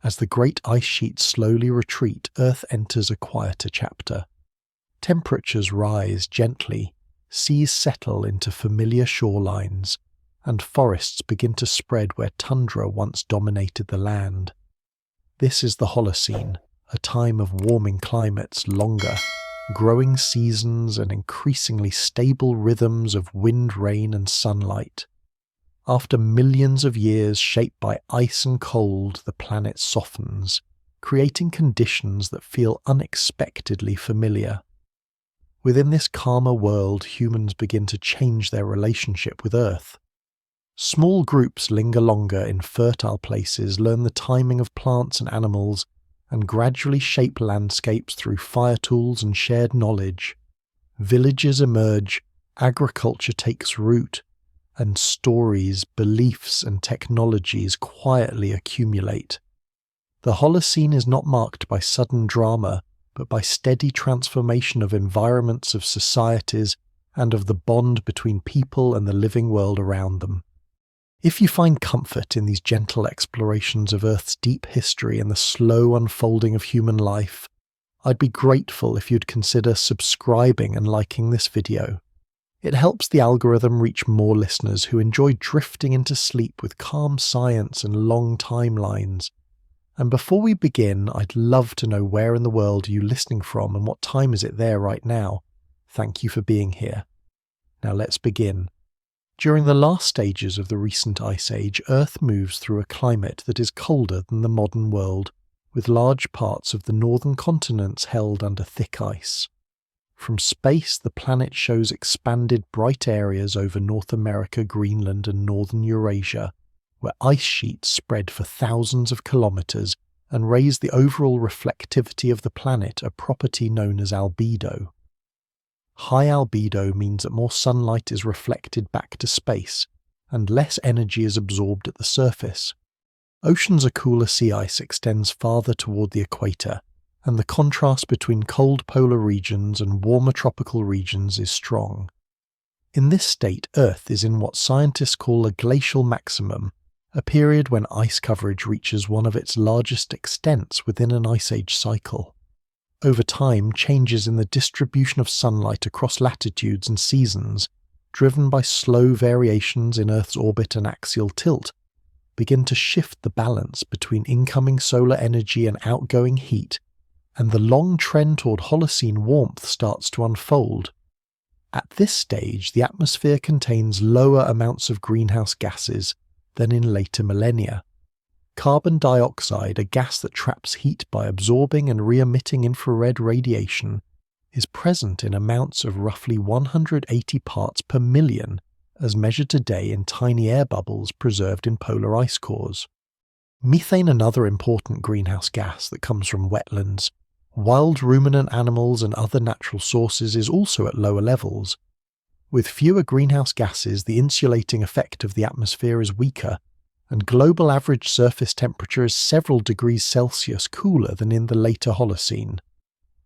As the great ice sheets slowly retreat, Earth enters a quieter chapter. Temperatures rise gently, seas settle into familiar shorelines, and forests begin to spread where tundra once dominated the land. This is the Holocene, a time of warming climates, longer, growing seasons, and increasingly stable rhythms of wind, rain, and sunlight. After millions of years shaped by ice and cold, the planet softens, creating conditions that feel unexpectedly familiar. Within this calmer world, humans begin to change their relationship with Earth. Small groups linger longer in fertile places, learn the timing of plants and animals, and gradually shape landscapes through fire tools and shared knowledge. Villages emerge, agriculture takes root, and stories, beliefs, and technologies quietly accumulate. The Holocene is not marked by sudden drama, but by steady transformation of environments, of societies, and of the bond between people and the living world around them. If you find comfort in these gentle explorations of Earth's deep history and the slow unfolding of human life, I'd be grateful if you'd consider subscribing and liking this video. It helps the algorithm reach more listeners who enjoy drifting into sleep with calm science and long timelines. And before we begin, I'd love to know where in the world are you listening from and what time is it there right now. Thank you for being here. Now let's begin. During the last stages of the recent Ice Age, Earth moves through a climate that is colder than the modern world, with large parts of the northern continents held under thick ice. From space, the planet shows expanded bright areas over North America, Greenland, and northern Eurasia, where ice sheets spread for thousands of kilometers and raise the overall reflectivity of the planet, a property known as albedo. High albedo means that more sunlight is reflected back to space, and less energy is absorbed at the surface. Oceans or cooler sea ice extends farther toward the equator, and the contrast between cold polar regions and warmer tropical regions is strong. In this state, Earth is in what scientists call a glacial maximum, a period when ice coverage reaches one of its largest extents within an Ice Age cycle. Over time, changes in the distribution of sunlight across latitudes and seasons, driven by slow variations in Earth's orbit and axial tilt, begin to shift the balance between incoming solar energy and outgoing heat, and the long trend toward Holocene warmth starts to unfold. At this stage, the atmosphere contains lower amounts of greenhouse gases than in later millennia. Carbon dioxide, a gas that traps heat by absorbing and re-emitting infrared radiation, is present in amounts of roughly 180 parts per million, as measured today in tiny air bubbles preserved in polar ice cores. Methane, another important greenhouse gas that comes from wetlands, wild ruminant animals and other natural sources, is also at lower levels. With fewer greenhouse gases, the insulating effect of the atmosphere is weaker, and global average surface temperature is several degrees Celsius cooler than in the later Holocene.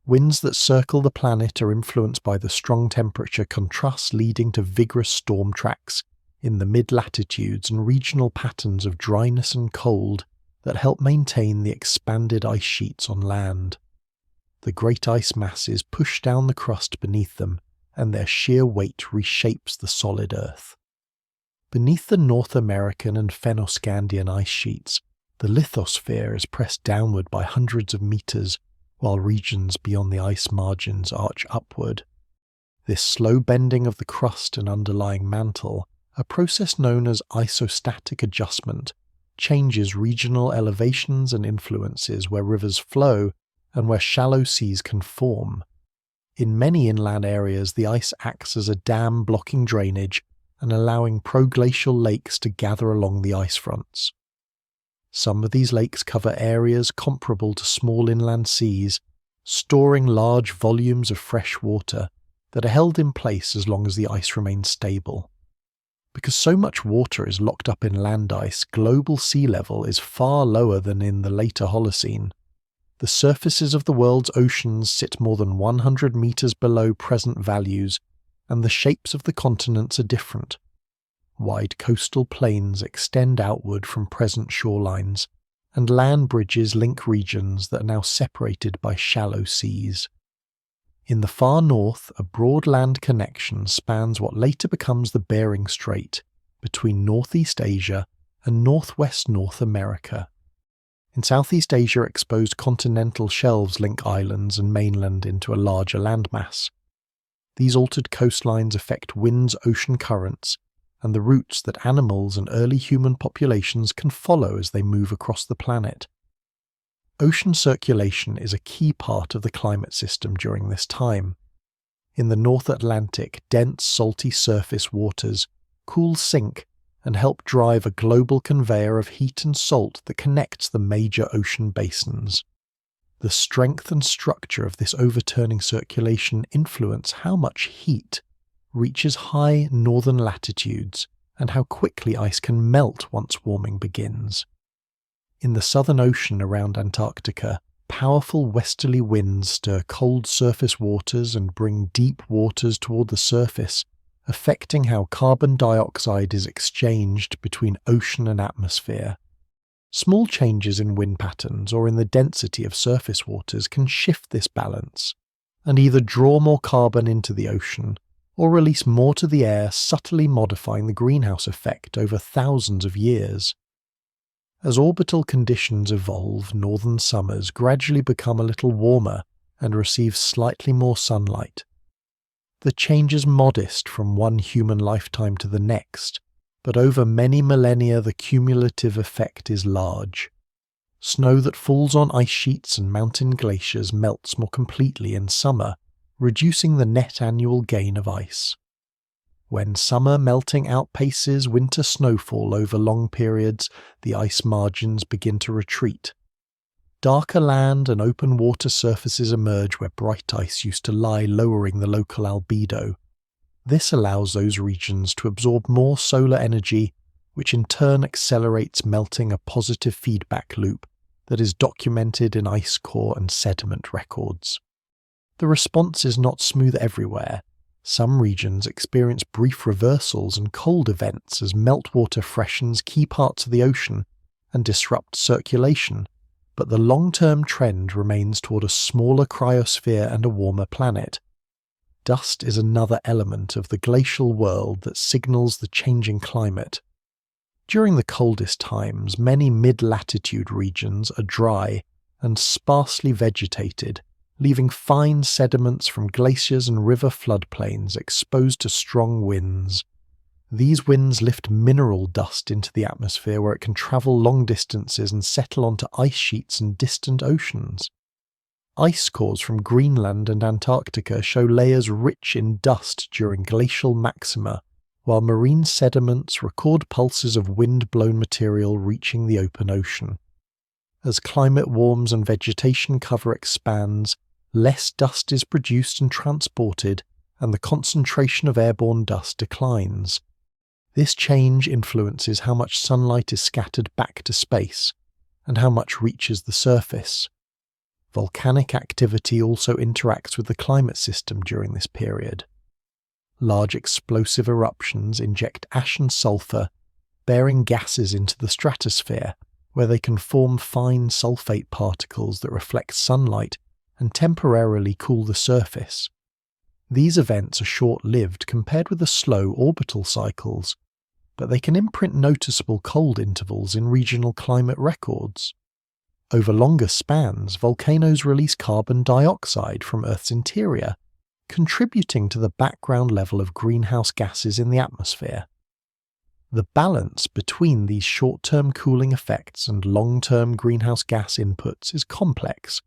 Winds that circle the planet are influenced by the strong temperature contrasts, leading to vigorous storm tracks in the mid-latitudes and regional patterns of dryness and cold that help maintain the expanded ice sheets on land. The great ice masses push down the crust beneath them, and their sheer weight reshapes the solid Earth. Beneath the North American and Fennoscandian ice sheets, the lithosphere is pressed downward by hundreds of meters, while regions beyond the ice margins arch upward. This slow bending of the crust and underlying mantle, a process known as isostatic adjustment, changes regional elevations and influences where rivers flow and where shallow seas can form. In many inland areas, the ice acts as a dam blocking drainage and allowing proglacial lakes to gather along the ice fronts. Some of these lakes cover areas comparable to small inland seas, storing large volumes of fresh water that are held in place as long as the ice remains stable. Because so much water is locked up in land ice, global sea level is far lower than in the later Holocene. The surfaces of the world's oceans sit more than 100 meters below present values, and the shapes of the continents are different. Wide coastal plains extend outward from present shorelines, and land bridges link regions that are now separated by shallow seas. In the far north, a broad land connection spans what later becomes the Bering Strait between Northeast Asia and Northwest North America. In Southeast Asia, exposed continental shelves link islands and mainland into a larger landmass. These altered coastlines affect winds, ocean currents, and the routes that animals and early human populations can follow as they move across the planet. Ocean circulation is a key part of the climate system during this time. In the North Atlantic, dense, salty surface waters cool sink and help drive a global conveyor of heat and salt that connects the major ocean basins. The strength and structure of this overturning circulation influence how much heat reaches high northern latitudes and how quickly ice can melt once warming begins. In the Southern Ocean around Antarctica, powerful westerly winds stir cold surface waters and bring deep waters toward the surface, affecting how carbon dioxide is exchanged between ocean and atmosphere. Small changes in wind patterns or in the density of surface waters can shift this balance, and either draw more carbon into the ocean or release more to the air, subtly modifying the greenhouse effect over thousands of years. As orbital conditions evolve, northern summers gradually become a little warmer and receive slightly more sunlight. The change is modest from one human lifetime to the next, but over many millennia the cumulative effect is large. Snow that falls on ice sheets and mountain glaciers melts more completely in summer, reducing the net annual gain of ice. When summer melting outpaces winter snowfall over long periods, the ice margins begin to retreat. Darker land and open water surfaces emerge where bright ice used to lie, lowering the local albedo. This allows those regions to absorb more solar energy, which in turn accelerates melting, a positive feedback loop that is documented in ice core and sediment records. The response is not smooth everywhere. Some regions experience brief reversals and cold events as meltwater freshens key parts of the ocean and disrupts circulation, but the long-term trend remains toward a smaller cryosphere and a warmer planet. Dust is another element of the glacial world that signals the changing climate. During the coldest times, many mid-latitude regions are dry and sparsely vegetated, leaving fine sediments from glaciers and river floodplains exposed to strong winds. These winds lift mineral dust into the atmosphere where it can travel long distances and settle onto ice sheets and distant oceans. Ice cores from Greenland and Antarctica show layers rich in dust during glacial maxima, while marine sediments record pulses of wind-blown material reaching the open ocean. As climate warms and vegetation cover expands, less dust is produced and transported, and the concentration of airborne dust declines. This change influences how much sunlight is scattered back to space, and how much reaches the surface. Volcanic activity also interacts with the climate system during this period. Large explosive eruptions inject ash and sulfur, bearing gases into the stratosphere, where they can form fine sulfate particles that reflect sunlight and temporarily cool the surface. These events are short-lived compared with the slow orbital cycles, but they can imprint noticeable cold intervals in regional climate records. Over longer spans, volcanoes release carbon dioxide from Earth's interior, contributing to the background level of greenhouse gases in the atmosphere. The balance between these short-term cooling effects and long-term greenhouse gas inputs is complex,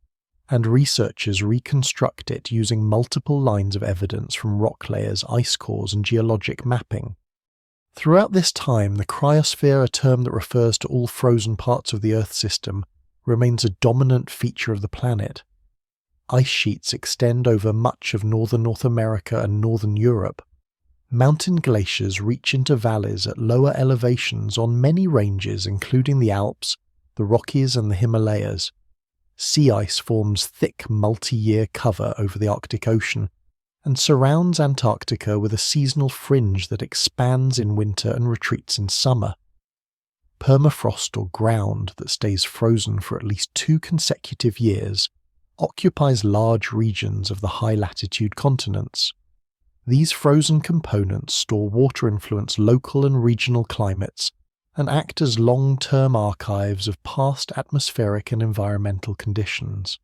and researchers reconstruct it using multiple lines of evidence from rock layers, ice cores, and geologic mapping. Throughout this time, the cryosphere, a term that refers to all frozen parts of the Earth system, remains a dominant feature of the planet. Ice sheets extend over much of northern North America and northern Europe. Mountain glaciers reach into valleys at lower elevations on many ranges, including the Alps, the Rockies, and the Himalayas. Sea ice forms thick multi-year cover over the Arctic Ocean and surrounds Antarctica with a seasonal fringe that expands in winter and retreats in summer. permafrost or ground that stays frozen for at least 2 consecutive years, occupies large regions of the high-latitude continents. These frozen components store water-influenced local and regional climates and act as long-term archives of past atmospheric and environmental conditions.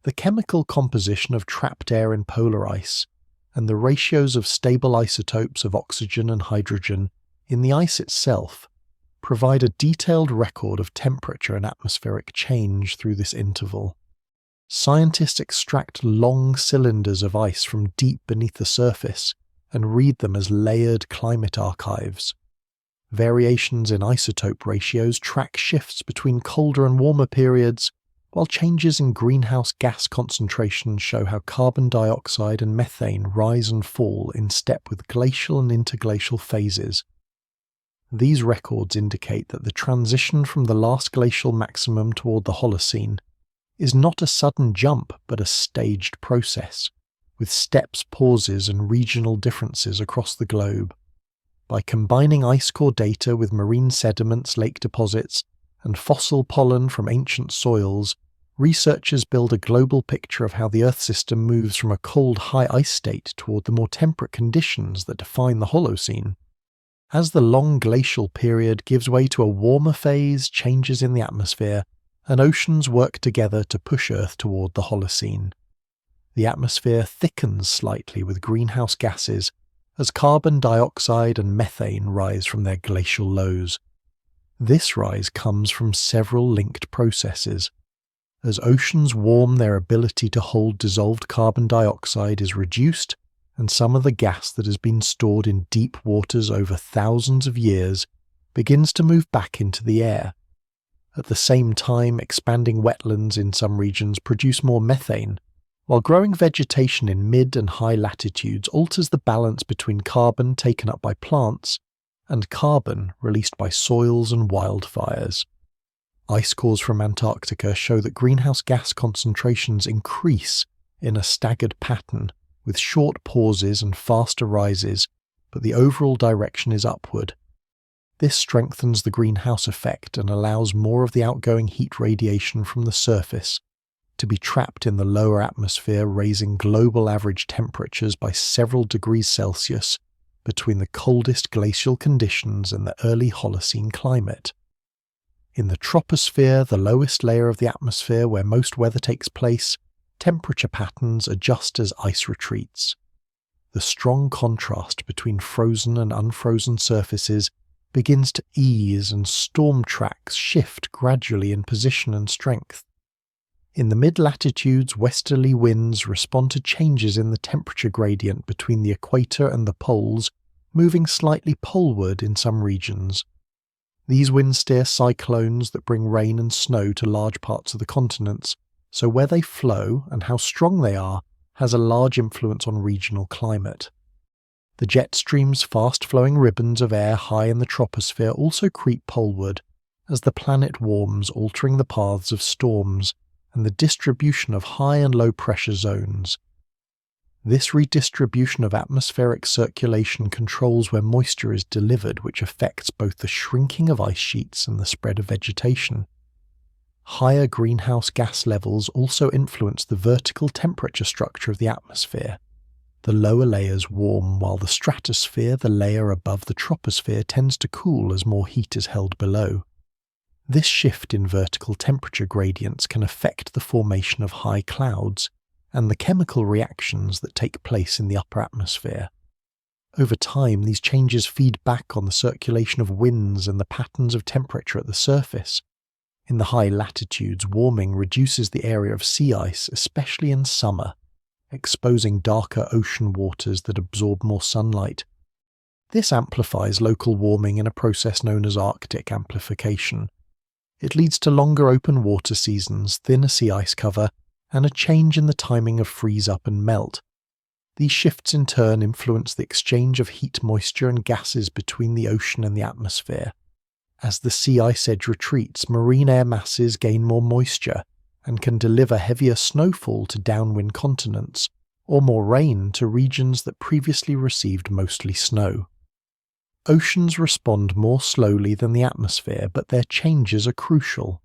The chemical composition of trapped air in polar ice and the ratios of stable isotopes of oxygen and hydrogen in the ice itself provide a detailed record of temperature and atmospheric change through this interval. Scientists extract long cylinders of ice from deep beneath the surface and read them as layered climate archives. Variations in isotope ratios track shifts between colder and warmer periods, while changes in greenhouse gas concentrations show how carbon dioxide and methane rise and fall in step with glacial and interglacial phases. These records indicate that the transition from the last glacial maximum toward the Holocene is not a sudden jump but a staged process, with steps, pauses and regional differences across the globe. By combining ice core data with marine sediments, lake deposits, and fossil pollen from ancient soils, researchers build a global picture of how the Earth system moves from a cold high ice state toward the more temperate conditions that define the Holocene. As the long glacial period gives way to a warmer phase, changes in the atmosphere, and oceans work together to push Earth toward the Holocene. The atmosphere thickens slightly with greenhouse gases as carbon dioxide and methane rise from their glacial lows. This rise comes from several linked processes. As oceans warm, their ability to hold dissolved carbon dioxide is reduced, and some of the gas that has been stored in deep waters over thousands of years begins to move back into the air. At the same time, expanding wetlands in some regions produce more methane, while growing vegetation in mid and high latitudes alters the balance between carbon taken up by plants and carbon released by soils and wildfires. Ice cores from Antarctica show that greenhouse gas concentrations increase in a staggered pattern, with short pauses and faster rises, but the overall direction is upward. This strengthens the greenhouse effect and allows more of the outgoing heat radiation from the surface to be trapped in the lower atmosphere, raising global average temperatures by several degrees Celsius between the coldest glacial conditions and the early Holocene climate. In the troposphere, the lowest layer of the atmosphere where most weather takes place, temperature patterns adjust as ice retreats. The strong contrast between frozen and unfrozen surfaces begins to ease, and storm tracks shift gradually in position and strength. In the mid-latitudes, westerly winds respond to changes in the temperature gradient between the equator and the poles, moving slightly poleward in some regions. These winds steer cyclones that bring rain and snow to large parts of the continents, so where they flow and how strong they are has a large influence on regional climate. The jet stream's fast-flowing ribbons of air high in the troposphere also creep poleward as the planet warms, altering the paths of storms and the distribution of high and low pressure zones. This redistribution of atmospheric circulation controls where moisture is delivered, which affects both the shrinking of ice sheets and the spread of vegetation. Higher greenhouse gas levels also influence the vertical temperature structure of the atmosphere. The lower layers warm, while the stratosphere, the layer above the troposphere, tends to cool as more heat is held below. This shift in vertical temperature gradients can affect the formation of high clouds and the chemical reactions that take place in the upper atmosphere. Over time, these changes feed back on the circulation of winds and the patterns of temperature at the surface. In the high latitudes, warming reduces the area of sea ice, especially in summer, exposing darker ocean waters that absorb more sunlight. This amplifies local warming in a process known as Arctic amplification. It leads to longer open water seasons, thinner sea ice cover, and a change in the timing of freeze-up and melt. These shifts in turn influence the exchange of heat, moisture, and gases between the ocean and the atmosphere. As the sea ice edge retreats, marine air masses gain more moisture and can deliver heavier snowfall to downwind continents, or more rain to regions that previously received mostly snow. Oceans respond more slowly than the atmosphere, but their changes are crucial.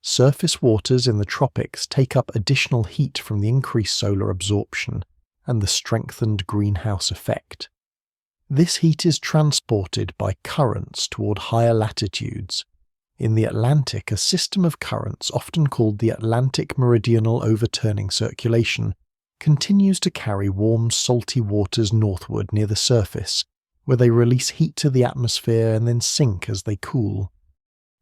Surface waters in the tropics take up additional heat from the increased solar absorption and the strengthened greenhouse effect. This heat is transported by currents toward higher latitudes. In the Atlantic, a system of currents, often called the Atlantic Meridional Overturning Circulation, continues to carry warm, salty waters northward near the surface, where they release heat to the atmosphere and then sink as they cool.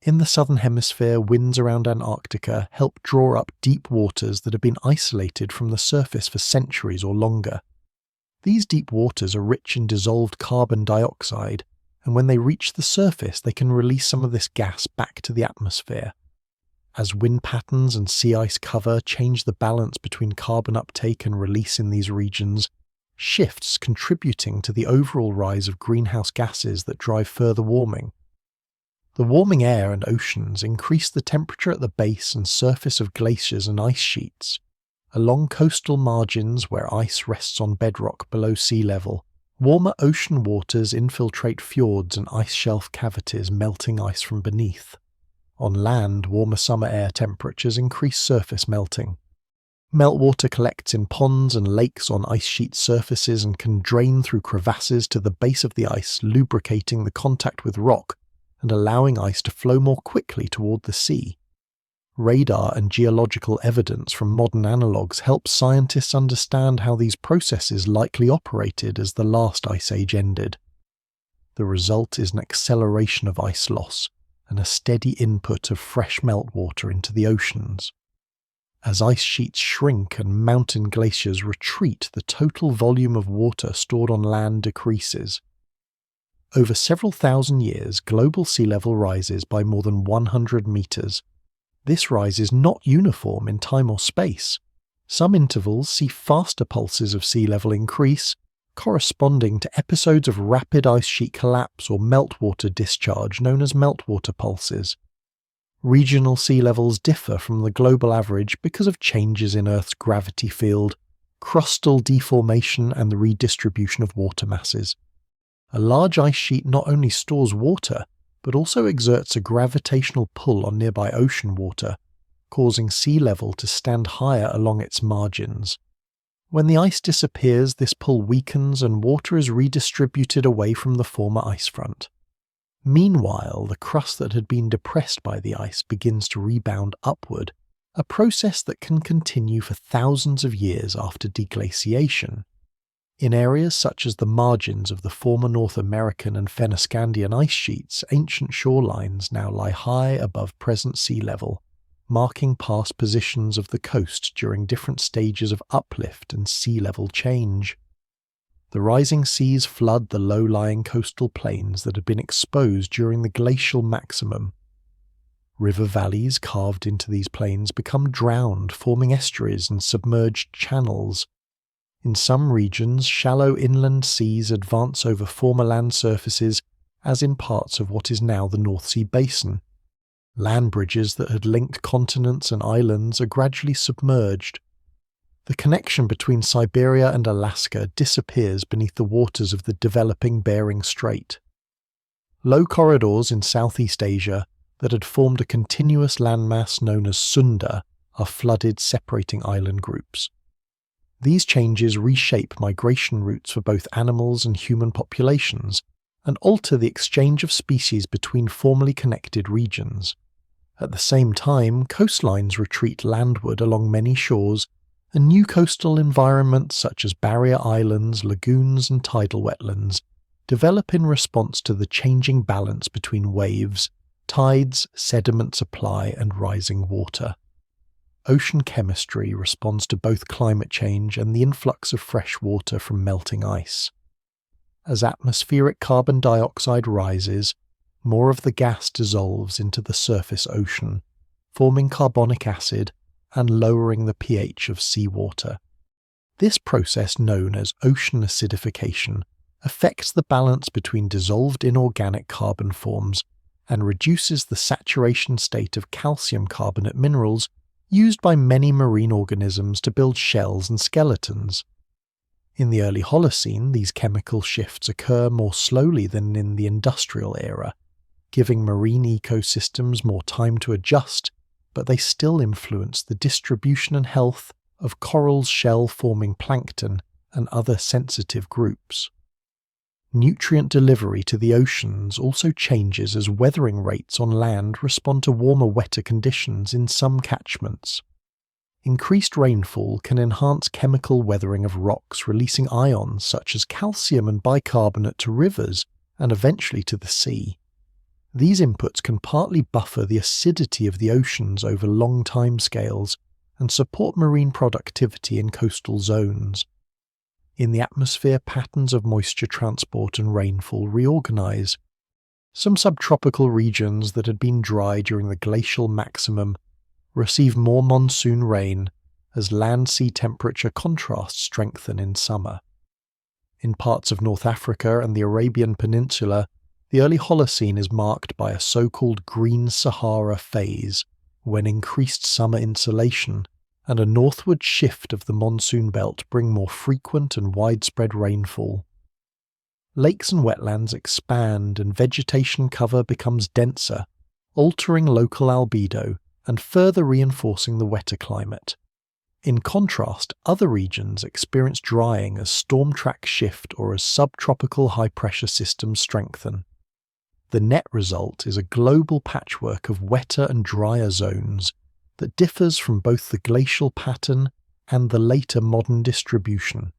In the southern hemisphere, winds around Antarctica help draw up deep waters that have been isolated from the surface for centuries or longer. These deep waters are rich in dissolved carbon dioxide, and when they reach the surface they can release some of this gas back to the atmosphere. As wind patterns and sea ice cover change the balance between carbon uptake and release in these regions, shifts contributing to the overall rise of greenhouse gases that drive further warming. The warming air and oceans increase the temperature at the base and surface of glaciers and ice sheets. Along coastal margins where ice rests on bedrock below sea level, warmer ocean waters infiltrate fjords and ice shelf cavities, melting ice from beneath. On land, warmer summer air temperatures increase surface melting. Meltwater collects in ponds and lakes on ice sheet surfaces and can drain through crevasses to the base of the ice, lubricating the contact with rock and allowing ice to flow more quickly toward the sea. Radar and geological evidence from modern analogues help scientists understand how these processes likely operated as the last ice age ended. The result is an acceleration of ice loss and a steady input of fresh meltwater into the oceans. As ice sheets shrink and mountain glaciers retreat, the total volume of water stored on land decreases. Over several thousand years, global sea level rises by more than 100 meters. This rise is not uniform in time or space. Some intervals see faster pulses of sea level increase, corresponding to episodes of rapid ice sheet collapse or meltwater discharge known as meltwater pulses. Regional sea levels differ from the global average because of changes in Earth's gravity field, crustal deformation and the redistribution of water masses. A large ice sheet not only stores water, but also exerts a gravitational pull on nearby ocean water, causing sea level to stand higher along its margins. When the ice disappears, this pull weakens and water is redistributed away from the former ice front. Meanwhile, the crust that had been depressed by the ice begins to rebound upward, a process that can continue for thousands of years after deglaciation. In areas such as the margins of the former North American and Fennoscandian ice sheets, ancient shorelines now lie high above present sea level, marking past positions of the coast during different stages of uplift and sea level change. The rising seas flood the low-lying coastal plains that had been exposed during the glacial maximum. River valleys carved into these plains become drowned, forming estuaries and submerged channels. In some regions, shallow inland seas advance over former land surfaces, as in parts of what is now the North Sea basin. Land bridges that had linked continents and islands are gradually submerged. The connection between Siberia and Alaska disappears beneath the waters of the developing Bering Strait. Low corridors in Southeast Asia that had formed a continuous landmass known as Sunda are flooded, separating island groups. These changes reshape migration routes for both animals and human populations and alter the exchange of species between formerly connected regions. At the same time, coastlines retreat landward along many shores, and new coastal environments such as barrier islands, lagoons, and tidal wetlands develop in response to the changing balance between waves, tides, sediment supply, and rising water. Ocean chemistry responds to both climate change and the influx of fresh water from melting ice. As atmospheric carbon dioxide rises, more of the gas dissolves into the surface ocean, forming carbonic acid and lowering the pH of seawater. This process, known as ocean acidification, affects the balance between dissolved inorganic carbon forms and reduces the saturation state of calcium carbonate minerals used by many marine organisms to build shells and skeletons. In the early Holocene, these chemical shifts occur more slowly than in the industrial era, giving marine ecosystems more time to adjust, but they still influence the distribution and health of corals, shell-forming plankton, and other sensitive groups. Nutrient delivery to the oceans also changes as weathering rates on land respond to warmer, wetter conditions in some catchments. Increased rainfall can enhance chemical weathering of rocks, releasing ions such as calcium and bicarbonate to rivers and eventually to the sea. These inputs can partly buffer the acidity of the oceans over long timescales and support marine productivity in coastal zones. In the atmosphere, patterns of moisture transport and rainfall reorganize. Some subtropical regions that had been dry during the glacial maximum receive more monsoon rain as land-sea temperature contrasts strengthen in summer. In parts of North Africa and the Arabian Peninsula, the early Holocene is marked by a so-called Green Sahara phase, when increased summer insolation and a northward shift of the monsoon belt bring more frequent and widespread rainfall. Lakes and wetlands expand and vegetation cover becomes denser, altering local albedo and further reinforcing the wetter climate. In contrast, other regions experience drying as storm tracks shift or as subtropical high-pressure systems strengthen. The net result is a global patchwork of wetter and drier zones that differs from both the glacial pattern and the later modern distribution.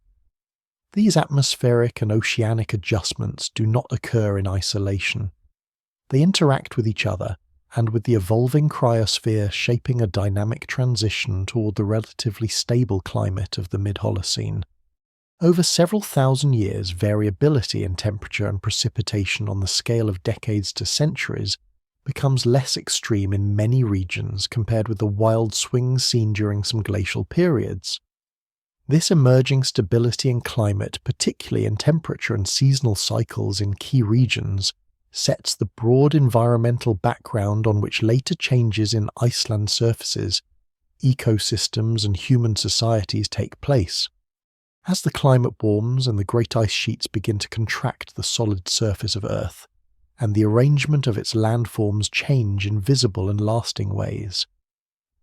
These atmospheric and oceanic adjustments do not occur in isolation. They interact with each other and with the evolving cryosphere shaping a dynamic transition toward the relatively stable climate of the mid-Holocene. Over several thousand years, variability in temperature and precipitation on the scale of decades to centuries becomes less extreme in many regions compared with the wild swings seen during some glacial periods. This emerging stability in climate, particularly in temperature and seasonal cycles in key regions, sets the broad environmental background on which later changes in iceland surfaces, ecosystems and human societies take place. As the climate warms and the great ice sheets begin to contract the solid surface of Earth, and the arrangement of its landforms change in visible and lasting ways.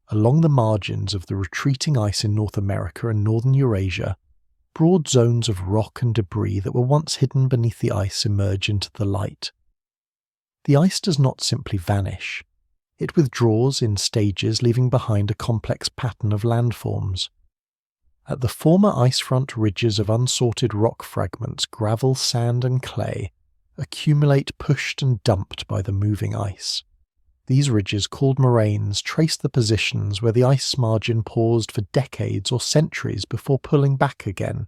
Along the margins of the retreating ice in North America and northern Eurasia, broad zones of rock and debris that were once hidden beneath the ice emerge into the light. The ice does not simply vanish. It withdraws in stages, leaving behind a complex pattern of landforms. At the former icefront ridges of unsorted rock fragments, gravel, sand and clay accumulate pushed and dumped by the moving ice. These ridges, called moraines, trace the positions where the ice margin paused for decades or centuries before pulling back again.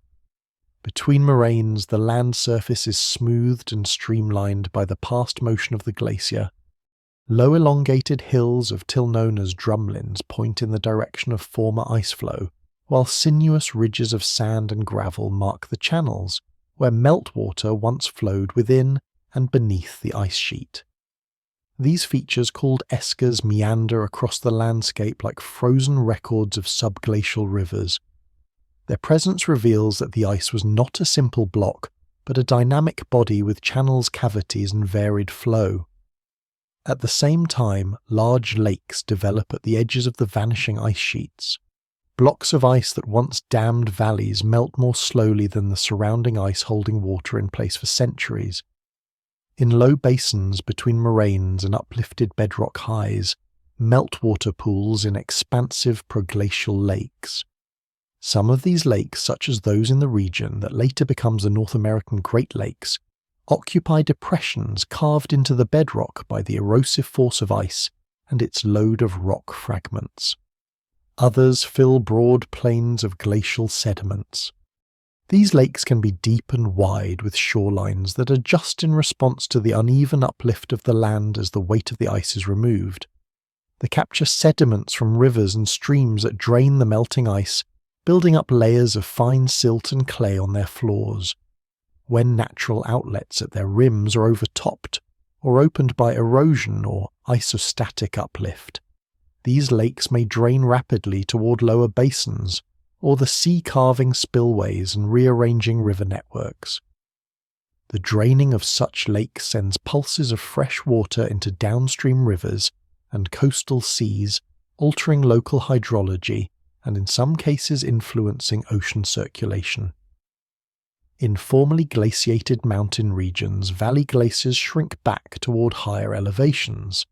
Between moraines, the land surface is smoothed and streamlined by the past motion of the glacier. Low elongated hills of till known as drumlins point in the direction of former ice flow, while sinuous ridges of sand and gravel mark the channels where meltwater once flowed within and beneath the ice sheet. These features, called eskers, meander across the landscape like frozen records of subglacial rivers. Their presence reveals that the ice was not a simple block, but a dynamic body with channels, cavities, and varied flow. At the same time, large lakes develop at the edges of the vanishing ice sheets. Blocks of ice that once dammed valleys melt more slowly than the surrounding ice, holding water in place for centuries. In low basins between moraines and uplifted bedrock highs, meltwater pools in expansive proglacial lakes. Some of these lakes, such as those in the region that later becomes the North American Great Lakes, occupy depressions carved into the bedrock by the erosive force of ice and its load of rock fragments. Others fill broad plains of glacial sediments. These lakes can be deep and wide with shorelines that adjust in response to the uneven uplift of the land as the weight of the ice is removed. They capture sediments from rivers and streams that drain the melting ice, building up layers of fine silt and clay on their floors. When natural outlets at their rims are overtopped or opened by erosion or isostatic uplift, these lakes may drain rapidly toward lower basins, or the sea carving spillways and rearranging river networks. The draining of such lakes sends pulses of fresh water into downstream rivers and coastal seas, altering local hydrology and in some cases influencing ocean circulation. In formerly glaciated mountain regions, valley glaciers shrink back toward higher elevations.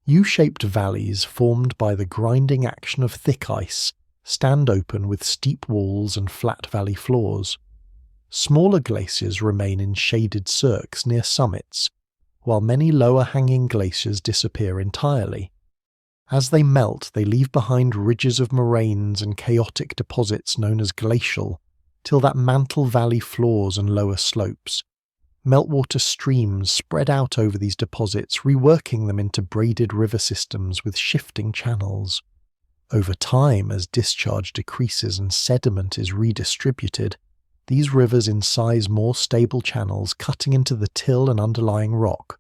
U-shaped valleys formed by the grinding action of thick ice stand open with steep walls and flat valley floors. Smaller glaciers remain in shaded cirques near summits, while many lower-hanging glaciers disappear entirely. As they melt, they leave behind ridges of moraines and chaotic deposits known as glacial, till that mantle valley floors and lower slopes. Meltwater streams spread out over these deposits, reworking them into braided river systems with shifting channels. Over time, as discharge decreases and sediment is redistributed, these rivers incise more stable channels cutting into the till and underlying rock.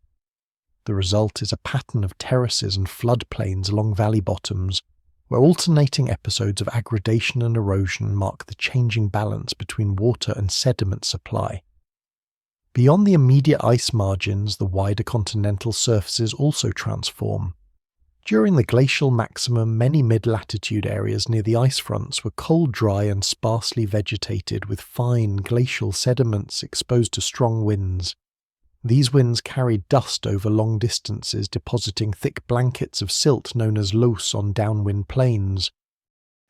The result is a pattern of terraces and floodplains along valley bottoms, where alternating episodes of aggradation and erosion mark the changing balance between water and sediment supply. Beyond the immediate ice margins, the wider continental surfaces also transform. During the glacial maximum, many mid-latitude areas near the ice fronts were cold, dry and sparsely vegetated with fine glacial sediments exposed to strong winds. These winds carried dust over long distances, depositing thick blankets of silt known as loess on downwind plains.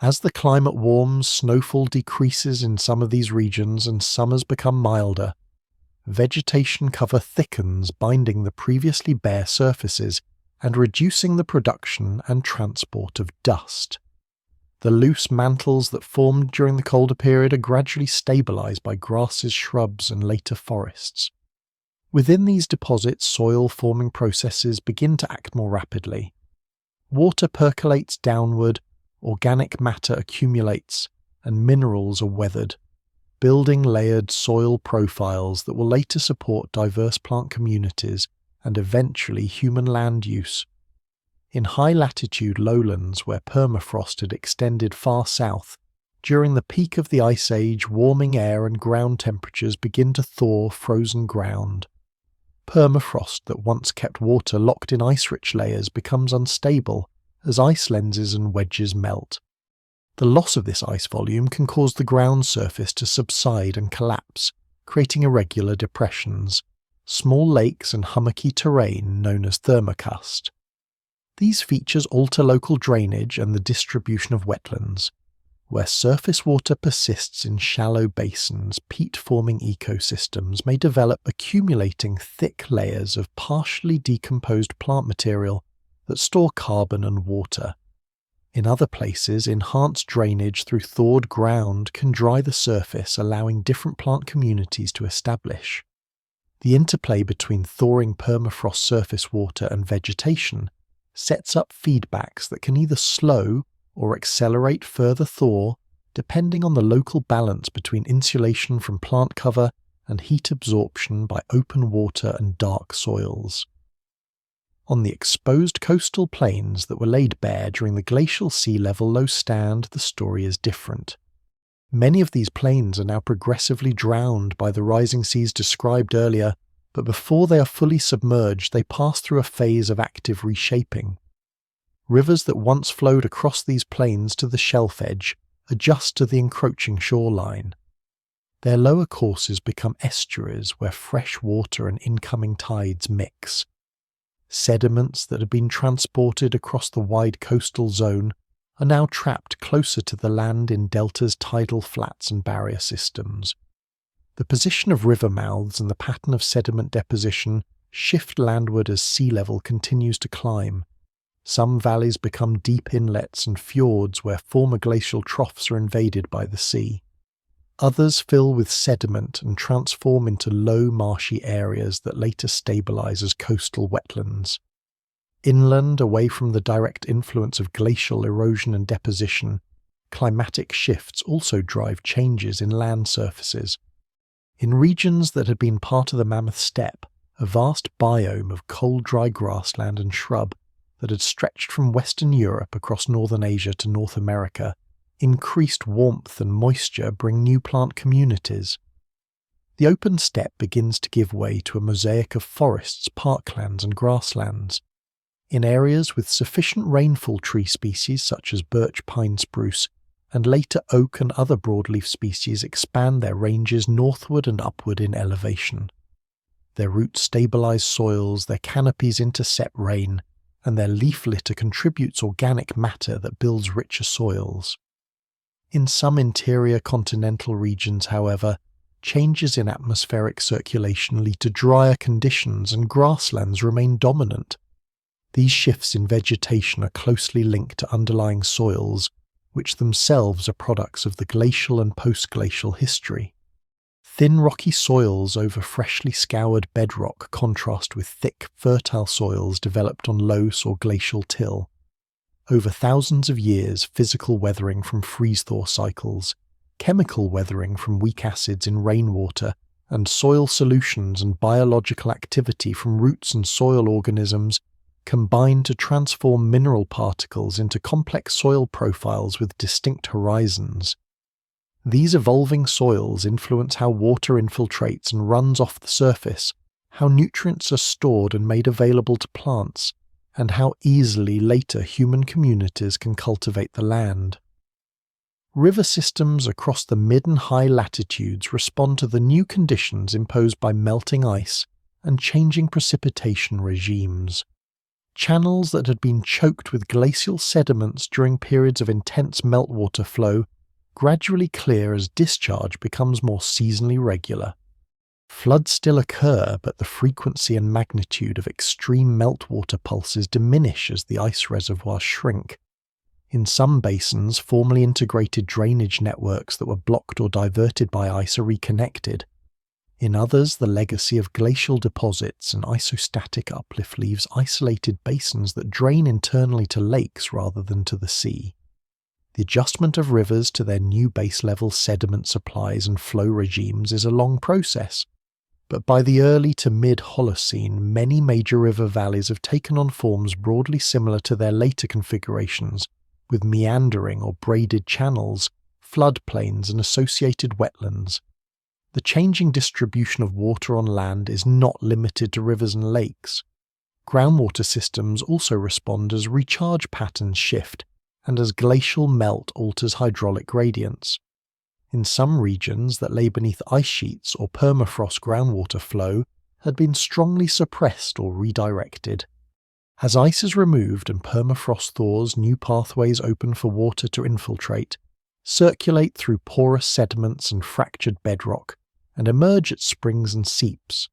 As the climate warms, snowfall decreases in some of these regions and summers become milder. Vegetation cover thickens, binding the previously bare surfaces and reducing the production and transport of dust. The loose mantles that formed during the colder period are gradually stabilized by grasses, shrubs, and later forests. Within these deposits, soil-forming processes begin to act more rapidly. Water percolates downward, organic matter accumulates, and minerals are weathered, building layered soil profiles that will later support diverse plant communities and eventually human land use. In high-latitude lowlands where permafrost had extended far south, during the peak of the Ice Age, warming air and ground temperatures begin to thaw frozen ground. Permafrost that once kept water locked in ice-rich layers becomes unstable as ice lenses and wedges melt. The loss of this ice volume can cause the ground surface to subside and collapse, creating irregular depressions, small lakes and hummocky terrain known as thermocast. These features alter local drainage and the distribution of wetlands. Where surface water persists in shallow basins, peat-forming ecosystems may develop accumulating thick layers of partially decomposed plant material that store carbon and water. In other places, enhanced drainage through thawed ground can dry the surface, allowing different plant communities to establish. The interplay between thawing permafrost surface water and vegetation sets up feedbacks that can either slow or accelerate further thaw, depending on the local balance between insulation from plant cover and heat absorption by open water and dark soils. On the exposed coastal plains that were laid bare during the glacial sea level low stand, the story is different. Many of these plains are now progressively drowned by the rising seas described earlier, but before they are fully submerged, they pass through a phase of active reshaping. Rivers that once flowed across these plains to the shelf edge adjust to the encroaching shoreline. Their lower courses become estuaries where fresh water and incoming tides mix. Sediments that had been transported across the wide coastal zone are now trapped closer to the land in deltas, tidal flats and barrier systems. The position of river mouths and the pattern of sediment deposition shift landward as sea level continues to climb. Some valleys become deep inlets and fjords where former glacial troughs are invaded by the sea. Others fill with sediment and transform into low marshy areas that later stabilize as coastal wetlands. Inland, away from the direct influence of glacial erosion and deposition, climatic shifts also drive changes in land surfaces. In regions that had been part of the Mammoth Steppe, a vast biome of cold, dry grassland and shrub that had stretched from Western Europe across northern Asia to North America, increased warmth and moisture bring new plant communities. The open steppe begins to give way to a mosaic of forests, parklands and grasslands. In areas with sufficient rainfall, tree species such as birch, pine, spruce, and later oak and other broadleaf species expand their ranges northward and upward in elevation. Their roots stabilize soils, their canopies intercept rain, and their leaf litter contributes organic matter that builds richer soils. In some interior continental regions, however, changes in atmospheric circulation lead to drier conditions and grasslands remain dominant. These shifts in vegetation are closely linked to underlying soils, which themselves are products of the glacial and post-glacial history. Thin rocky soils over freshly scoured bedrock contrast with thick, fertile soils developed on loess or glacial till. Over thousands of years, physical weathering from freeze-thaw cycles, chemical weathering from weak acids in rainwater, and soil solutions and biological activity from roots and soil organisms combine to transform mineral particles into complex soil profiles with distinct horizons. These evolving soils influence how water infiltrates and runs off the surface, how nutrients are stored and made available to plants, and how easily later human communities can cultivate the land. River systems across the mid and high latitudes respond to the new conditions imposed by melting ice and changing precipitation regimes. Channels that had been choked with glacial sediments during periods of intense meltwater flow gradually clear as discharge becomes more seasonally regular. Floods still occur, but the frequency and magnitude of extreme meltwater pulses diminish as the ice reservoirs shrink. In some basins, formerly integrated drainage networks that were blocked or diverted by ice are reconnected. In others, the legacy of glacial deposits and isostatic uplift leaves isolated basins that drain internally to lakes rather than to the sea. The adjustment of rivers to their new base-level sediment supplies and flow regimes is a long process, but by the early to mid-Holocene, many major river valleys have taken on forms broadly similar to their later configurations, with meandering or braided channels, floodplains and associated wetlands. The changing distribution of water on land is not limited to rivers and lakes. Groundwater systems also respond as recharge patterns shift and as glacial melt alters hydraulic gradients. In some regions that lay beneath ice sheets or permafrost, groundwater flow had been strongly suppressed or redirected. As ice is removed and permafrost thaws, new pathways open for water to infiltrate, circulate through porous sediments and fractured bedrock, and emerge at springs and seeps.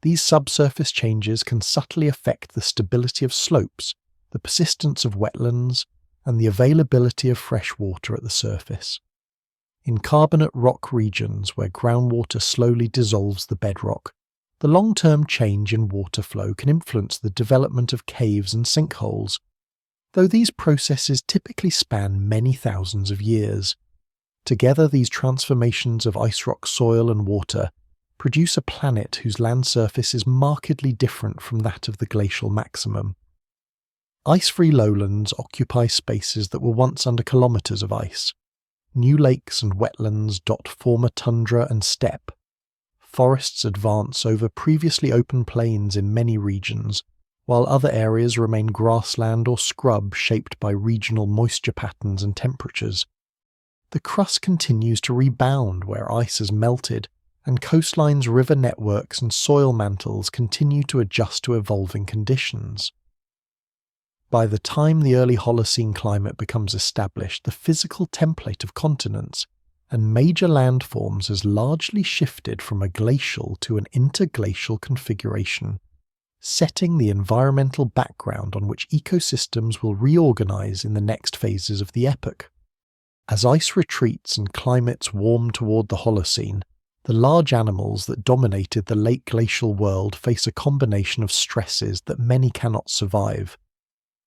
These subsurface changes can subtly affect the stability of slopes, the persistence of wetlands, and the availability of fresh water at the surface. In carbonate rock regions where groundwater slowly dissolves the bedrock, the long-term change in water flow can influence the development of caves and sinkholes, though these processes typically span many thousands of years. Together, these transformations of ice rock, soil and water produce a planet whose land surface is markedly different from that of the glacial maximum. Ice-free lowlands occupy spaces that were once under kilometres of ice. New lakes and wetlands dot former tundra and steppe. Forests advance over previously open plains in many regions, while other areas remain grassland or scrub shaped by regional moisture patterns and temperatures. The crust continues to rebound where ice has melted, and coastlines, river networks and soil mantles continue to adjust to evolving conditions. By the time the early Holocene climate becomes established, the physical template of continents and major landforms has largely shifted from a glacial to an interglacial configuration, setting the environmental background on which ecosystems will reorganize in the next phases of the epoch. As ice retreats and climates warm toward the Holocene, the large animals that dominated the late glacial world face a combination of stresses that many cannot survive.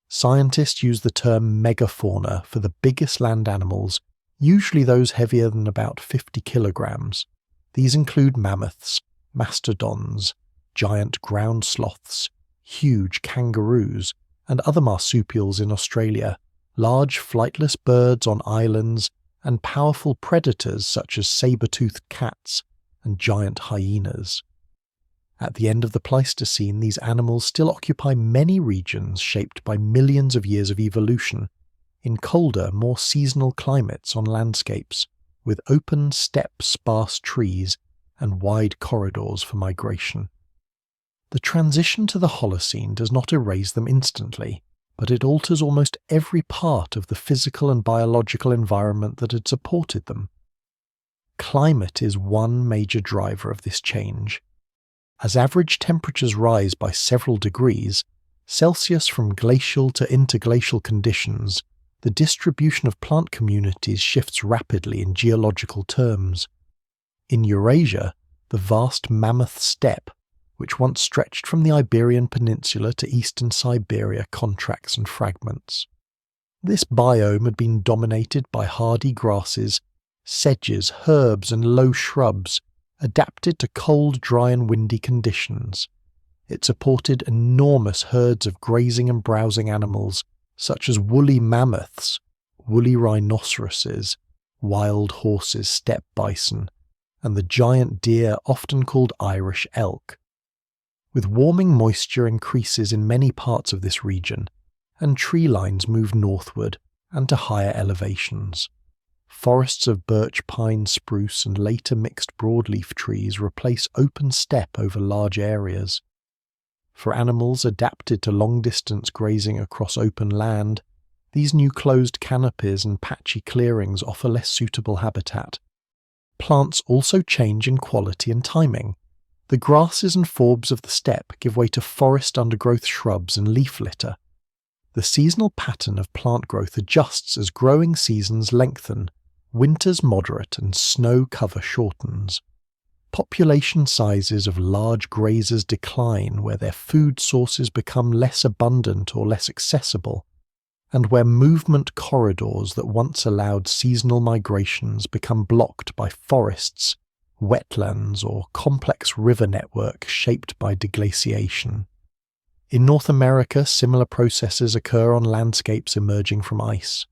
Scientists use the term megafauna for the biggest land animals, usually those heavier than about 50 kilograms. These include mammoths, mastodons, giant ground sloths, huge kangaroos, and other marsupials in Australia, large flightless birds on islands, and powerful predators such as saber-toothed cats and giant hyenas. At the end of the Pleistocene, these animals still occupy many regions shaped by millions of years of evolution, in colder, more seasonal climates on landscapes, with open, steppe-sparse trees and wide corridors for migration. The transition to the Holocene does not erase them instantly, but it alters almost every part of the physical and biological environment that had supported them. Climate is one major driver of this change. As average temperatures rise by several degrees Celsius from glacial to interglacial conditions, the distribution of plant communities shifts rapidly in geological terms. In Eurasia, the vast mammoth steppe, which once stretched from the Iberian Peninsula to eastern Siberia, contracts and fragments. This biome had been dominated by hardy grasses, sedges, herbs and low shrubs, adapted to cold, dry and windy conditions. It supported enormous herds of grazing and browsing animals, such as woolly mammoths, woolly rhinoceroses, wild horses, steppe bison, and the giant deer often called Irish elk. With warming, moisture increases in many parts of this region, and tree lines move northward and to higher elevations. Forests of birch, pine, spruce, and later mixed broadleaf trees replace open steppe over large areas. For animals adapted to long-distance grazing across open land, these new closed canopies and patchy clearings offer less suitable habitat. Plants also change in quality and timing. The grasses and forbs of the steppe give way to forest undergrowth shrubs and leaf litter. The seasonal pattern of plant growth adjusts as growing seasons lengthen, winters moderate and snow cover shortens. Population sizes of large grazers decline where their food sources become less abundant or less accessible, and where movement corridors that once allowed seasonal migrations become blocked by forests, wetlands or complex river networks shaped by deglaciation. In North America, similar processes occur on landscapes emerging from ice.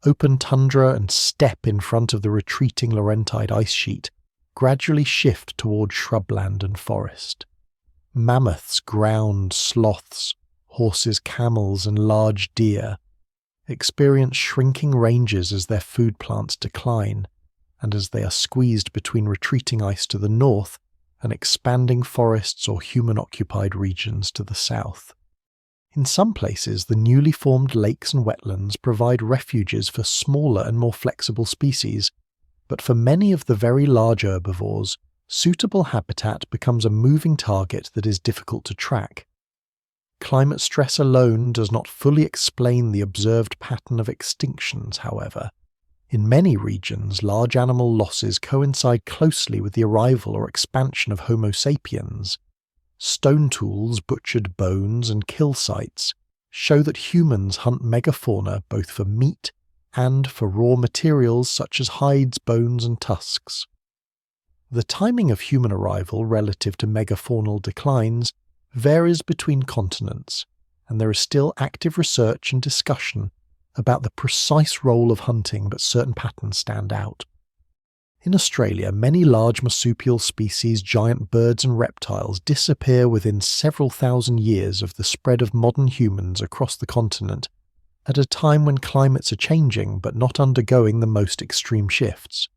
Open tundra and steppe in front of the retreating Laurentide ice sheet gradually shift toward shrubland and forest. Mammoths, ground sloths, horses, camels, and large deer experience shrinking ranges as their food plants decline, and as they are squeezed between retreating ice to the north and expanding forests or human-occupied regions to the south. In some places, the newly formed lakes and wetlands provide refuges for smaller and more flexible species, but for many of the very large herbivores, suitable habitat becomes a moving target that is difficult to track. Climate stress alone does not fully explain the observed pattern of extinctions, however. In many regions, large animal losses coincide closely with the arrival or expansion of Homo sapiens. Stone tools, butchered bones, and kill sites show that humans hunt megafauna both for meat and for raw materials such as hides, bones, and tusks. The timing of human arrival relative to megafaunal declines varies between continents, and there is still active research and discussion about the precise role of hunting, but certain patterns stand out. In Australia, many large marsupial species, giant birds and reptiles disappear within several thousand years of the spread of modern humans across the continent, at a time when climates are changing but not undergoing the most extreme shifts.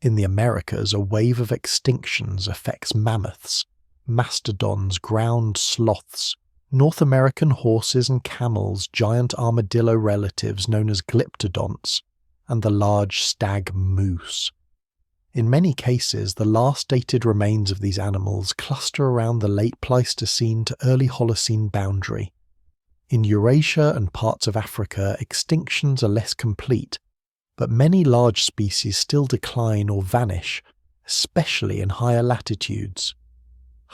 In the Americas, a wave of extinctions affects mammoths, mastodons, ground sloths, North American horses and camels, giant armadillo relatives known as glyptodonts, and the large stag moose. In many cases, the last dated remains of these animals cluster around the late Pleistocene to early Holocene boundary. In Eurasia and parts of Africa, extinctions are less complete, but many large species still decline or vanish, especially in higher latitudes.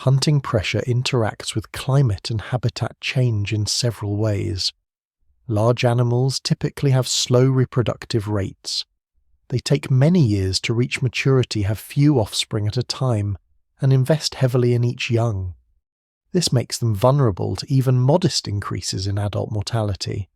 Hunting pressure interacts with climate and habitat change in several ways. Large animals typically have slow reproductive rates. They take many years to reach maturity, have few offspring at a time, and invest heavily in each young. This makes them vulnerable to even modest increases in adult mortality.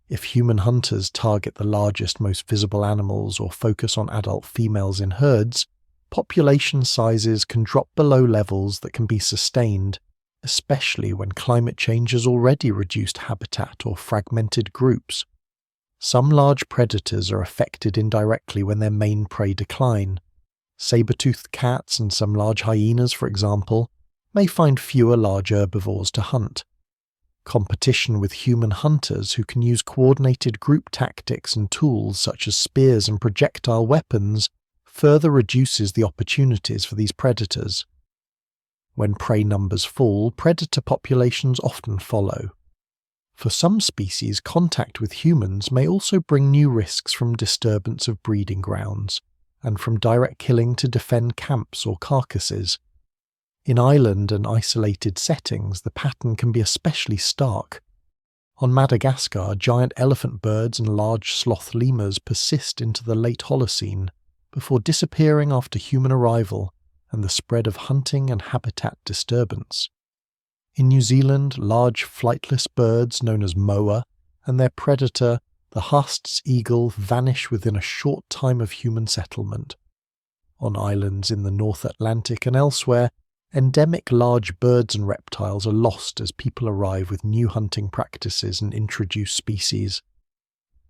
If human hunters target the largest, most visible animals or focus on adult females in herds, population sizes can drop below levels that can be sustained, especially when climate change has already reduced habitat or fragmented groups. Some large predators are affected indirectly when their main prey decline. Saber-toothed cats and some large hyenas, for example, may find fewer large herbivores to hunt. Competition with human hunters who can use coordinated group tactics and tools such as spears and projectile weapons further reduces the opportunities for these predators. When prey numbers fall, predator populations often follow. For some species, contact with humans may also bring new risks from disturbance of breeding grounds, and from direct killing to defend camps or carcasses. In island and isolated settings, the pattern can be especially stark. On Madagascar, giant elephant birds and large sloth lemurs persist into the late Holocene, before disappearing after human arrival and the spread of hunting and habitat disturbance. In New Zealand, large flightless birds known as moa and their predator, the Haast's eagle, vanish within a short time of human settlement. On islands in the North Atlantic and elsewhere, endemic large birds and reptiles are lost as people arrive with new hunting practices and introduce species.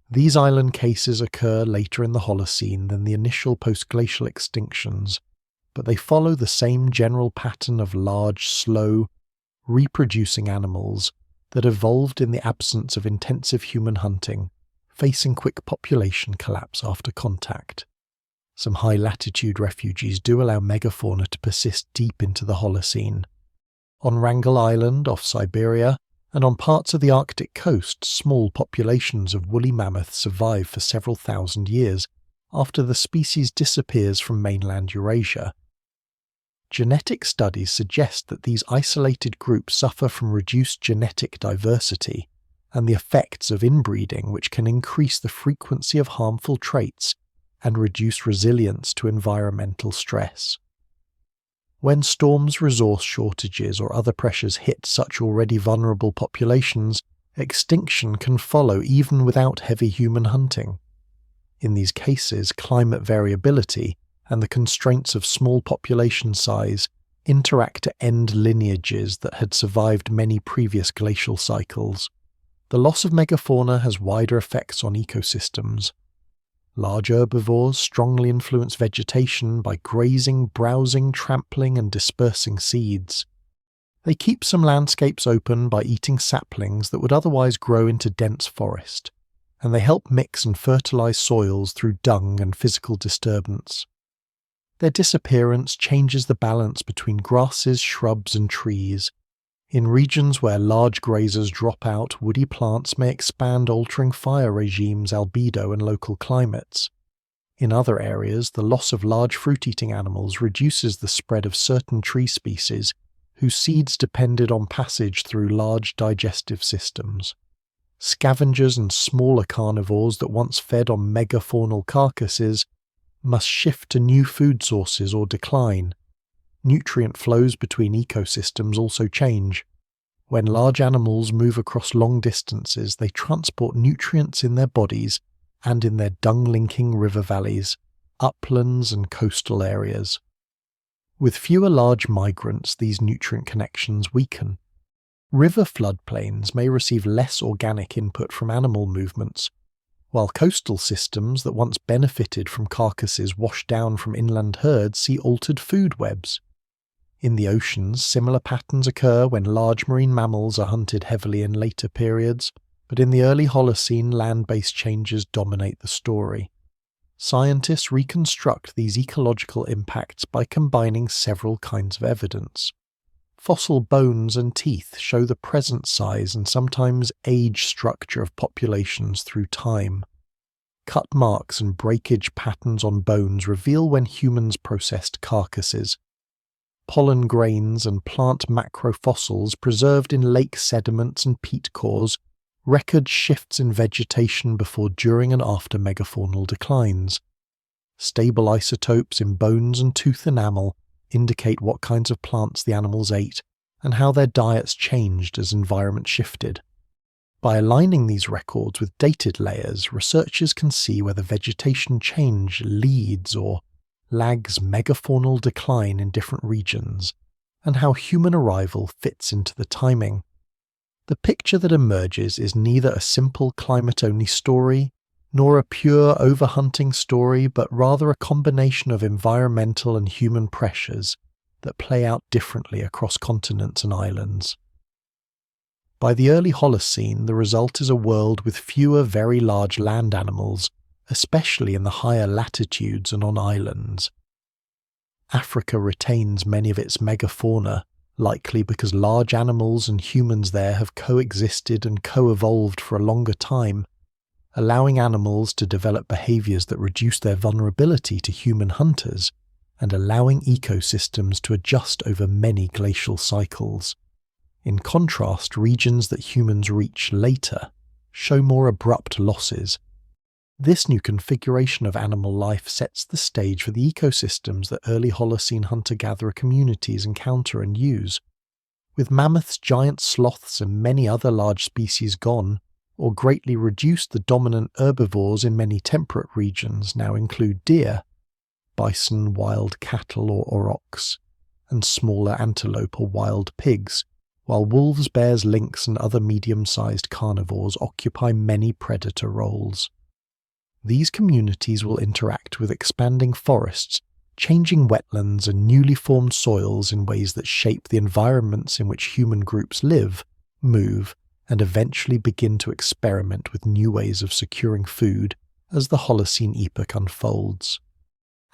These island cases occur later in the Holocene than the initial postglacial extinctions, but they follow the same general pattern of large, slow, reproducing animals that evolved in the absence of intensive human hunting, facing quick population collapse after contact. Some high-latitude refuges do allow megafauna to persist deep into the Holocene. On Wrangel Island off Siberia, and on parts of the Arctic coast, small populations of woolly mammoths survive for several thousand years after the species disappears from mainland Eurasia. Genetic studies suggest that these isolated groups suffer from reduced genetic diversity and the effects of inbreeding, which can increase the frequency of harmful traits and reduce resilience to environmental stress. When storms, resource shortages, or other pressures hit such already vulnerable populations, extinction can follow even without heavy human hunting. In these cases, climate variability and the constraints of small population size interact to end lineages that had survived many previous glacial cycles. The loss of megafauna has wider effects on ecosystems. Large herbivores strongly influence vegetation by grazing, browsing, trampling, and dispersing seeds. They keep some landscapes open by eating saplings that would otherwise grow into dense forest, and they help mix and fertilize soils through dung and physical disturbance. Their disappearance changes the balance between grasses, shrubs, and trees. In regions where large grazers drop out, woody plants may expand, altering fire regimes, albedo, and local climates. In other areas, the loss of large fruit-eating animals reduces the spread of certain tree species, whose seeds depended on passage through large digestive systems. Scavengers and smaller carnivores that once fed on megafaunal carcasses must shift to new food sources or decline. Nutrient flows between ecosystems also change. When large animals move across long distances, they transport nutrients in their bodies and in their dung-linking river valleys, uplands and coastal areas. With fewer large migrants, these nutrient connections weaken. River floodplains may receive less organic input from animal movements, while coastal systems that once benefited from carcasses washed down from inland herds see altered food webs. In the oceans, similar patterns occur when large marine mammals are hunted heavily in later periods, but in the early Holocene, land-based changes dominate the story. Scientists reconstruct these ecological impacts by combining several kinds of evidence. Fossil bones and teeth show the present size and sometimes age structure of populations through time. Cut marks and breakage patterns on bones reveal when humans processed carcasses. Pollen grains and plant macrofossils preserved in lake sediments and peat cores record shifts in vegetation before, during, and after megafaunal declines. Stable isotopes in bones and tooth enamel indicate what kinds of plants the animals ate and how their diets changed as environment shifted. By aligning these records with dated layers, researchers can see whether vegetation change leads or lags megafaunal decline in different regions, and how human arrival fits into the timing. The picture that emerges is neither a simple climate-only story, nor a pure overhunting story, but rather a combination of environmental and human pressures that play out differently across continents and islands. By the early Holocene, the result is a world with fewer very large land animals, especially in the higher latitudes and on islands. Africa retains many of its megafauna, likely because large animals and humans there have coexisted and co-evolved for a longer time, allowing animals to develop behaviors that reduce their vulnerability to human hunters, and allowing ecosystems to adjust over many glacial cycles. In contrast, regions that humans reach later show more abrupt losses. This new configuration of animal life sets the stage for the ecosystems that early Holocene hunter-gatherer communities encounter and use. With mammoths, giant sloths, and many other large species gone, or greatly reduced, the dominant herbivores in many temperate regions now include deer, bison, wild cattle or aurochs, and smaller antelope or wild pigs, while wolves, bears, lynx, and other medium-sized carnivores occupy many predator roles. These communities will interact with expanding forests, changing wetlands and newly formed soils in ways that shape the environments in which human groups live, move, and eventually begin to experiment with new ways of securing food as the Holocene epoch unfolds.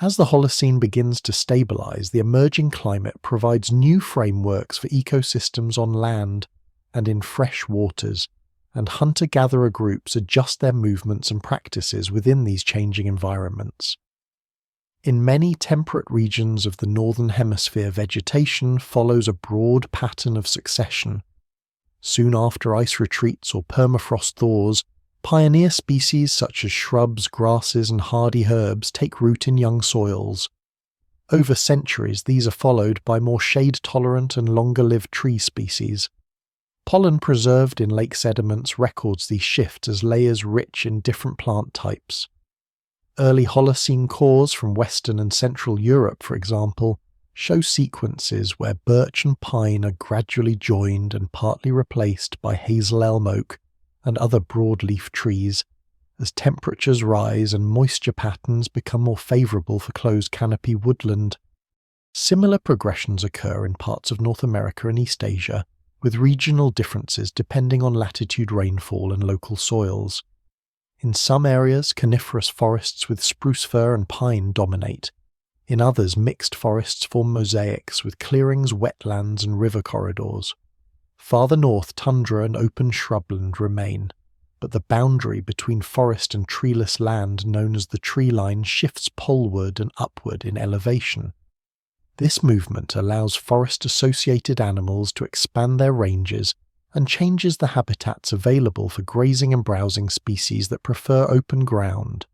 As the Holocene begins to stabilize, the emerging climate provides new frameworks for ecosystems on land and in fresh waters, and hunter-gatherer groups adjust their movements and practices within these changing environments. In many temperate regions of the Northern Hemisphere, vegetation follows a broad pattern of succession. Soon after ice retreats or permafrost thaws, pioneer species such as shrubs, grasses, and hardy herbs take root in young soils. Over centuries, these are followed by more shade-tolerant and longer-lived tree species. Pollen preserved in lake sediments records these shifts as layers rich in different plant types. Early Holocene cores from Western and Central Europe, for example, show sequences where birch and pine are gradually joined and partly replaced by hazel elm oak and other broadleaf trees, as temperatures rise and moisture patterns become more favourable for closed canopy woodland. Similar progressions occur in parts of North America and East Asia, with regional differences depending on latitude rainfall and local soils. In some areas, coniferous forests with spruce fir and pine dominate. In others, mixed forests form mosaics with clearings, wetlands, and river corridors. Farther north, tundra and open shrubland remain, but the boundary between forest and treeless land known as the tree line shifts poleward and upward in elevation. This movement allows forest-associated animals to expand their ranges and changes the habitats available for grazing and browsing species that prefer open ground.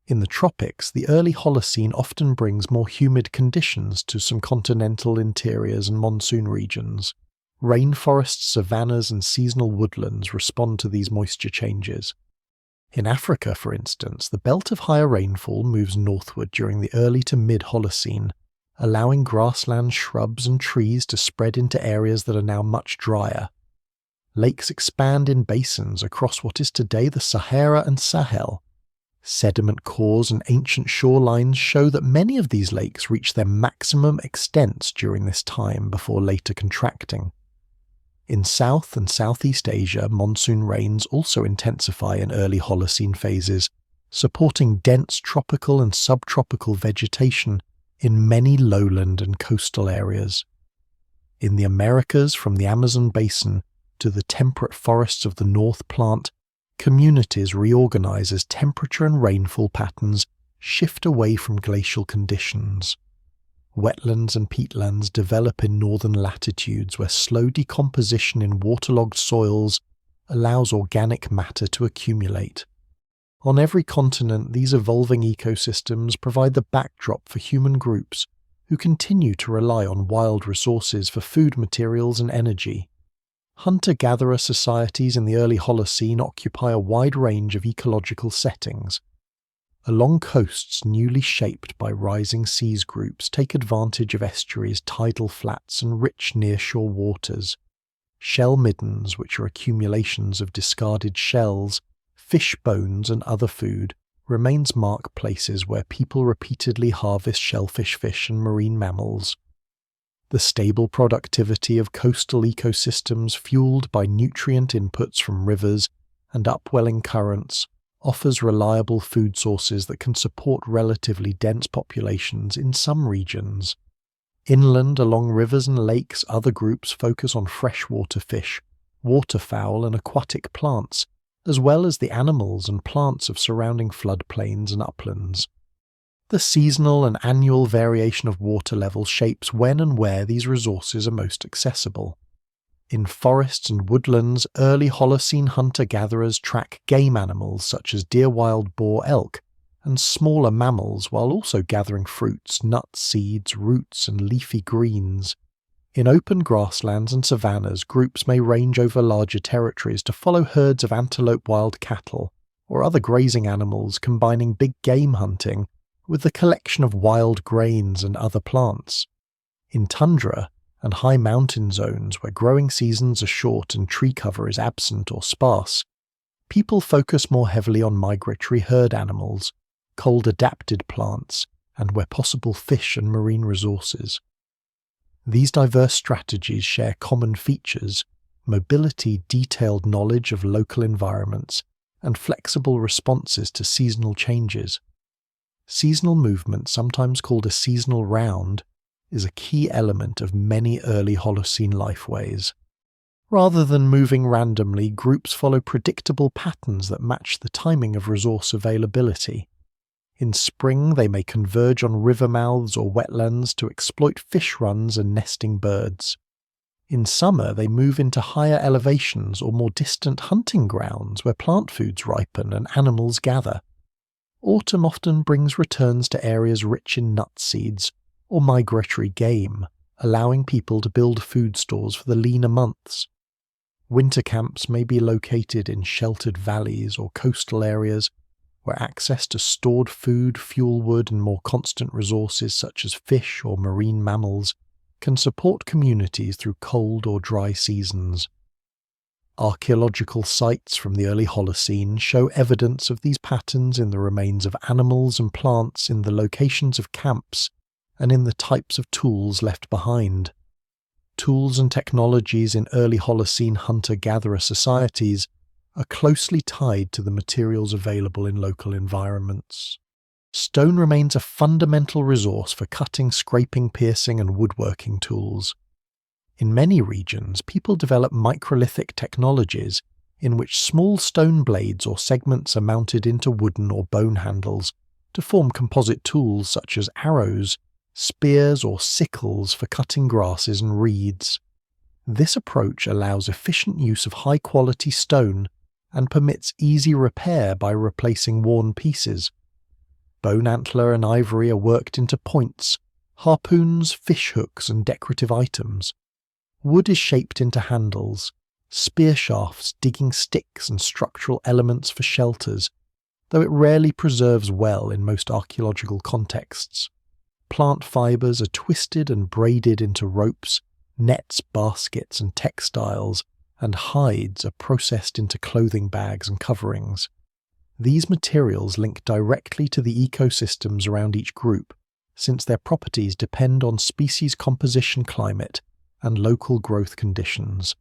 In the tropics, the early Holocene often brings more humid conditions to some continental interiors and monsoon regions. Rainforests, savannas, and seasonal woodlands respond to these moisture changes. In Africa, for instance, the belt of higher rainfall moves northward during the early to mid-Holocene, allowing grassland, shrubs, and trees to spread into areas that are now much drier. Lakes expand in basins across what is today the Sahara and Sahel. Sediment cores and ancient shorelines show that many of these lakes reach their maximum extents during this time before later contracting. In South and Southeast Asia, monsoon rains also intensify in early Holocene phases, supporting dense tropical and subtropical vegetation in many lowland and coastal areas. In the Americas, from the Amazon basin to the temperate forests of the North Plant, communities reorganize as temperature and rainfall patterns shift away from glacial conditions. Wetlands and peatlands develop in northern latitudes where slow decomposition in waterlogged soils allows organic matter to accumulate. On every continent, these evolving ecosystems provide the backdrop for human groups who continue to rely on wild resources for food materials and energy. Hunter-gatherer societies in the early Holocene occupy a wide range of ecological settings. Along coasts newly shaped by rising seas groups take advantage of estuaries, tidal flats and rich nearshore waters. Shell middens, which are accumulations of discarded shells, fish bones and other food, remains mark places where people repeatedly harvest shellfish, fish and marine mammals. The stable productivity of coastal ecosystems fueled by nutrient inputs from rivers and upwelling currents offers reliable food sources that can support relatively dense populations in some regions. Inland along rivers and lakes, other groups focus on freshwater fish, waterfowl and aquatic plants, as well as the animals and plants of surrounding floodplains and uplands. The seasonal and annual variation of water level shapes when and where these resources are most accessible. In forests and woodlands, early Holocene hunter-gatherers track game animals such as deer, wild boar, elk, and smaller mammals while also gathering fruits, nuts, seeds, roots, and leafy greens. In open grasslands and savannas, groups may range over larger territories to follow herds of antelope, wild cattle, or other grazing animals, combining big game hunting with the collection of wild grains and other plants. In tundra and high mountain zones where growing seasons are short and tree cover is absent or sparse, people focus more heavily on migratory herd animals, cold-adapted plants, and where possible fish and marine resources. These diverse strategies share common features: mobility, detailed knowledge of local environments, and flexible responses to seasonal changes. Seasonal movement, sometimes called a seasonal round, is a key element of many early Holocene lifeways. Rather than moving randomly, groups follow predictable patterns that match the timing of resource availability. In spring, they may converge on river mouths or wetlands to exploit fish runs and nesting birds. In summer, they move into higher elevations or more distant hunting grounds where plant foods ripen and animals gather. Autumn often brings returns to areas rich in nut seeds or migratory game, allowing people to build food stores for the leaner months. Winter camps may be located in sheltered valleys or coastal areas where access to stored food, fuel wood, and more constant resources such as fish or marine mammals can support communities through cold or dry seasons. Archaeological sites from the early Holocene show evidence of these patterns in the remains of animals and plants, in the locations of camps, and in the types of tools left behind. Tools and technologies in early Holocene hunter-gatherer societies are closely tied to the materials available in local environments. Stone remains a fundamental resource for cutting, scraping, piercing, and woodworking tools. In many regions, people develop microlithic technologies in which small stone blades or segments are mounted into wooden or bone handles to form composite tools such as arrows, spears, or sickles for cutting grasses and reeds. This approach allows efficient use of high-quality stone and permits easy repair by replacing worn pieces. Bone antler and ivory are worked into points, harpoons, fish hooks, and decorative items. Wood is shaped into handles, spear shafts, digging sticks, and structural elements for shelters, though it rarely preserves well in most archaeological contexts. Plant fibers are twisted and braided into ropes, nets, baskets, and textiles, and hides are processed into clothing bags and coverings. These materials link directly to the ecosystems around each group, since their properties depend on species composition, climate, and local growth conditions.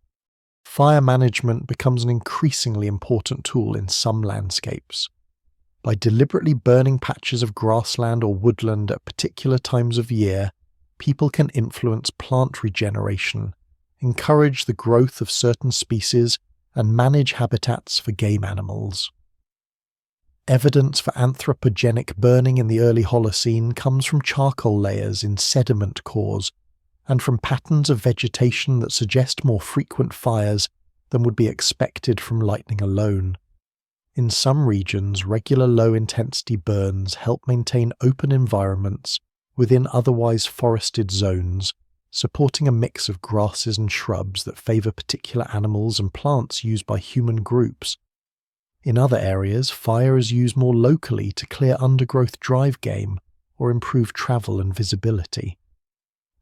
Fire management becomes an increasingly important tool in some landscapes. By deliberately burning patches of grassland or woodland at particular times of year, people can influence plant regeneration, encourage the growth of certain species, and manage habitats for game animals. Evidence for anthropogenic burning in the early Holocene comes from charcoal layers in sediment cores and from patterns of vegetation that suggest more frequent fires than would be expected from lightning alone. In some regions, regular low-intensity burns help maintain open environments within otherwise forested zones, supporting a mix of grasses and shrubs that favour particular animals and plants used by human groups. In other areas, fire is used more locally to clear undergrowth drive game or improve travel and visibility.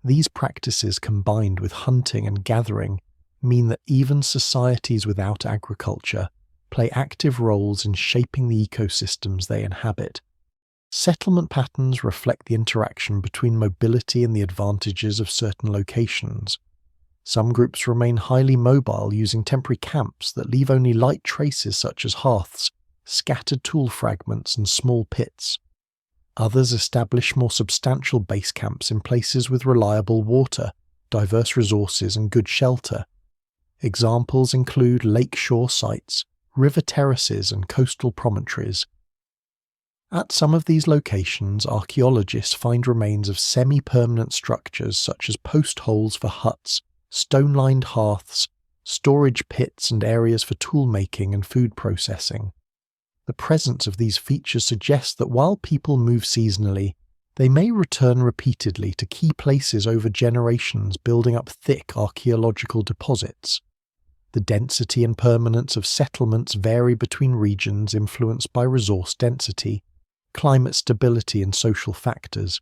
These practices combined with hunting and gathering mean that even societies without agriculture play active roles in shaping the ecosystems they inhabit. Settlement patterns reflect the interaction between mobility and the advantages of certain locations. Some groups remain highly mobile, using temporary camps that leave only light traces such as hearths, scattered tool fragments, and small pits. Others establish more substantial base camps in places with reliable water, diverse resources, and good shelter. Examples include lakeshore sites, river terraces, and coastal promontories. At some of these locations, archaeologists find remains of semi-permanent structures such as post holes for huts, stone-lined hearths, storage pits, and areas for tool-making and food processing. The presence of these features suggests that while people move seasonally, they may return repeatedly to key places over generations, building up thick archaeological deposits. The density and permanence of settlements vary between regions influenced by resource density, climate stability, and social factors.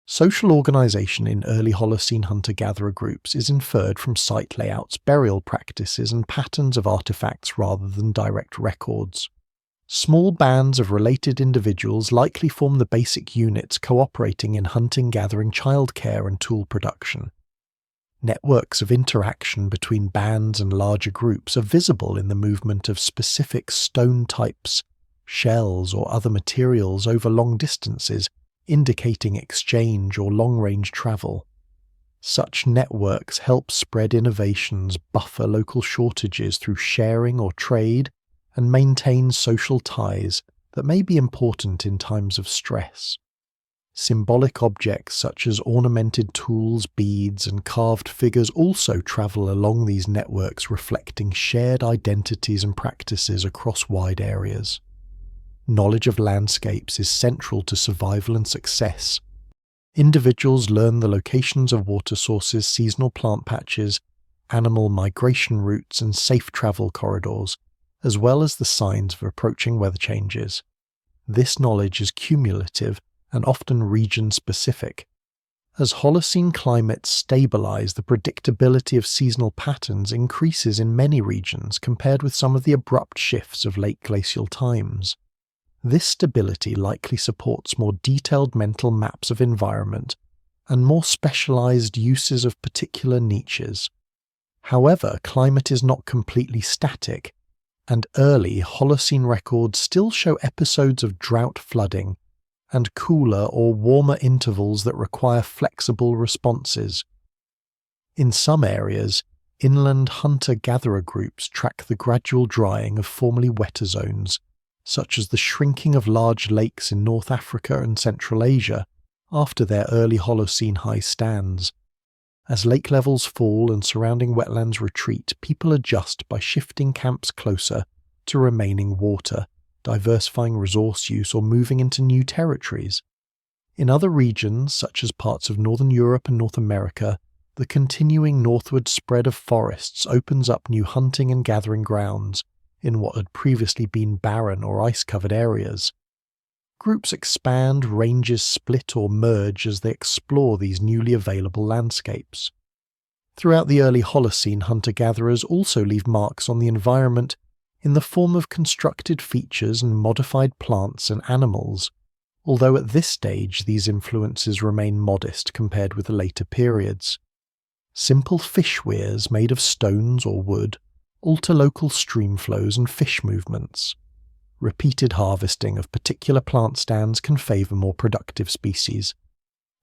Social organisation in early Holocene hunter-gatherer groups is inferred from site layouts, burial practices, and patterns of artefacts rather than direct records. Small bands of related individuals likely form the basic units cooperating in hunting, gathering, childcare, and tool production. Networks of interaction between bands and larger groups are visible in the movement of specific stone types, shells, or other materials over long distances, indicating exchange or long-range travel. Such networks help spread innovations, buffer local shortages through sharing or trade, and maintain social ties that may be important in times of stress. Symbolic objects such as ornamented tools, beads, and carved figures also travel along these networks, reflecting shared identities and practices across wide areas. Knowledge of landscapes is central to survival and success. Individuals learn the locations of water sources, seasonal plant patches, animal migration routes, and safe travel corridors, as well as the signs of approaching weather changes. This knowledge is cumulative and often region-specific. As Holocene climates stabilize, the predictability of seasonal patterns increases in many regions compared with some of the abrupt shifts of late glacial times. This stability likely supports more detailed mental maps of environment and more specialized uses of particular niches. However, climate is not completely static, and early Holocene records still show episodes of drought flooding and cooler or warmer intervals that require flexible responses. In some areas, inland hunter-gatherer groups track the gradual drying of formerly wetter zones, such as the shrinking of large lakes in North Africa and Central Asia after their early Holocene high stands. As lake levels fall and surrounding wetlands retreat, people adjust by shifting camps closer to remaining water, diversifying resource use, or moving into new territories. In other regions, such as parts of Northern Europe and North America, the continuing northward spread of forests opens up new hunting and gathering grounds in what had previously been barren or ice-covered areas. Groups expand, ranges split or merge as they explore these newly available landscapes. Throughout the early Holocene, hunter-gatherers also leave marks on the environment in the form of constructed features and modified plants and animals, although at this stage these influences remain modest compared with the later periods. Simple fish weirs made of stones or wood alter local stream flows and fish movements. Repeated harvesting of particular plant stands can favour more productive species.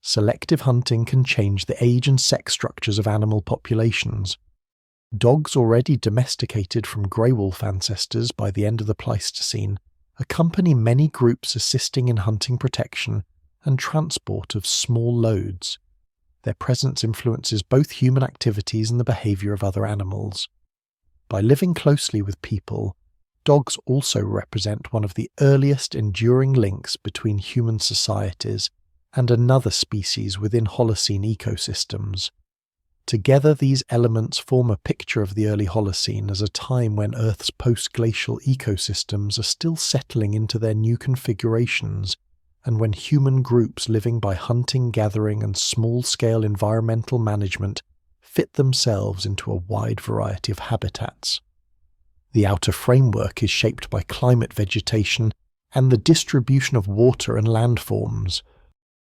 Selective hunting can change the age and sex structures of animal populations. Dogs already domesticated from grey wolf ancestors by the end of the Pleistocene accompany many groups assisting in hunting protection and transport of small loads. Their presence influences both human activities and the behaviour of other animals. By living closely with people, dogs also represent one of the earliest enduring links between human societies and another species within Holocene ecosystems, Together, these elements form a picture of the early Holocene as a time when Earth's post-glacial ecosystems are still settling into their new configurations, and when human groups living by hunting, gathering, and small-scale environmental management fit themselves into a wide variety of habitats. The outer framework is shaped by climate, vegetation, and the distribution of water and landforms.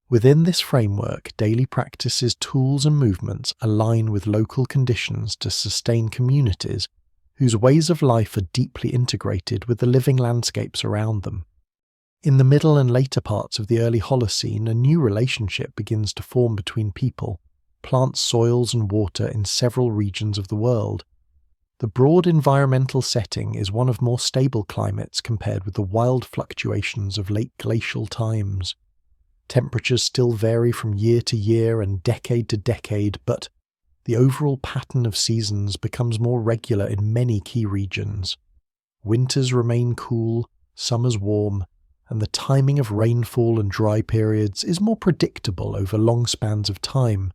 Within this framework, daily practices, tools, and movements align with local conditions to sustain communities whose ways of life are deeply integrated with the living landscapes around them. In the middle and later parts of the early Holocene, a new relationship begins to form between people, plants, soils, and water in several regions of the world. The broad environmental setting is one of more stable climates compared with the wild fluctuations of late glacial times. Temperatures still vary from year to year and decade to decade, but the overall pattern of seasons becomes more regular in many key regions. Winters remain cool, summers warm, and the timing of rainfall and dry periods is more predictable over long spans of time.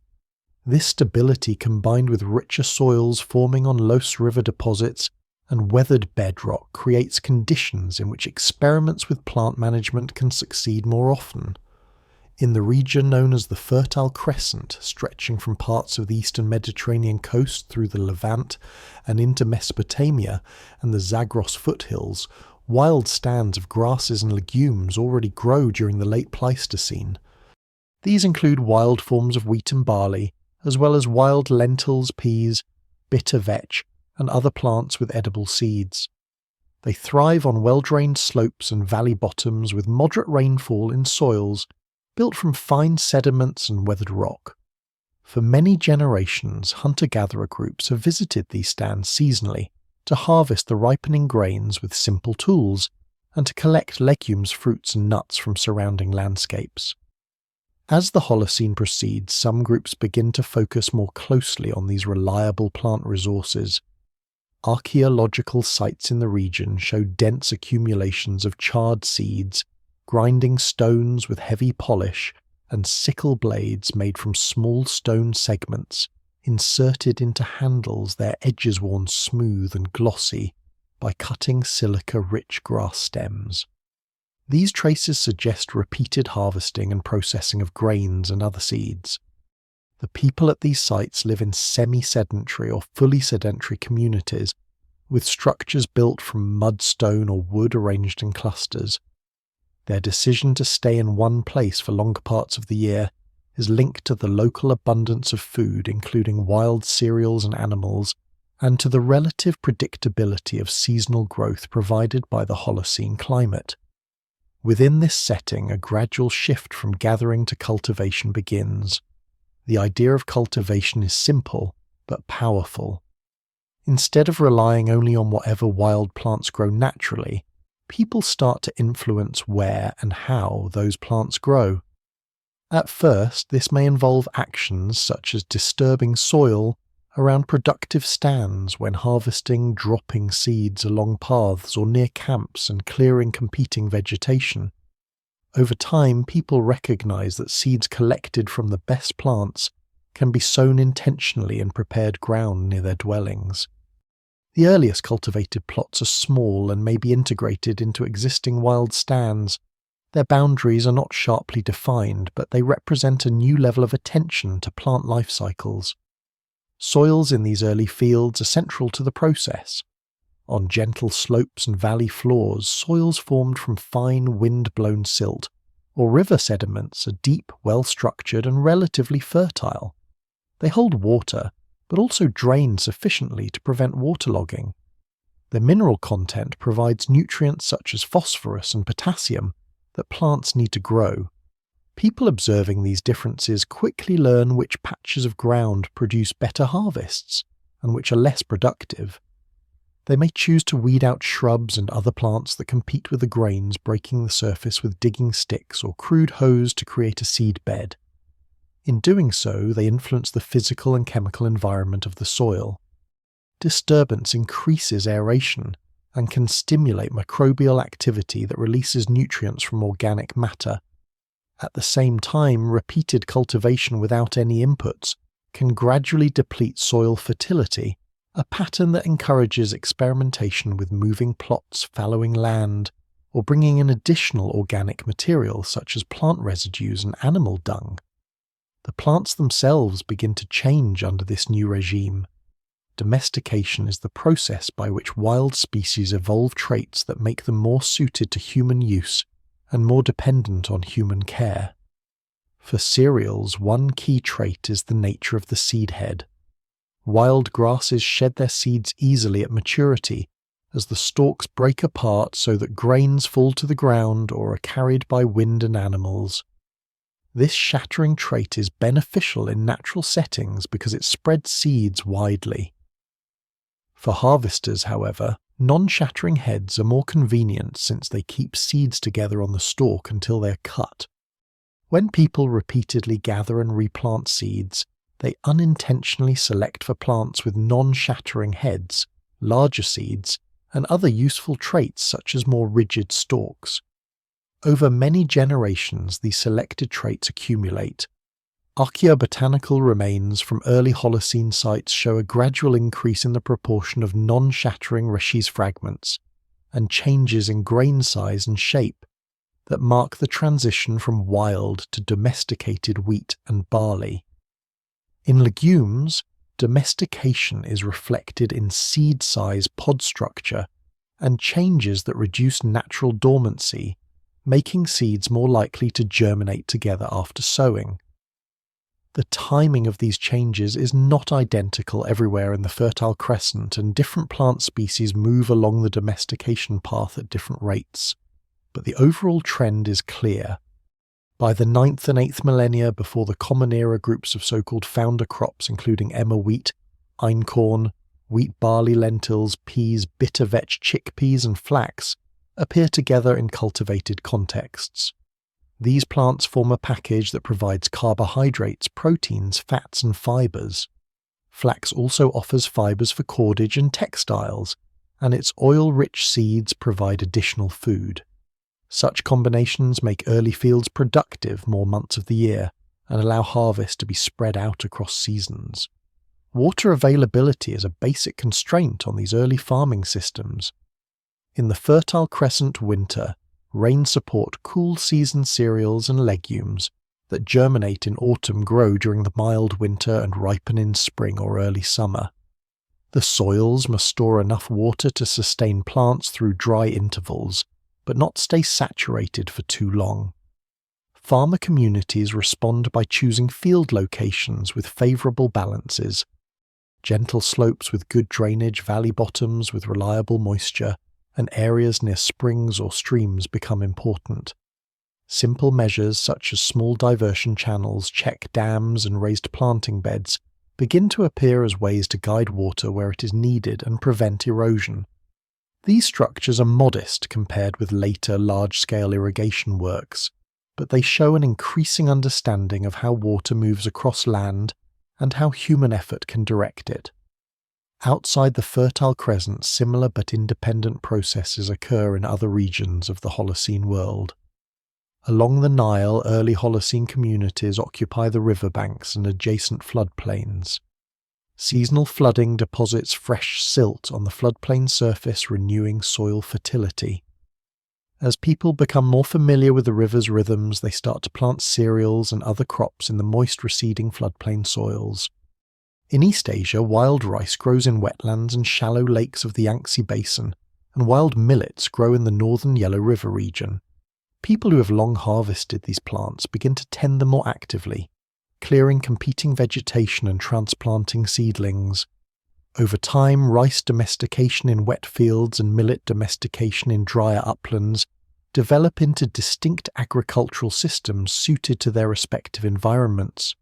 This stability, combined with richer soils forming on loess river deposits and weathered bedrock, creates conditions in which experiments with plant management can succeed more often. In the region known as the Fertile Crescent, stretching from parts of the eastern Mediterranean coast through the Levant and into Mesopotamia and the Zagros foothills, wild stands of grasses and legumes already grow during the late Pleistocene. These include wild forms of wheat and barley, as well as wild lentils, peas, bitter vetch, and other plants with edible seeds. They thrive on well-drained slopes and valley bottoms with moderate rainfall in soils built from fine sediments and weathered rock. For many generations, hunter-gatherer groups have visited these stands seasonally to harvest the ripening grains with simple tools and to collect legumes, fruits, and nuts from surrounding landscapes. As the Holocene proceeds, some groups begin to focus more closely on these reliable plant resources. Archaeological sites in the region show dense accumulations of charred seeds, grinding stones with heavy polish, and sickle blades made from small stone segments, inserted into handles, their edges worn smooth and glossy by cutting silica-rich grass stems. These traces suggest repeated harvesting and processing of grains and other seeds. The people at these sites live in semi-sedentary or fully sedentary communities, with structures built from mud, stone, or wood arranged in clusters. Their decision to stay in one place for longer parts of the year is linked to the local abundance of food, including wild cereals and animals, and to the relative predictability of seasonal growth provided by the Holocene climate. Within this setting, a gradual shift from gathering to cultivation begins. The idea of cultivation is simple, but powerful. Instead of relying only on whatever wild plants grow naturally, people start to influence where and how those plants grow. At first, this may involve actions such as disturbing soil around productive stands when harvesting, dropping seeds along paths or near camps and clearing competing vegetation. Over time, people recognize that seeds collected from the best plants can be sown intentionally in prepared ground near their dwellings. The earliest cultivated plots are small and may be integrated into existing wild stands. Their boundaries are not sharply defined, but they represent a new level of attention to plant life cycles. Soils in these early fields are central to the process. On gentle slopes and valley floors, soils formed from fine wind-blown silt or river sediments are deep, well-structured, and relatively fertile. They hold water, but also drain sufficiently to prevent waterlogging. Their mineral content provides nutrients such as phosphorus and potassium that plants need to grow. People observing these differences quickly learn which patches of ground produce better harvests and which are less productive. They may choose to weed out shrubs and other plants that compete with the grains, breaking the surface with digging sticks or crude hoes to create a seed bed. In doing so, they influence the physical and chemical environment of the soil. Disturbance increases aeration and can stimulate microbial activity that releases nutrients from organic matter. At the same time, repeated cultivation without any inputs can gradually deplete soil fertility, a pattern that encourages experimentation with moving plots, fallowing land, or bringing in additional organic material such as plant residues and animal dung. The plants themselves begin to change under this new regime. Domestication is the process by which wild species evolve traits that make them more suited to human use and more dependent on human care. For cereals, one key trait is the nature of the seed head. Wild grasses shed their seeds easily at maturity, as the stalks break apart so that grains fall to the ground or are carried by wind and animals. This shattering trait is beneficial in natural settings because it spreads seeds widely. For harvesters, however, non-shattering heads are more convenient since they keep seeds together on the stalk until they are cut. When people repeatedly gather and replant seeds, they unintentionally select for plants with non-shattering heads, larger seeds, and other useful traits such as more rigid stalks. Over many generations, these selected traits accumulate. Archaeobotanical remains from early Holocene sites show a gradual increase in the proportion of non-shattering Resch's fragments, and changes in grain size and shape that mark the transition from wild to domesticated wheat and barley. In legumes, domestication is reflected in seed size pod structure and changes that reduce natural dormancy, making seeds more likely to germinate together after sowing. The timing of these changes is not identical everywhere in the Fertile Crescent, and different plant species move along the domestication path at different rates. But the overall trend is clear. By the 9th and 8th millennia before the Common Era, groups of so-called founder crops including emmer wheat, einkorn, wheat, barley, lentils, peas, bitter vetch, chickpeas and flax appear together in cultivated contexts. These plants form a package that provides carbohydrates, proteins, fats and fibers. Flax also offers fibers for cordage and textiles, and its oil-rich seeds provide additional food. Such combinations make early fields productive more months of the year and allow harvest to be spread out across seasons. Water availability is a basic constraint on these early farming systems. In the Fertile Crescent winter, rain support cool season cereals and legumes that germinate in autumn grow during the mild winter and ripen in spring or early summer. The soils must store enough water to sustain plants through dry intervals, but not stay saturated for too long. Farmer communities respond by choosing field locations with favourable balances. Gentle slopes with good drainage, valley bottoms with reliable moisture, and areas near springs or streams become important. Simple measures such as small diversion channels, check dams, and raised planting beds begin to appear as ways to guide water where it is needed and prevent erosion. These structures are modest compared with later large-scale irrigation works, but they show an increasing understanding of how water moves across land and how human effort can direct it. Outside the Fertile Crescent, similar but independent processes occur in other regions of the Holocene world. Along the Nile, early Holocene communities occupy the riverbanks and adjacent floodplains. Seasonal flooding deposits fresh silt on the floodplain surface, renewing soil fertility. As people become more familiar with the river's rhythms, they start to plant cereals and other crops in the moist receding floodplain soils. In East Asia, wild rice grows in wetlands and shallow lakes of the Yangtze Basin, and wild millets grow in the northern Yellow River region. People who have long harvested these plants begin to tend them more actively, clearing competing vegetation and transplanting seedlings. Over time, rice domestication in wet fields and millet domestication in drier uplands develop into distinct agricultural systems suited to their respective environments.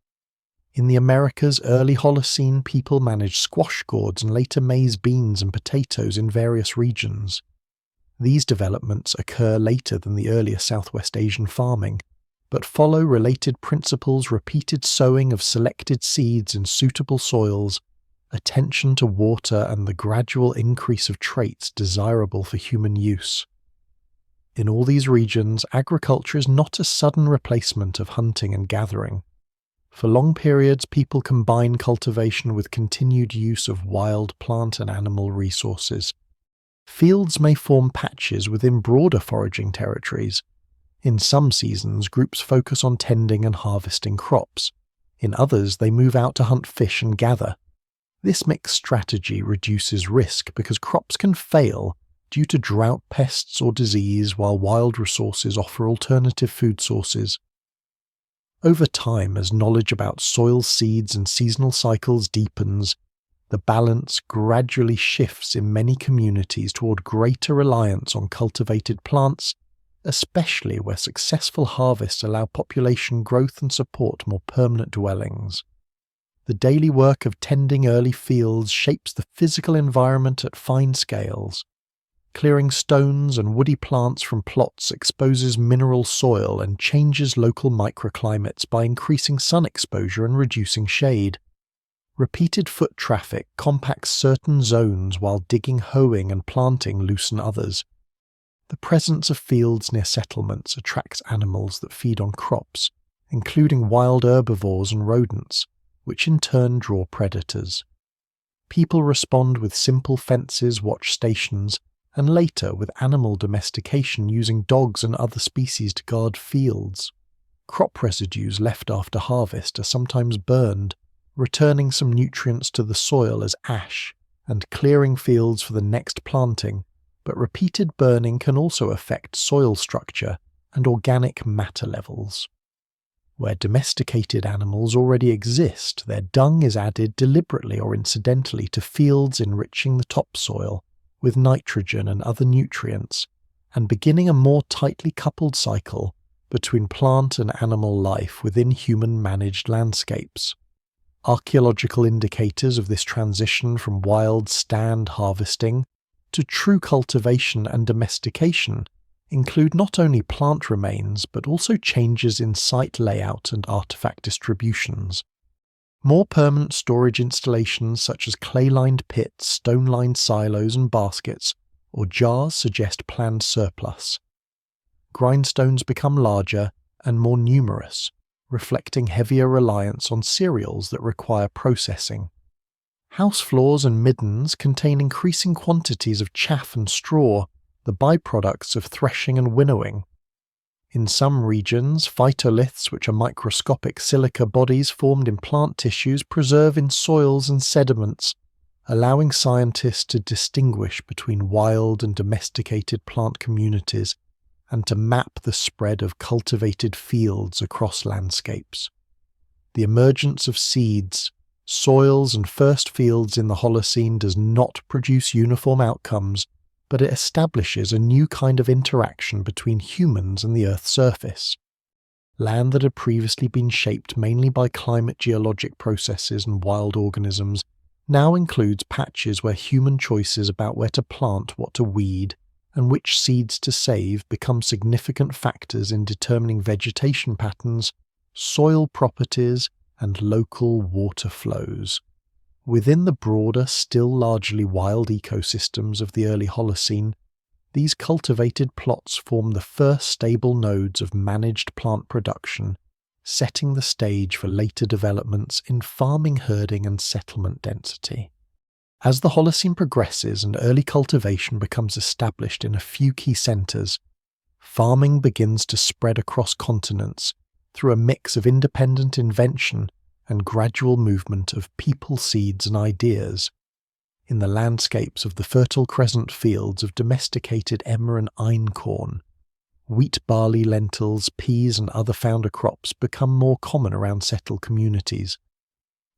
In the Americas, early Holocene people managed squash gourds and later maize, beans and potatoes in various regions. These developments occur later than the earlier Southwest Asian farming, but follow related principles: repeated sowing of selected seeds in suitable soils, attention to water, and the gradual increase of traits desirable for human use. In all these regions, agriculture is not a sudden replacement of hunting and gathering. For long periods, people combine cultivation with continued use of wild plant and animal resources. Fields may form patches within broader foraging territories. In some seasons, groups focus on tending and harvesting crops. In others, they move out to hunt fish and gather. This mixed strategy reduces risk because crops can fail due to drought, pests, or disease, while wild resources offer alternative food sources. Over time, as knowledge about soil, seeds, and seasonal cycles deepens, the balance gradually shifts in many communities toward greater reliance on cultivated plants, especially where successful harvests allow population growth and support more permanent dwellings. The daily work of tending early fields shapes the physical environment at fine scales. Clearing stones and woody plants from plots exposes mineral soil and changes local microclimates by increasing sun exposure and reducing shade. Repeated foot traffic compacts certain zones while digging, hoeing, and planting loosen others. The presence of fields near settlements attracts animals that feed on crops, including wild herbivores and rodents, which in turn draw predators. People respond with simple fences, watch stations, and later with animal domestication using dogs and other species to guard fields. Crop residues left after harvest are sometimes burned, returning some nutrients to the soil as ash and clearing fields for the next planting, but repeated burning can also affect soil structure and organic matter levels. Where domesticated animals already exist, their dung is added deliberately or incidentally to fields, enriching the topsoil with nitrogen and other nutrients, and beginning a more tightly coupled cycle between plant and animal life within human-managed landscapes. Archaeological indicators of this transition from wild stand harvesting to true cultivation and domestication include not only plant remains but also changes in site layout and artifact distributions. More permanent storage installations such as clay-lined pits, stone-lined silos and baskets, or jars suggest planned surplus. Grindstones become larger and more numerous, reflecting heavier reliance on cereals that require processing. House floors and middens contain increasing quantities of chaff and straw, the byproducts of threshing and winnowing. In some regions, phytoliths, which are microscopic silica bodies formed in plant tissues, preserve in soils and sediments, allowing scientists to distinguish between wild and domesticated plant communities and to map the spread of cultivated fields across landscapes. The emergence of seeds, soils, and first fields in the Holocene does not produce uniform outcomes, but it establishes a new kind of interaction between humans and the Earth's surface. Land that had previously been shaped mainly by climate geologic processes and wild organisms now includes patches where human choices about where to plant, what to weed, and which seeds to save become significant factors in determining vegetation patterns, soil properties, and local water flows. Within the broader, still largely wild ecosystems of the early Holocene, these cultivated plots form the first stable nodes of managed plant production, setting the stage for later developments in farming, herding, and settlement density. As the Holocene progresses and early cultivation becomes established in a few key centres, farming begins to spread across continents through a mix of independent invention and gradual movement of people, seeds, and ideas. In the landscapes of the Fertile Crescent fields of domesticated emmer and einkorn, wheat, barley, lentils, peas, and other founder crops become more common around settled communities.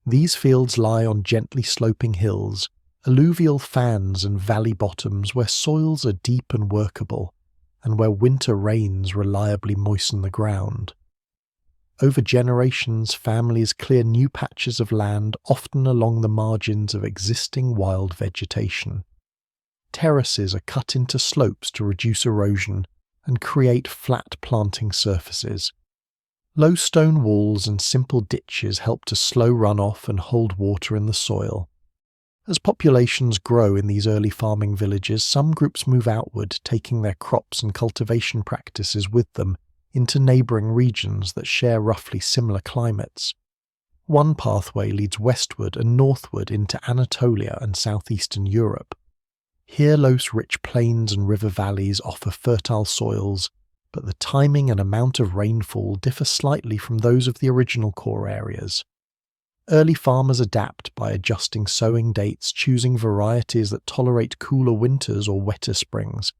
These fields lie on gently sloping hills, alluvial fans and valley bottoms where soils are deep and workable, and where winter rains reliably moisten the ground. Over generations, families clear new patches of land, often along the margins of existing wild vegetation. Terraces are cut into slopes to reduce erosion and create flat planting surfaces. Low stone walls and simple ditches help to slow runoff and hold water in the soil. As populations grow in these early farming villages, some groups move outward, taking their crops and cultivation practices with them into neighbouring regions that share roughly similar climates. One pathway leads westward and northward into Anatolia and southeastern Europe. Here Los rich plains and river valleys offer fertile soils, but the timing and amount of rainfall differ slightly from those of the original core areas. Early farmers adapt by adjusting sowing dates, choosing varieties that tolerate cooler winters or wetter springs,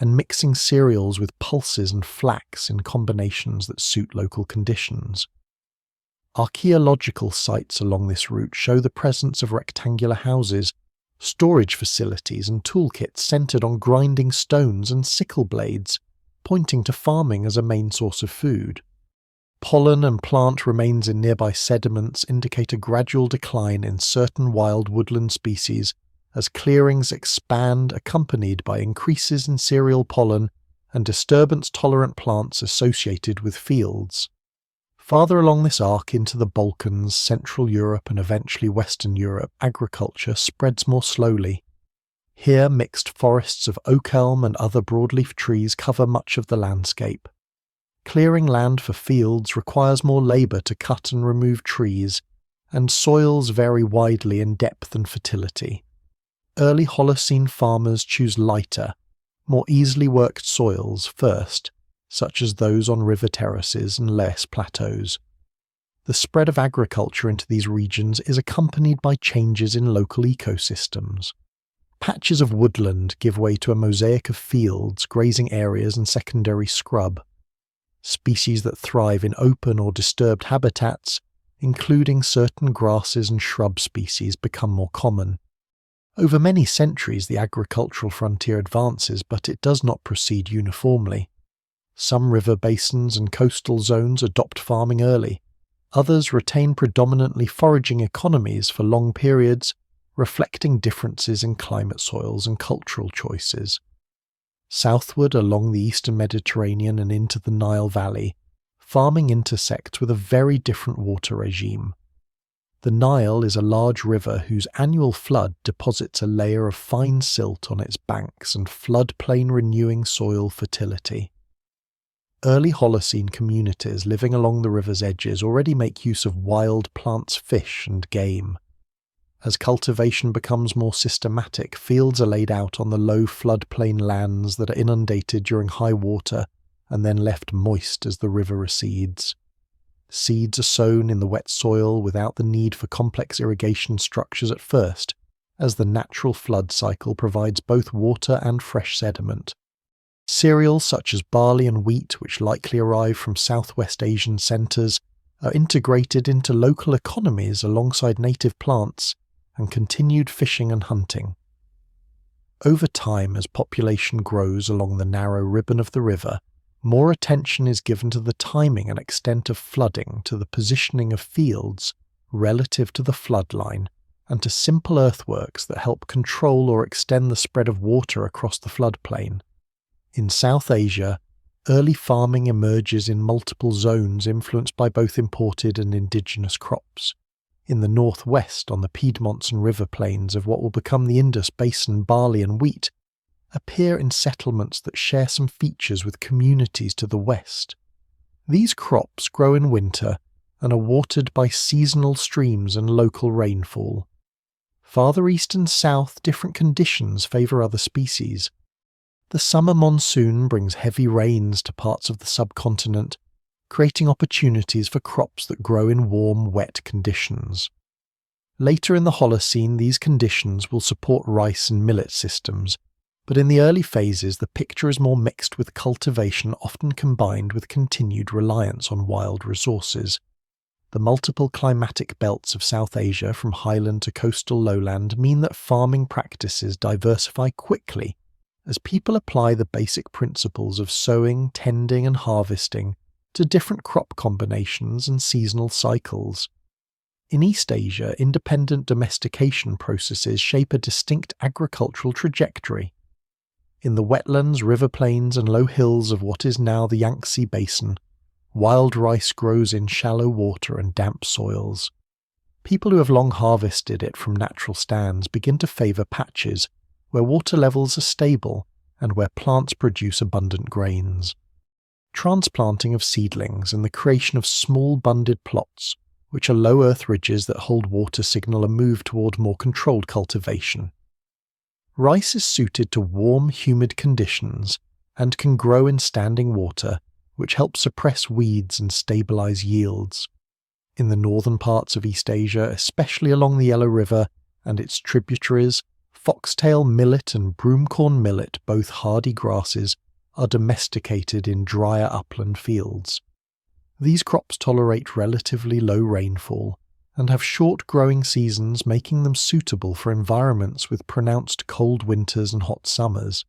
and mixing cereals with pulses and flax in combinations that suit local conditions. Archaeological sites along this route show the presence of rectangular houses, storage facilities and toolkits centered on grinding stones and sickle blades, pointing to farming as a main source of food. Pollen and plant remains in nearby sediments indicate a gradual decline in certain wild woodland species as clearings expand, accompanied by increases in cereal pollen and disturbance-tolerant plants associated with fields. Farther along this arc into the Balkans, Central Europe and eventually Western Europe, agriculture spreads more slowly. Here mixed forests of oak elm and other broadleaf trees cover much of the landscape. Clearing land for fields requires more labour to cut and remove trees, and soils vary widely in depth and fertility. Early Holocene farmers choose lighter, more easily worked soils first, such as those on river terraces and less plateaus. The spread of agriculture into these regions is accompanied by changes in local ecosystems. Patches of woodland give way to a mosaic of fields, grazing areas and secondary scrub. Species that thrive in open or disturbed habitats, including certain grasses and shrub species, become more common. Over many centuries the agricultural frontier advances, but it does not proceed uniformly. Some river basins and coastal zones adopt farming early. Others retain predominantly foraging economies for long periods, reflecting differences in climate, soils and cultural choices. Southward along the eastern Mediterranean and into the Nile Valley, farming intersects with a very different water regime. The Nile is a large river whose annual flood deposits a layer of fine silt on its banks and floodplain renewing soil fertility. Early Holocene communities living along the river's edges already make use of wild plants, fish and game. As cultivation becomes more systematic, fields are laid out on the low floodplain lands that are inundated during high water and then left moist as the river recedes. Seeds are sown in the wet soil without the need for complex irrigation structures at first, as the natural flood cycle provides both water and fresh sediment. Cereals such as barley and wheat, which likely arrive from Southwest Asian centres, are integrated into local economies alongside native plants and continued fishing and hunting. Over time, as population grows along the narrow ribbon of the river, more attention is given to the timing and extent of flooding, to the positioning of fields relative to the floodline, and to simple earthworks that help control or extend the spread of water across the floodplain. In South Asia, early farming emerges in multiple zones influenced by both imported and indigenous crops. In the northwest, on the Piedmonts and river plains of what will become the Indus Basin, barley and wheat appear in settlements that share some features with communities to the west. These crops grow in winter and are watered by seasonal streams and local rainfall. Farther east and south, different conditions favour other species. The summer monsoon brings heavy rains to parts of the subcontinent, creating opportunities for crops that grow in warm, wet conditions. Later in the Holocene, these conditions will support rice and millet systems, but in the early phases the picture is more mixed, with cultivation often combined with continued reliance on wild resources. The multiple climatic belts of South Asia, from highland to coastal lowland, mean that farming practices diversify quickly as people apply the basic principles of sowing, tending and harvesting to different crop combinations and seasonal cycles. In East Asia, independent domestication processes shape a distinct agricultural trajectory. In the wetlands, river plains and low hills of what is now the Yangtze Basin, wild rice grows in shallow water and damp soils. People who have long harvested it from natural stands begin to favour patches where water levels are stable and where plants produce abundant grains. Transplanting of seedlings and the creation of small bunded plots which are low earth ridges that hold water signal a move toward more controlled cultivation. Rice is suited to warm, humid conditions and can grow in standing water, which helps suppress weeds and stabilize yields. In the northern parts of East Asia, especially along the Yellow River and its tributaries, foxtail millet and broomcorn millet, both hardy grasses, are domesticated in drier upland fields. These crops tolerate relatively low rainfall and have short growing seasons, making them suitable for environments with pronounced cold winters and hot summers.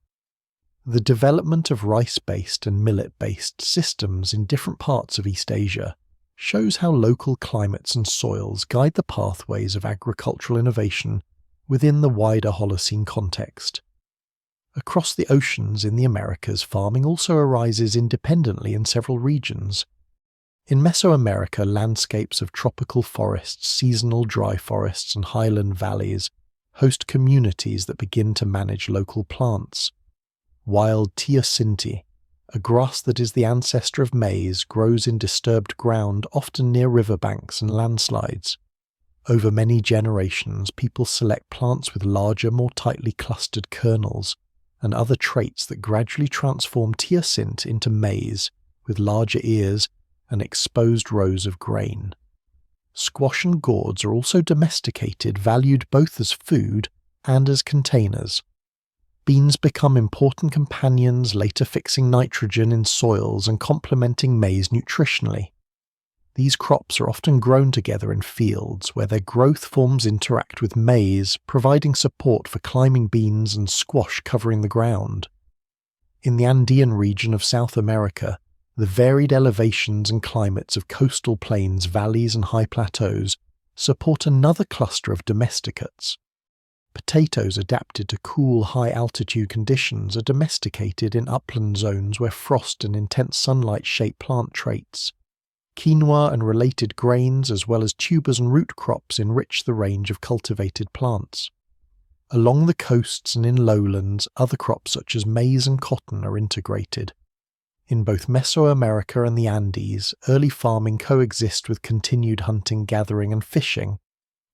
The development of rice-based and millet-based systems in different parts of East Asia shows how local climates and soils guide the pathways of agricultural innovation within the wider Holocene context. Across the oceans in the Americas, farming also arises independently in several regions. In Mesoamerica, landscapes of tropical forests, seasonal dry forests, and highland valleys host communities that begin to manage local plants. Wild teosinte, a grass that is the ancestor of maize, grows in disturbed ground, often near riverbanks and landslides. Over many generations, people select plants with larger, more tightly clustered kernels and other traits that gradually transform teosinte into maize, with larger ears and exposed rows of grain. Squash and gourds are also domesticated, valued both as food and as containers. Beans become important companions, later fixing nitrogen in soils and complementing maize nutritionally. These crops are often grown together in fields where their growth forms interact with maize, providing support for climbing beans and squash covering the ground. In the Andean region of South America, the varied elevations and climates of coastal plains, valleys, and high plateaus support another cluster of domesticates. Potatoes adapted to cool, high-altitude conditions are domesticated in upland zones where frost and intense sunlight shape plant traits. Quinoa and related grains, as well as tubers and root crops, enrich the range of cultivated plants. Along the coasts and in lowlands, other crops such as maize and cotton are integrated. In both Mesoamerica and the Andes, early farming coexists with continued hunting, gathering, and fishing.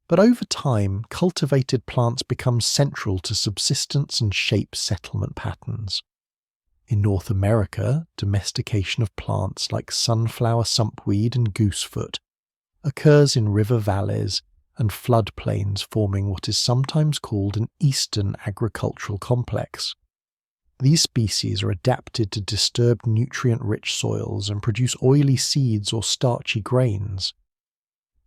But over time, cultivated plants become central to subsistence and shape settlement patterns. In North America, domestication of plants like sunflower sumpweed and goosefoot occurs in river valleys and floodplains, forming what is sometimes called an eastern agricultural complex. These species are adapted to disturbed nutrient-rich soils and produce oily seeds or starchy grains.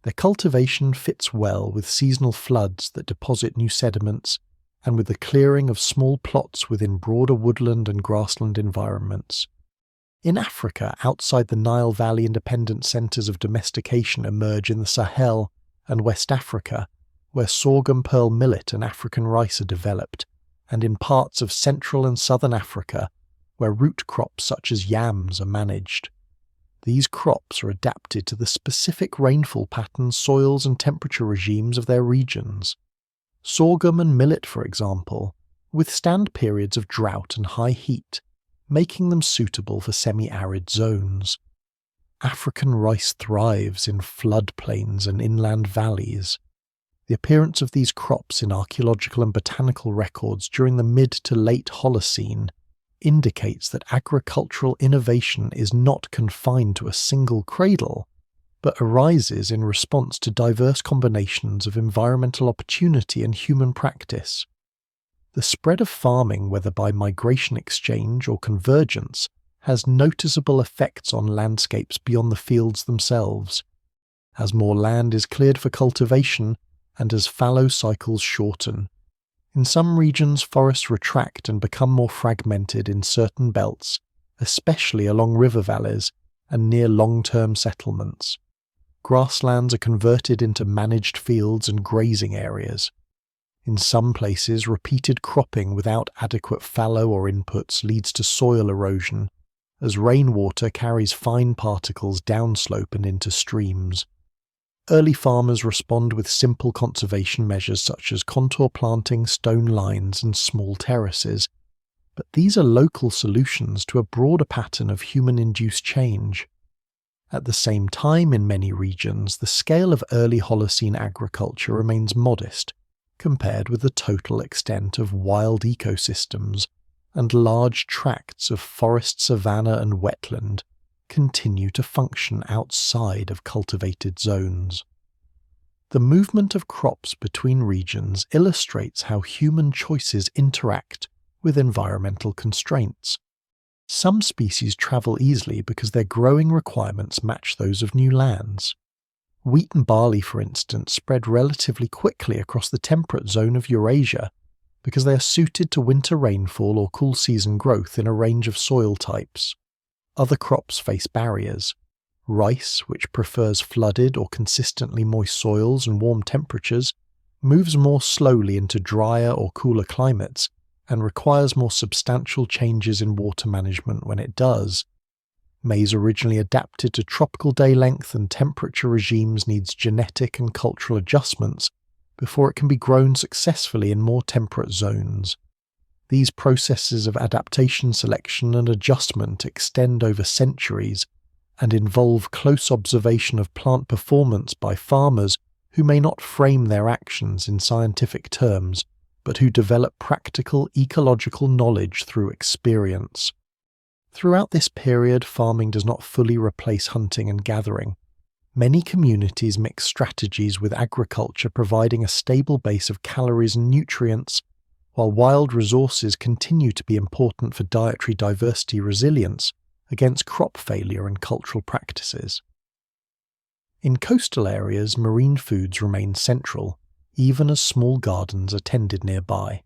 Their cultivation fits well with seasonal floods that deposit new sediments and with the clearing of small plots within broader woodland and grassland environments. In Africa, outside the Nile Valley, independent centres of domestication emerge in the Sahel and West Africa, where sorghum, pearl millet and African rice are developed, and in parts of Central and Southern Africa, where root crops such as yams are managed. These crops are adapted to the specific rainfall patterns, soils and temperature regimes of their regions. Sorghum and millet, for example, withstand periods of drought and high heat, making them suitable for semi-arid zones. African rice thrives in floodplains and inland valleys. The appearance of these crops in archaeological and botanical records during the mid to late Holocene indicates that agricultural innovation is not confined to a single cradle, but arises in response to diverse combinations of environmental opportunity and human practice. The spread of farming, whether by migration exchange or convergence, has noticeable effects on landscapes beyond the fields themselves. As more land is cleared for cultivation, and as fallow cycles shorten, in some regions forests retract and become more fragmented in certain belts, especially along river valleys and near long-term settlements. Grasslands are converted into managed fields and grazing areas. In some places, repeated cropping without adequate fallow or inputs leads to soil erosion, as rainwater carries fine particles downslope and into streams. Early farmers respond with simple conservation measures such as contour planting, stone lines, and small terraces, but these are local solutions to a broader pattern of human-induced change. At the same time, in many regions, the scale of early Holocene agriculture remains modest compared with the total extent of wild ecosystems, and large tracts of forest, savanna and wetland continue to function outside of cultivated zones. The movement of crops between regions illustrates how human choices interact with environmental constraints. Some species travel easily because their growing requirements match those of new lands. Wheat and barley, for instance, spread relatively quickly across the temperate zone of Eurasia because they are suited to winter rainfall or cool season growth in a range of soil types. Other crops face barriers. Rice, which prefers flooded or consistently moist soils and warm temperatures, moves more slowly into drier or cooler climates and requires more substantial changes in water management when it does. Maize, originally adapted to tropical day length and temperature regimes, needs genetic and cultural adjustments before it can be grown successfully in more temperate zones. These processes of adaptation, selection and adjustment extend over centuries and involve close observation of plant performance by farmers who may not frame their actions in scientific terms, but who develop practical ecological knowledge through experience. Throughout this period, farming does not fully replace hunting and gathering. Many communities mix strategies with agriculture, providing a stable base of calories and nutrients, while wild resources continue to be important for dietary diversity resilience against crop failure and cultural practices. In coastal areas, marine foods remain central, even as small gardens are tended nearby.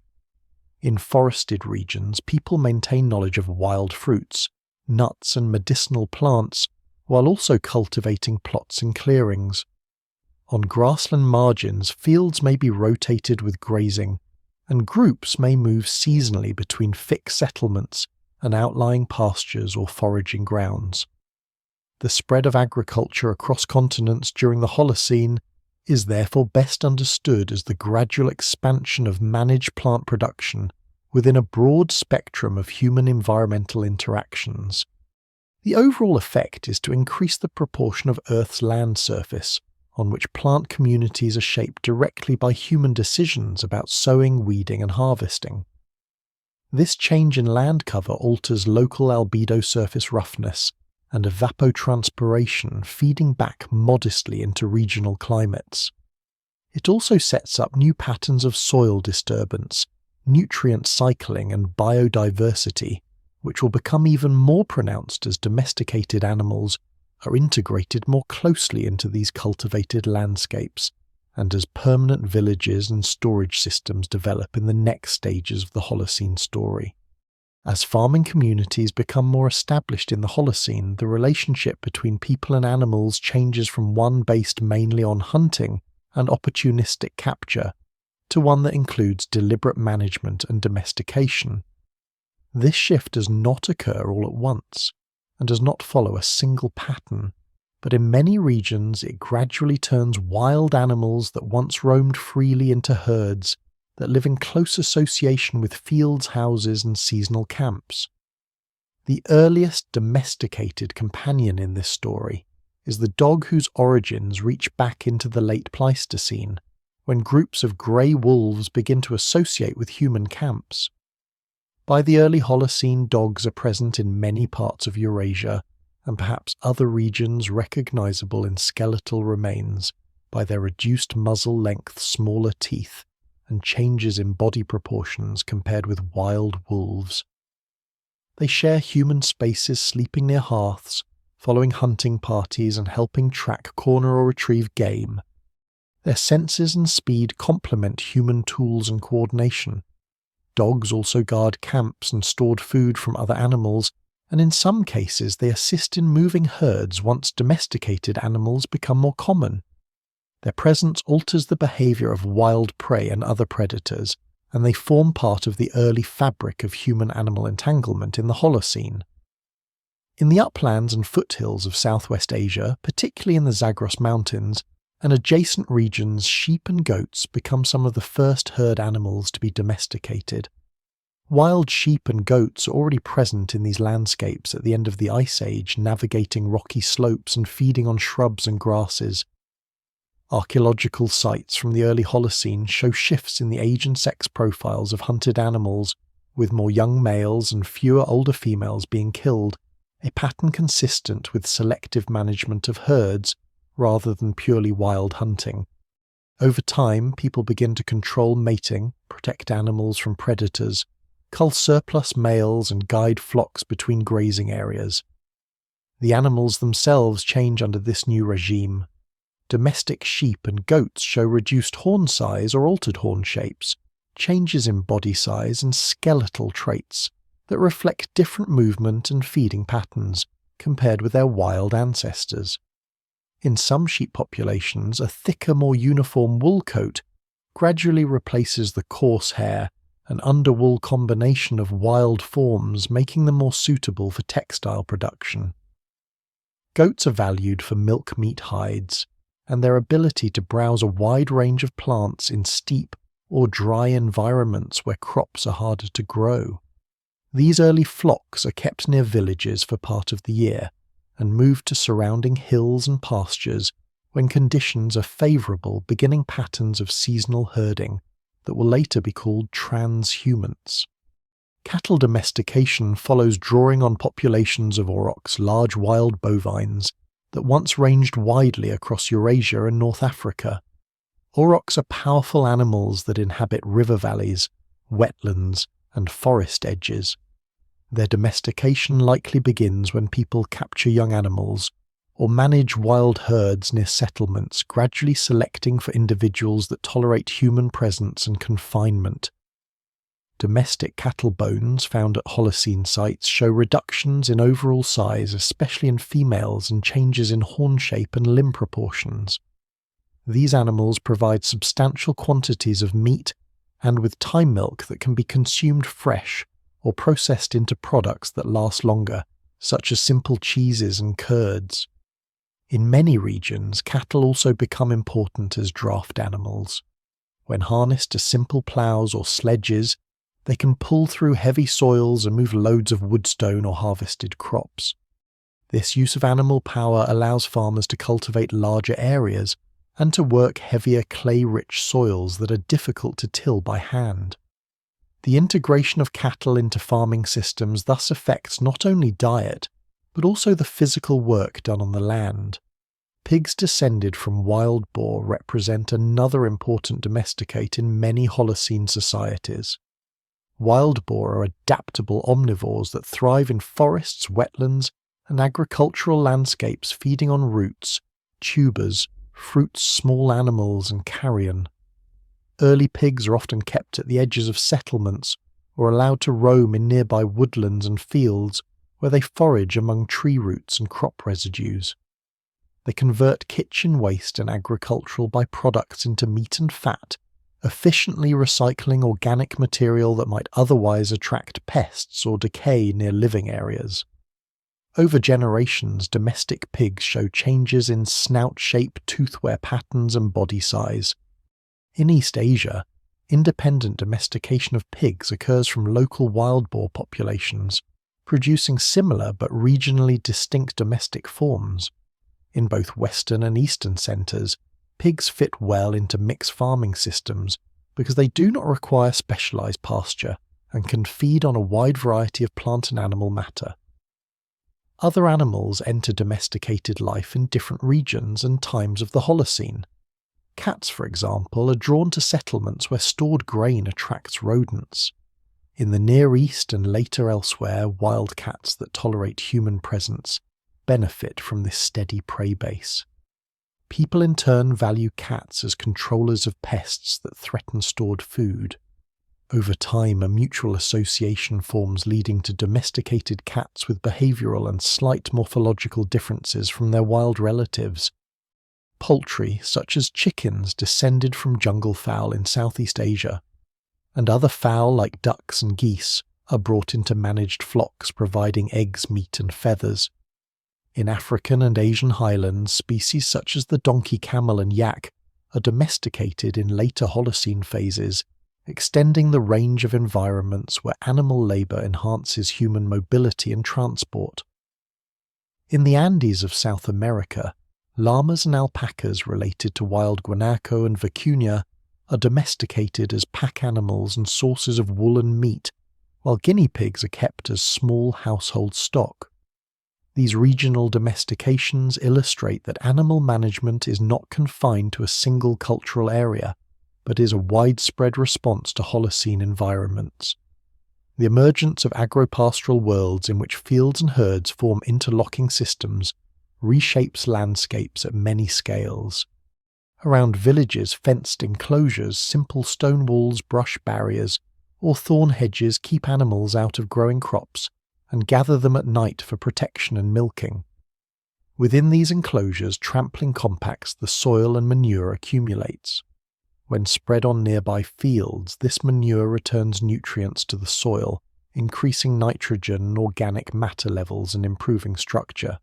In forested regions, people maintain knowledge of wild fruits, nuts and medicinal plants, while also cultivating plots and clearings. On grassland margins, fields may be rotated with grazing, and groups may move seasonally between fixed settlements and outlying pastures or foraging grounds. The spread of agriculture across continents during the Holocene is therefore best understood as the gradual expansion of managed plant production within a broad spectrum of human environmental interactions. The overall effect is to increase the proportion of Earth's land surface on which plant communities are shaped directly by human decisions about sowing, weeding and harvesting. This change in land cover alters local albedo surface roughness and evapotranspiration, feeding back modestly into regional climates. It also sets up new patterns of soil disturbance, nutrient cycling and biodiversity, which will become even more pronounced as domesticated animals are integrated more closely into these cultivated landscapes, and as permanent villages and storage systems develop in the next stages of the Holocene story. As farming communities become more established in the Holocene, the relationship between people and animals changes from one based mainly on hunting and opportunistic capture to one that includes deliberate management and domestication. This shift does not occur all at once, and does not follow a single pattern, but in many regions it gradually turns wild animals that once roamed freely into herds that live in close association with fields, houses and seasonal camps. The earliest domesticated companion in this story is the dog whose origins reach back into the late Pleistocene, when groups of grey wolves begin to associate with human camps. By the early Holocene, dogs are present in many parts of Eurasia, and perhaps other regions recognizable in skeletal remains by their reduced muzzle length, smaller teeth, and changes in body proportions compared with wild wolves. They share human spaces, sleeping near hearths, following hunting parties and helping track, corner or retrieve game. Their senses and speed complement human tools and coordination. Dogs also guard camps and stored food from other animals, and in some cases they assist in moving herds once domesticated animals become more common. Their presence alters the behavior of wild prey and other predators, and they form part of the early fabric of human-animal entanglement in the Holocene. In the uplands and foothills of Southwest Asia, particularly in the Zagros Mountains, and adjacent regions, sheep and goats become some of the first herd animals to be domesticated. Wild sheep and goats are already present in these landscapes at the end of the Ice Age, navigating rocky slopes and feeding on shrubs and grasses. Archaeological sites from the early Holocene show shifts in the age and sex profiles of hunted animals, with more young males and fewer older females being killed, a pattern consistent with selective management of herds rather than purely wild hunting. Over time, people begin to control mating, protect animals from predators, cull surplus males and guide flocks between grazing areas. The animals themselves change under this new regime. Domestic sheep and goats show reduced horn size or altered horn shapes, changes in body size and skeletal traits that reflect different movement and feeding patterns compared with their wild ancestors. In some sheep populations, a thicker, more uniform wool coat gradually replaces the coarse hair and underwool combination of wild forms, making them more suitable for textile production. Goats are valued for milk meat hides and their ability to browse a wide range of plants in steep or dry environments where crops are harder to grow. These early flocks are kept near villages for part of the year and moved to surrounding hills and pastures when conditions are favourable, beginning patterns of seasonal herding that will later be called transhumance. Cattle domestication follows drawing on populations of aurochs, large wild bovines, that once ranged widely across Eurasia and North Africa. Aurochs are powerful animals that inhabit river valleys, wetlands, and forest edges. Their domestication likely begins when people capture young animals or manage wild herds near settlements, gradually selecting for individuals that tolerate human presence and confinement. Domestic cattle bones found at Holocene sites show reductions in overall size, especially in females, and changes in horn shape and limb proportions. These animals provide substantial quantities of meat and with time milk that can be consumed fresh or processed into products that last longer, such as simple cheeses and curds. In many regions, cattle also become important as draft animals. When harnessed to simple ploughs or sledges, they can pull through heavy soils and move loads of woodstone or harvested crops. This use of animal power allows farmers to cultivate larger areas and to work heavier clay-rich soils that are difficult to till by hand. The integration of cattle into farming systems thus affects not only diet, but also the physical work done on the land. Pigs descended from wild boar represent another important domesticate in many Holocene societies. Wild boar are adaptable omnivores that thrive in forests, wetlands, and agricultural landscapes, feeding on roots, tubers, fruits, small animals, and carrion. Early pigs are often kept at the edges of settlements or allowed to roam in nearby woodlands and fields where they forage among tree roots and crop residues. They convert kitchen waste and agricultural byproducts into meat and fat, efficiently recycling organic material that might otherwise attract pests or decay near living areas. Over generations, domestic pigs show changes in snout shape, tooth-wear patterns, and body size. In East Asia, independent domestication of pigs occurs from local wild boar populations, producing similar but regionally distinct domestic forms. In both Western and Eastern centres, pigs fit well into mixed farming systems because they do not require specialised pasture and can feed on a wide variety of plant and animal matter. Other animals enter domesticated life in different regions and times of the Holocene. Cats, for example, are drawn to settlements where stored grain attracts rodents. In the Near East and later elsewhere, wild cats that tolerate human presence benefit from this steady prey base. People in turn value cats as controllers of pests that threaten stored food. Over time, a mutual association forms, leading to domesticated cats with behavioural and slight morphological differences from their wild relatives. Poultry, such as chickens, descended from jungle fowl in Southeast Asia, and other fowl like ducks and geese are brought into managed flocks, providing eggs, meat and feathers. In African and Asian highlands, species such as the donkey camel and yak are domesticated in later Holocene phases, extending the range of environments where animal labour enhances human mobility and transport. In the Andes of South America, llamas and alpacas related to wild guanaco and vicuña are domesticated as pack animals and sources of wool and meat, while guinea pigs are kept as small household stock. These regional domestications illustrate that animal management is not confined to a single cultural area, but is a widespread response to Holocene environments. The emergence of agropastoral worlds in which fields and herds form interlocking systems reshapes landscapes at many scales. Around villages, fenced enclosures, simple stone walls, brush barriers, or thorn hedges keep animals out of growing crops and gather them at night for protection and milking. Within these enclosures, trampling compacts the soil and manure accumulates. When spread on nearby fields, this manure returns nutrients to the soil, increasing nitrogen and organic matter levels and improving structure.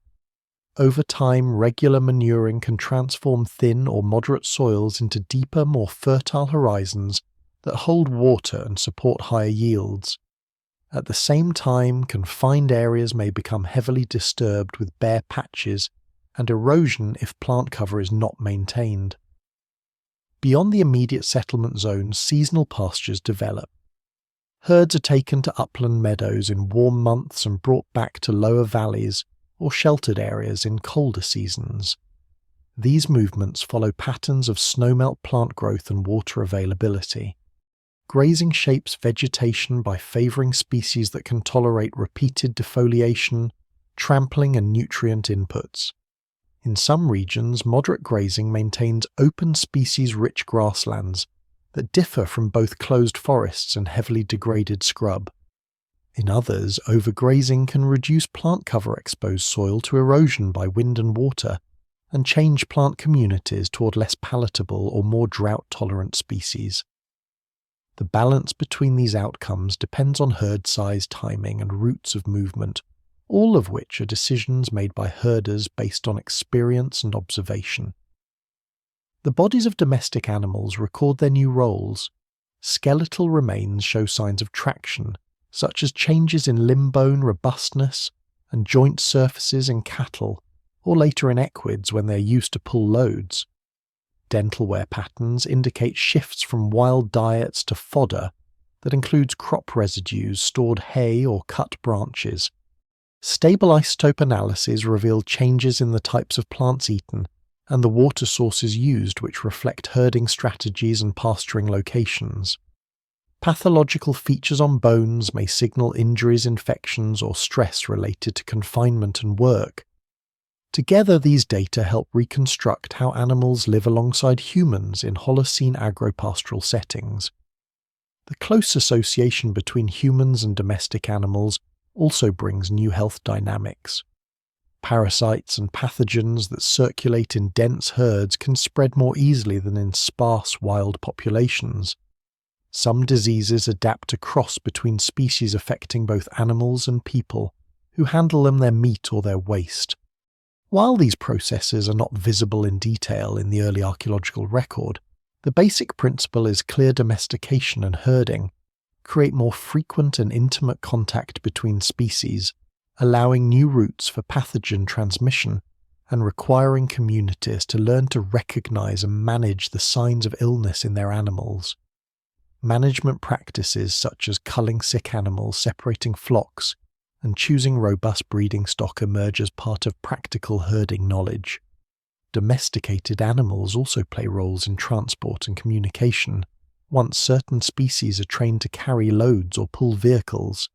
Over time, regular manuring can transform thin or moderate soils into deeper, more fertile horizons that hold water and support higher yields. At the same time, confined areas may become heavily disturbed with bare patches and erosion if plant cover is not maintained. Beyond the immediate settlement zones, seasonal pastures develop. Herds are taken to upland meadows in warm months and brought back to lower valleys or sheltered areas in colder seasons. These movements follow patterns of snowmelt plant growth and water availability. Grazing shapes vegetation by favouring species that can tolerate repeated defoliation, trampling and nutrient inputs. In some regions, moderate grazing maintains open species-rich grasslands that differ from both closed forests and heavily degraded scrub. In others, overgrazing can reduce plant cover exposed soil to erosion by wind and water and change plant communities toward less palatable or more drought-tolerant species. The balance between these outcomes depends on herd size, timing, and routes of movement, all of which are decisions made by herders based on experience and observation. The bodies of domestic animals record their new roles. Skeletal remains show signs of traction, such as changes in limb bone robustness and joint surfaces in cattle, or later in equids when they are used to pull loads. Dental wear patterns indicate shifts from wild diets to fodder that includes crop residues, stored hay, or cut branches. Stable isotope analyses reveal changes in the types of plants eaten and the water sources used, which reflect herding strategies and pasturing locations. Pathological features on bones may signal injuries, infections, or stress related to confinement and work. Together, these data help reconstruct how animals live alongside humans in Holocene agropastoral settings. The close association between humans and domestic animals also brings new health dynamics. Parasites and pathogens that circulate in dense herds can spread more easily than in sparse wild populations. Some diseases adapt to cross between species affecting both animals and people, who handle them their meat or their waste. While these processes are not visible in detail in the early archaeological record, the basic principle is clear domestication and herding create more frequent and intimate contact between species, allowing new routes for pathogen transmission and requiring communities to learn to recognize and manage the signs of illness in their animals. Management practices such as culling sick animals, separating flocks, and choosing robust breeding stock emerge as part of practical herding knowledge. Domesticated animals also play roles in transport and communication, once certain species are trained to carry loads or pull vehicles.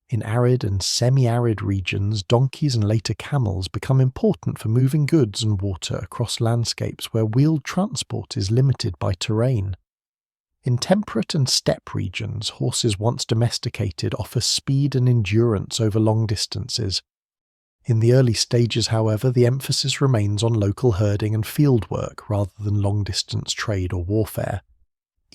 In arid and semi-arid regions, donkeys and later camels become important for moving goods and water across landscapes where wheeled transport is limited by terrain. In temperate and steppe regions, horses once domesticated offer speed and endurance over long distances. In the early stages, however, the emphasis remains on local herding and field work rather than long-distance trade or warfare.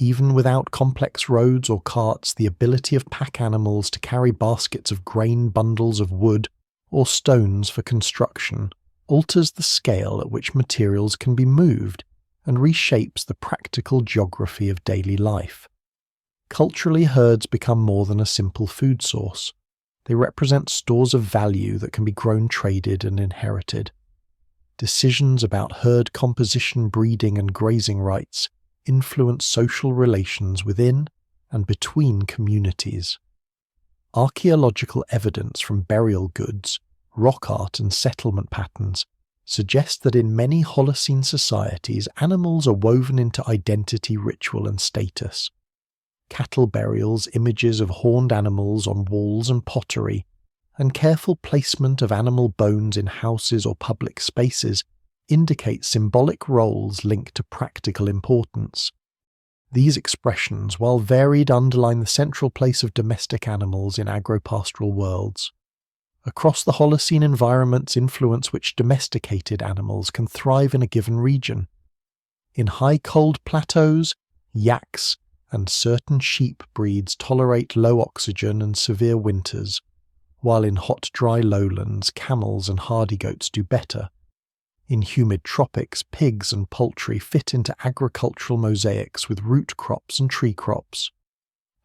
Even without complex roads or carts, the ability of pack animals to carry baskets of grain, bundles of wood, or stones for construction alters the scale at which materials can be moved and reshapes the practical geography of daily life. Culturally, herds become more than a simple food source. They represent stores of value that can be grown, traded, and inherited. Decisions about herd composition, breeding, and grazing rights influence social relations within and between communities. Archaeological evidence from burial goods, rock art, and settlement patterns suggest that in many Holocene societies, animals are woven into identity, ritual, and status. Cattle burials, images of horned animals on walls and pottery, and careful placement of animal bones in houses or public spaces indicate symbolic roles linked to practical importance. These expressions, while varied, underline the central place of domestic animals in agropastoral worlds. Across the Holocene, environments influence which domesticated animals can thrive in a given region. In high cold plateaus, yaks and certain sheep breeds tolerate low oxygen and severe winters, while in hot dry lowlands, camels and hardy goats do better. In humid tropics, pigs and poultry fit into agricultural mosaics with root crops and tree crops.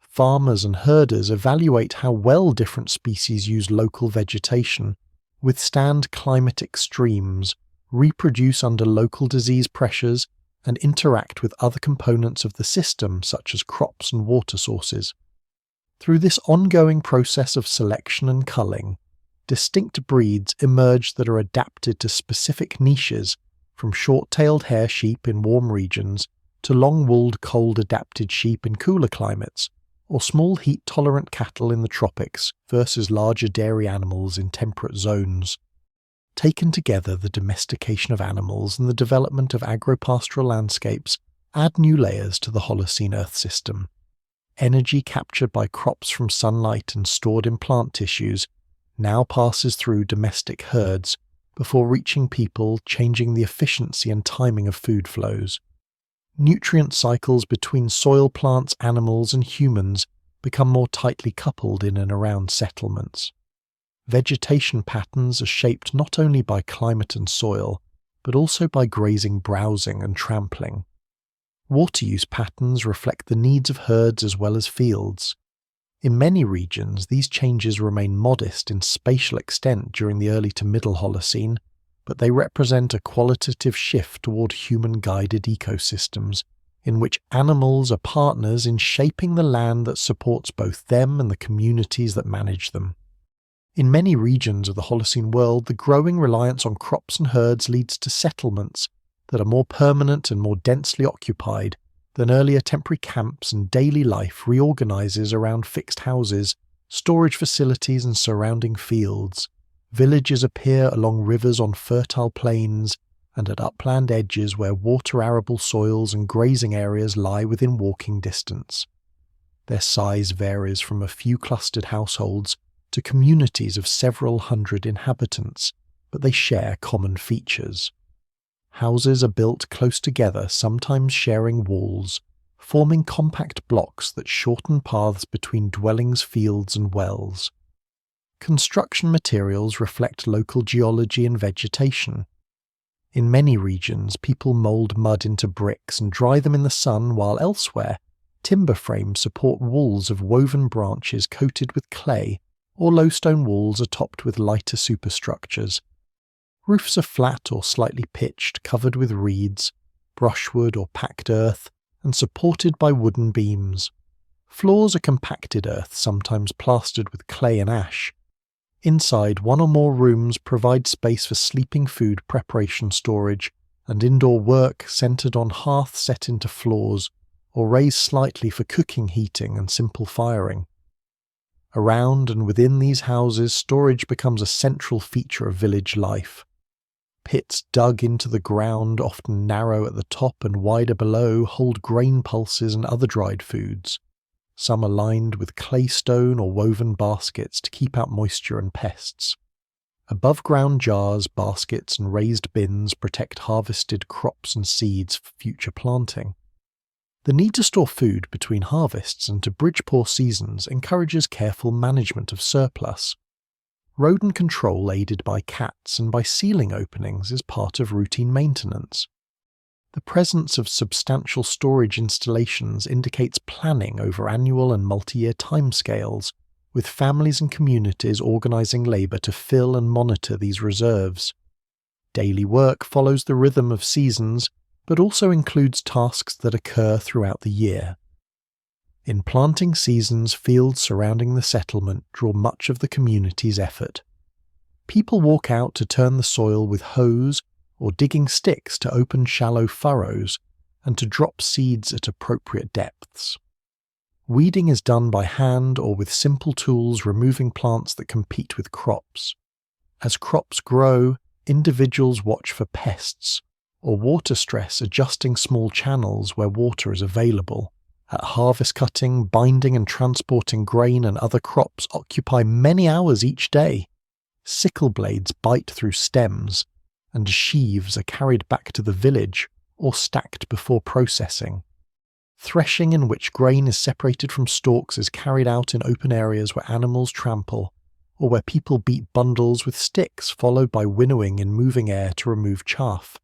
Farmers and herders evaluate how well different species use local vegetation, withstand climate extremes, reproduce under local disease pressures, and interact with other components of the system such as crops and water sources. Through this ongoing process of selection and culling, distinct breeds emerge that are adapted to specific niches, from short-tailed hare sheep in warm regions to long-wooled cold-adapted sheep in cooler climates, or small heat-tolerant cattle in the tropics versus larger dairy animals in temperate zones. Taken together, the domestication of animals and the development of agropastoral landscapes add new layers to the Holocene Earth system. Energy captured by crops from sunlight and stored in plant tissues now passes through domestic herds before reaching people, changing the efficiency and timing of food flows. Nutrient cycles between soil plants, animals, and humans become more tightly coupled in and around settlements. Vegetation patterns are shaped not only by climate and soil, but also by grazing, browsing, and trampling. Water use patterns reflect the needs of herds as well as fields. In many regions, these changes remain modest in spatial extent during the early to middle Holocene, but they represent a qualitative shift toward human-guided ecosystems, in which animals are partners in shaping the land that supports both them and the communities that manage them. In many regions of the Holocene world, the growing reliance on crops and herds leads to settlements that are more permanent and more densely occupied than earlier temporary camps, and daily life reorganizes around fixed houses, storage facilities, and surrounding fields. Villages appear along rivers on fertile plains and at upland edges where water-arable soils and grazing areas lie within walking distance. Their size varies from a few clustered households to communities of several hundred inhabitants, but they share common features. Houses are built close together, sometimes sharing walls, forming compact blocks that shorten paths between dwellings, fields, and wells. Construction materials reflect local geology and vegetation. In many regions, people mould mud into bricks and dry them in the sun, while elsewhere, timber frames support walls of woven branches coated with clay, or low stone walls are topped with lighter superstructures. Roofs are flat or slightly pitched, covered with reeds, brushwood, or packed earth, and supported by wooden beams. Floors are compacted earth, sometimes plastered with clay and ash. Inside, one or more rooms provide space for sleeping, food preparation, storage, and indoor work centered on hearths set into floors or raised slightly for cooking, heating, and simple firing. Around and within these houses, storage becomes a central feature of village life. Pits dug into the ground, often narrow at the top and wider below, hold grain pulses and other dried foods. Some are lined with claystone or woven baskets to keep out moisture and pests. Above-ground jars, baskets, and raised bins protect harvested crops and seeds for future planting. The need to store food between harvests and to bridge poor seasons encourages careful management of surplus. Rodent control aided by cats and by ceiling openings is part of routine maintenance. The presence of substantial storage installations indicates planning over annual and multi-year timescales, with families and communities organising labour to fill and monitor these reserves. Daily work follows the rhythm of seasons, but also includes tasks that occur throughout the year. In planting seasons, fields surrounding the settlement draw much of the community's effort. People walk out to turn the soil with hoes or digging sticks to open shallow furrows and to drop seeds at appropriate depths. Weeding is done by hand or with simple tools removing plants that compete with crops. As crops grow, individuals watch for pests or water stress, adjusting small channels where water is available. At harvest, cutting, binding and transporting grain and other crops occupy many hours each day. Sickle blades bite through stems, and sheaves are carried back to the village or stacked before processing. Threshing, in which grain is separated from stalks, is carried out in open areas where animals trample, or where people beat bundles with sticks, followed by winnowing in moving air to remove chaff.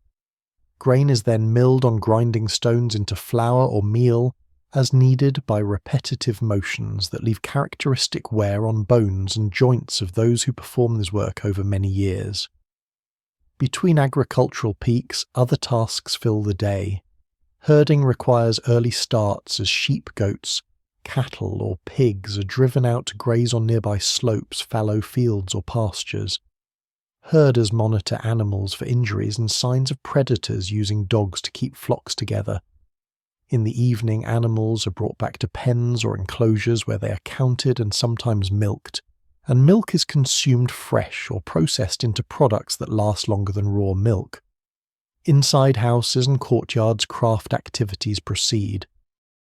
Grain is then milled on grinding stones into flour or meal, as needed by repetitive motions that leave characteristic wear on bones and joints of those who perform this work over many years. Between agricultural peaks, other tasks fill the day. Herding requires early starts as sheep, goats, cattle or pigs are driven out to graze on nearby slopes, fallow fields or pastures. Herders monitor animals for injuries and signs of predators using dogs to keep flocks together. In the evening, animals are brought back to pens or enclosures where they are counted and sometimes milked, and milk is consumed fresh or processed into products that last longer than raw milk. Inside houses and courtyards, craft activities proceed.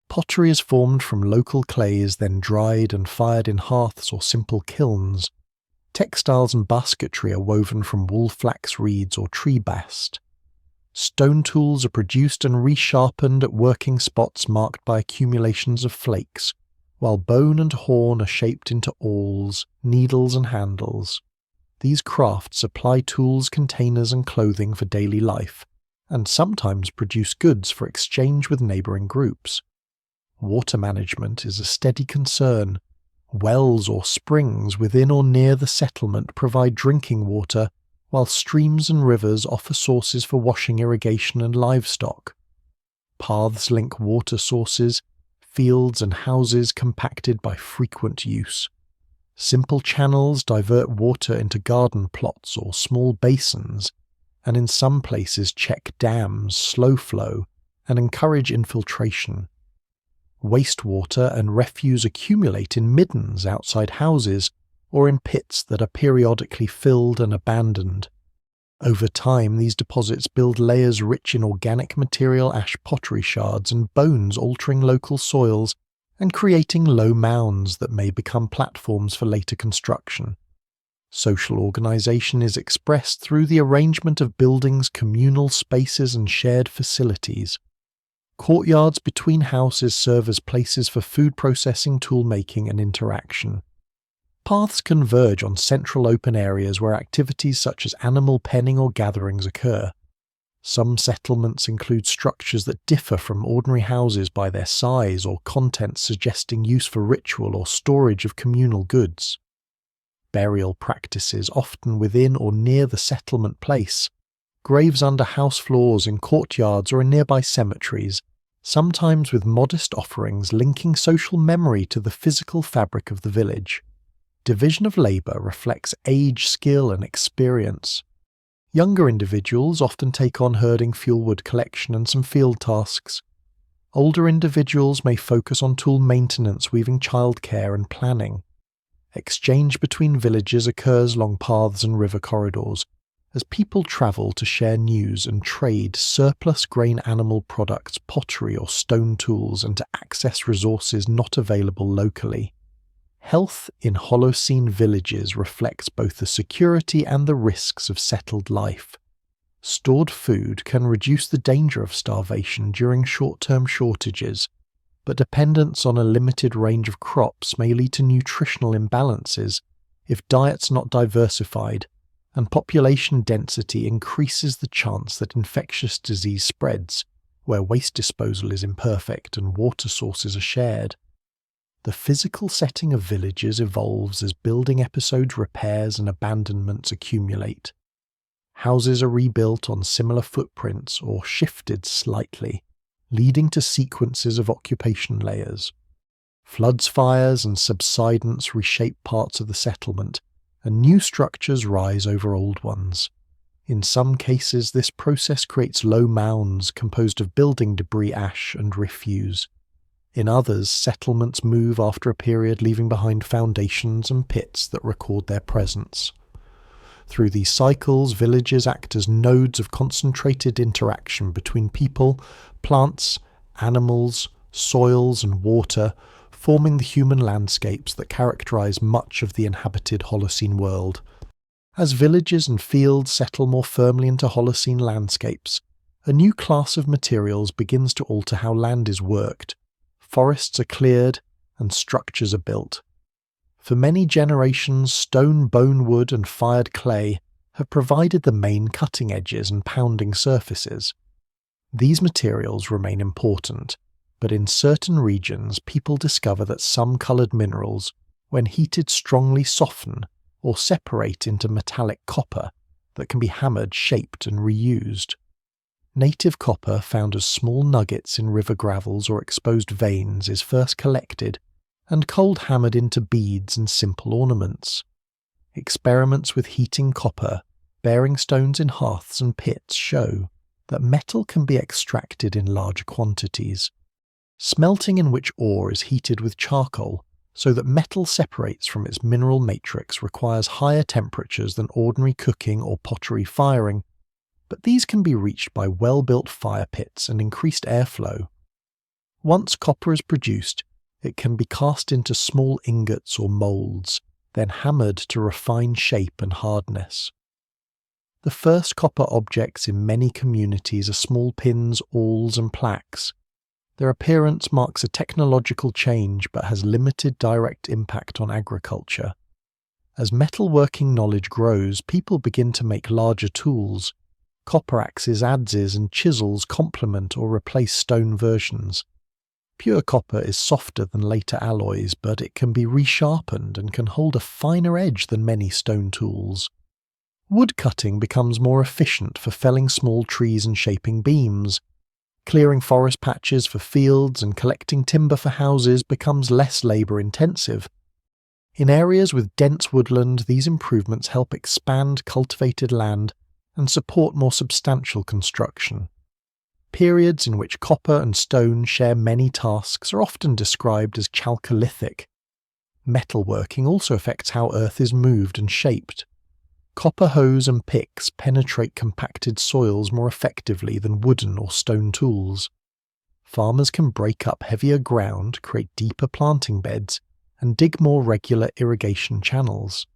Pottery is formed from local clays, then dried and fired in hearths or simple kilns. Textiles and basketry are woven from wool, flax, reeds or tree bast. Stone tools are produced and resharpened at working spots marked by accumulations of flakes, while bone and horn are shaped into awls, needles and handles. These crafts supply tools, containers and clothing for daily life, and sometimes produce goods for exchange with neighbouring groups. Water management is a steady concern. Wells or springs within or near the settlement provide drinking water, while streams and rivers offer sources for washing, irrigation and livestock. Paths link water sources, fields and houses compacted by frequent use. Simple channels divert water into garden plots or small basins, and in some places check dams, slow flow, and encourage infiltration. Wastewater and refuse accumulate in middens outside houses or in pits that are periodically filled and abandoned. Over time, these deposits build layers rich in organic material, ash, pottery shards, and bones, altering local soils and creating low mounds that may become platforms for later construction. Social organisation is expressed through the arrangement of buildings, communal spaces, and shared facilities. Courtyards between houses serve as places for food processing, tool making, and interaction. Paths converge on central open areas where activities such as animal penning or gatherings occur. Some settlements include structures that differ from ordinary houses by their size or contents, suggesting use for ritual or storage of communal goods. Burial practices often within or near the settlement place. Graves under house floors, in courtyards or in nearby cemeteries, sometimes with modest offerings linking social memory to the physical fabric of the village. Division of labour reflects age, skill and experience. Younger individuals often take on herding, fuel wood collection and some field tasks. Older individuals may focus on tool maintenance, weaving childcare and planning. Exchange between villages occurs along paths and river corridors, as people travel to share news and trade surplus grain, animal products, pottery or stone tools, and to access resources not available locally. Health in Holocene villages reflects both the security and the risks of settled life. Stored food can reduce the danger of starvation during short-term shortages, but dependence on a limited range of crops may lead to nutritional imbalances if diets not diversified, and population density increases the chance that infectious disease spreads, where waste disposal is imperfect and water sources are shared. The physical setting of villages evolves as building episodes, repairs, and abandonments accumulate. Houses are rebuilt on similar footprints or shifted slightly, leading to sequences of occupation layers. Floods, fires, and subsidence reshape parts of the settlement, and new structures rise over old ones. In some cases, this process creates low mounds composed of building debris, ash, and refuse. In others, settlements move after a period, leaving behind foundations and pits that record their presence. Through these cycles, villages act as nodes of concentrated interaction between people, plants, animals, soils, and water, forming the human landscapes that characterize much of the inhabited Holocene world. As villages and fields settle more firmly into Holocene landscapes, a new class of materials begins to alter how land is worked. Forests are cleared and structures are built. For many generations, stone, bone wood, and fired clay have provided the main cutting edges and pounding surfaces. These materials remain important, but in certain regions people discover that some coloured minerals, when heated, strongly soften or separate into metallic copper that can be hammered, shaped, and reused. Native copper found as small nuggets in river gravels or exposed veins is first collected and cold hammered into beads and simple ornaments. Experiments with heating copper, bearing stones in hearths and pits show that metal can be extracted in large quantities. Smelting, in which ore is heated with charcoal so that metal separates from its mineral matrix, requires higher temperatures than ordinary cooking or pottery firing, but these can be reached by well-built fire pits and increased airflow. Once copper is produced, it can be cast into small ingots or moulds, then hammered to refine shape and hardness. The first copper objects in many communities are small pins, awls, and plaques. Their appearance marks a technological change but has limited direct impact on agriculture. As metalworking knowledge grows, people begin to make larger tools. Copper axes, adzes, and chisels complement or replace stone versions. Pure copper is softer than later alloys, but it can be resharpened and can hold a finer edge than many stone tools. Wood cutting becomes more efficient for felling small trees and shaping beams. Clearing forest patches for fields and collecting timber for houses becomes less labour-intensive. In areas with dense woodland, these improvements help expand cultivated land and support more substantial construction. Periods in which copper and stone share many tasks are often described as chalcolithic. Metalworking also affects how earth is moved and shaped. Copper hoes and picks penetrate compacted soils more effectively than wooden or stone tools. Farmers can break up heavier ground, create deeper planting beds, and dig more regular irrigation channels.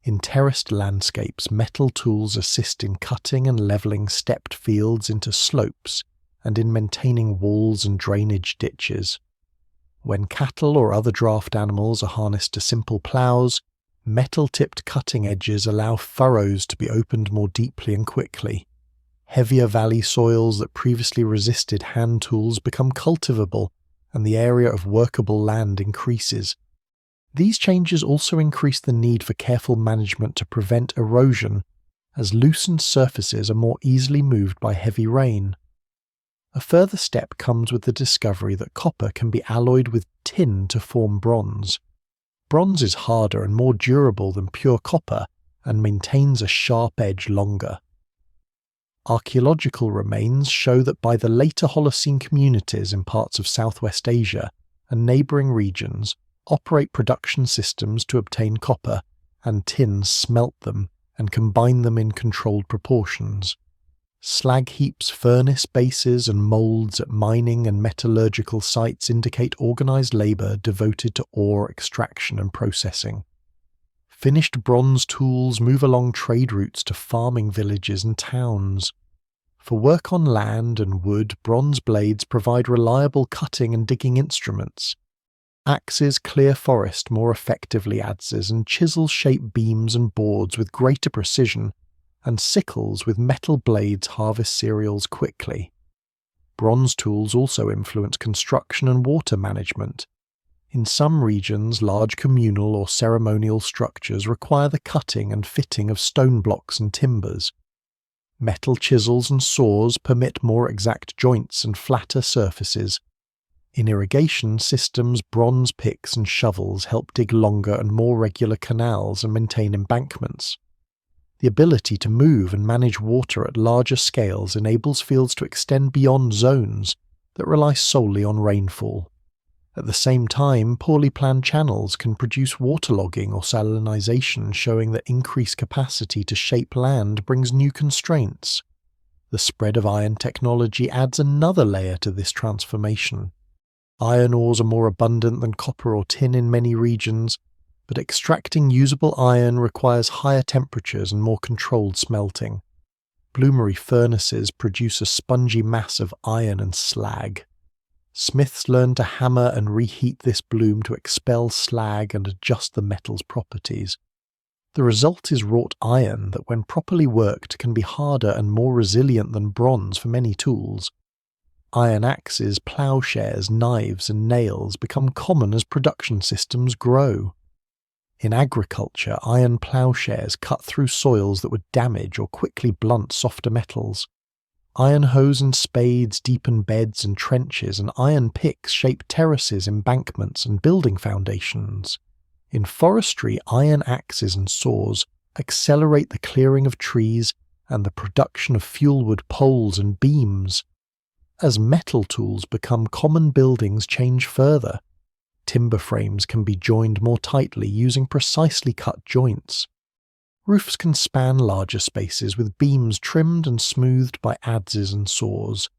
In terraced landscapes, metal tools assist in cutting and levelling stepped fields into slopes and in maintaining walls and drainage ditches. When cattle or other draft animals are harnessed to simple ploughs, metal-tipped cutting edges allow furrows to be opened more deeply and quickly. Heavier valley soils that previously resisted hand tools become cultivable, and the area of workable land increases. These changes also increase the need for careful management to prevent erosion, as loosened surfaces are more easily moved by heavy rain. A further step comes with the discovery that copper can be alloyed with tin to form bronze. Bronze is harder and more durable than pure copper and maintains a sharp edge longer. Archaeological remains show that by the later Holocene communities in parts of Southwest Asia and neighbouring regions operate production systems to obtain copper, and tin smelt them and combine them in controlled proportions. Slag heaps, furnace bases, and moulds at mining and metallurgical sites indicate organised labour devoted to ore extraction and processing. Finished bronze tools move along trade routes to farming villages and towns. For work on land and wood, bronze blades provide reliable cutting and digging instruments. Axes clear forest more effectively, adzes, and chisels shape beams and boards with greater precision, and sickles with metal blades harvest cereals quickly. Bronze tools also influence construction and water management. In some regions, large communal or ceremonial structures require the cutting and fitting of stone blocks and timbers. Metal chisels and saws permit more exact joints and flatter surfaces. In irrigation systems, bronze picks and shovels help dig longer and more regular canals and maintain embankments. The ability to move and manage water at larger scales enables fields to extend beyond zones that rely solely on rainfall. At the same time, poorly planned channels can produce waterlogging or salinization, showing that increased capacity to shape land brings new constraints. The spread of iron technology adds another layer to this transformation. Iron ores are more abundant than copper or tin in many regions, but extracting usable iron requires higher temperatures and more controlled smelting. Bloomery furnaces produce a spongy mass of iron and slag. Smiths learn to hammer and reheat this bloom to expel slag and adjust the metal's properties. The result is wrought iron that, when properly worked, can be harder and more resilient than bronze for many tools. Iron axes, ploughshares, knives, and nails become common as production systems grow. In agriculture, iron ploughshares cut through soils that would damage or quickly blunt softer metals. Iron hoes and spades deepen beds and trenches, and iron picks shape terraces, embankments, and building foundations. In forestry, iron axes and saws accelerate the clearing of trees and the production of fuelwood poles and beams. As metal tools become common, buildings change further. Timber frames can be joined more tightly using precisely cut joints. Roofs can span larger spaces with beams trimmed and smoothed by adzes and saws.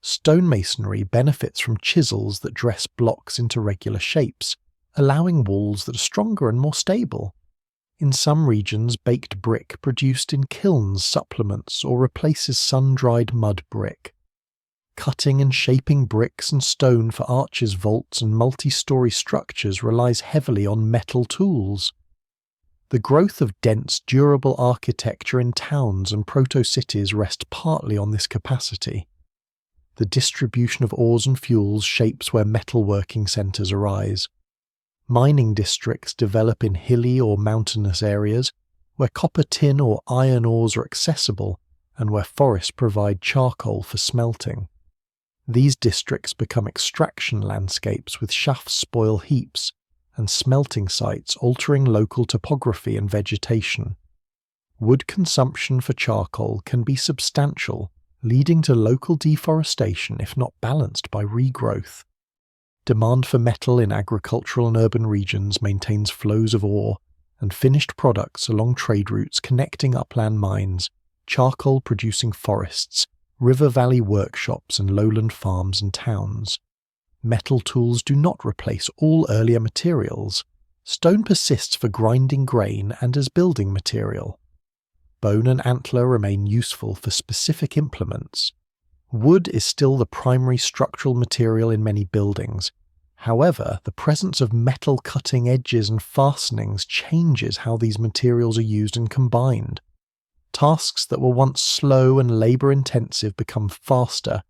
Stonemasonry benefits from chisels that dress blocks into regular shapes, allowing walls that are stronger and more stable. In some regions, baked brick produced in kilns supplements or replaces sun-dried mud brick. Cutting and shaping bricks and stone for arches, vaults, and multi-story structures relies heavily on metal tools. The growth of dense, durable architecture in towns and proto-cities rests partly on this capacity. The distribution of ores and fuels shapes where metalworking centres arise. Mining districts develop in hilly or mountainous areas, where copper, tin, or iron ores are accessible, and where forests provide charcoal for smelting. These districts become extraction landscapes with shaft spoil heaps, and smelting sites altering local topography and vegetation. Wood consumption for charcoal can be substantial, leading to local deforestation if not balanced by regrowth. Demand for metal in agricultural and urban regions maintains flows of ore and finished products along trade routes connecting upland mines, charcoal-producing forests, river valley workshops, and lowland farms and towns. Metal tools do not replace all earlier materials. Stone persists for grinding grain and as building material. Bone and antler remain useful for specific implements. Wood is still the primary structural material in many buildings. However, the presence of metal cutting edges and fastenings changes how these materials are used and combined. Tasks that were once slow and labour-intensive become faster,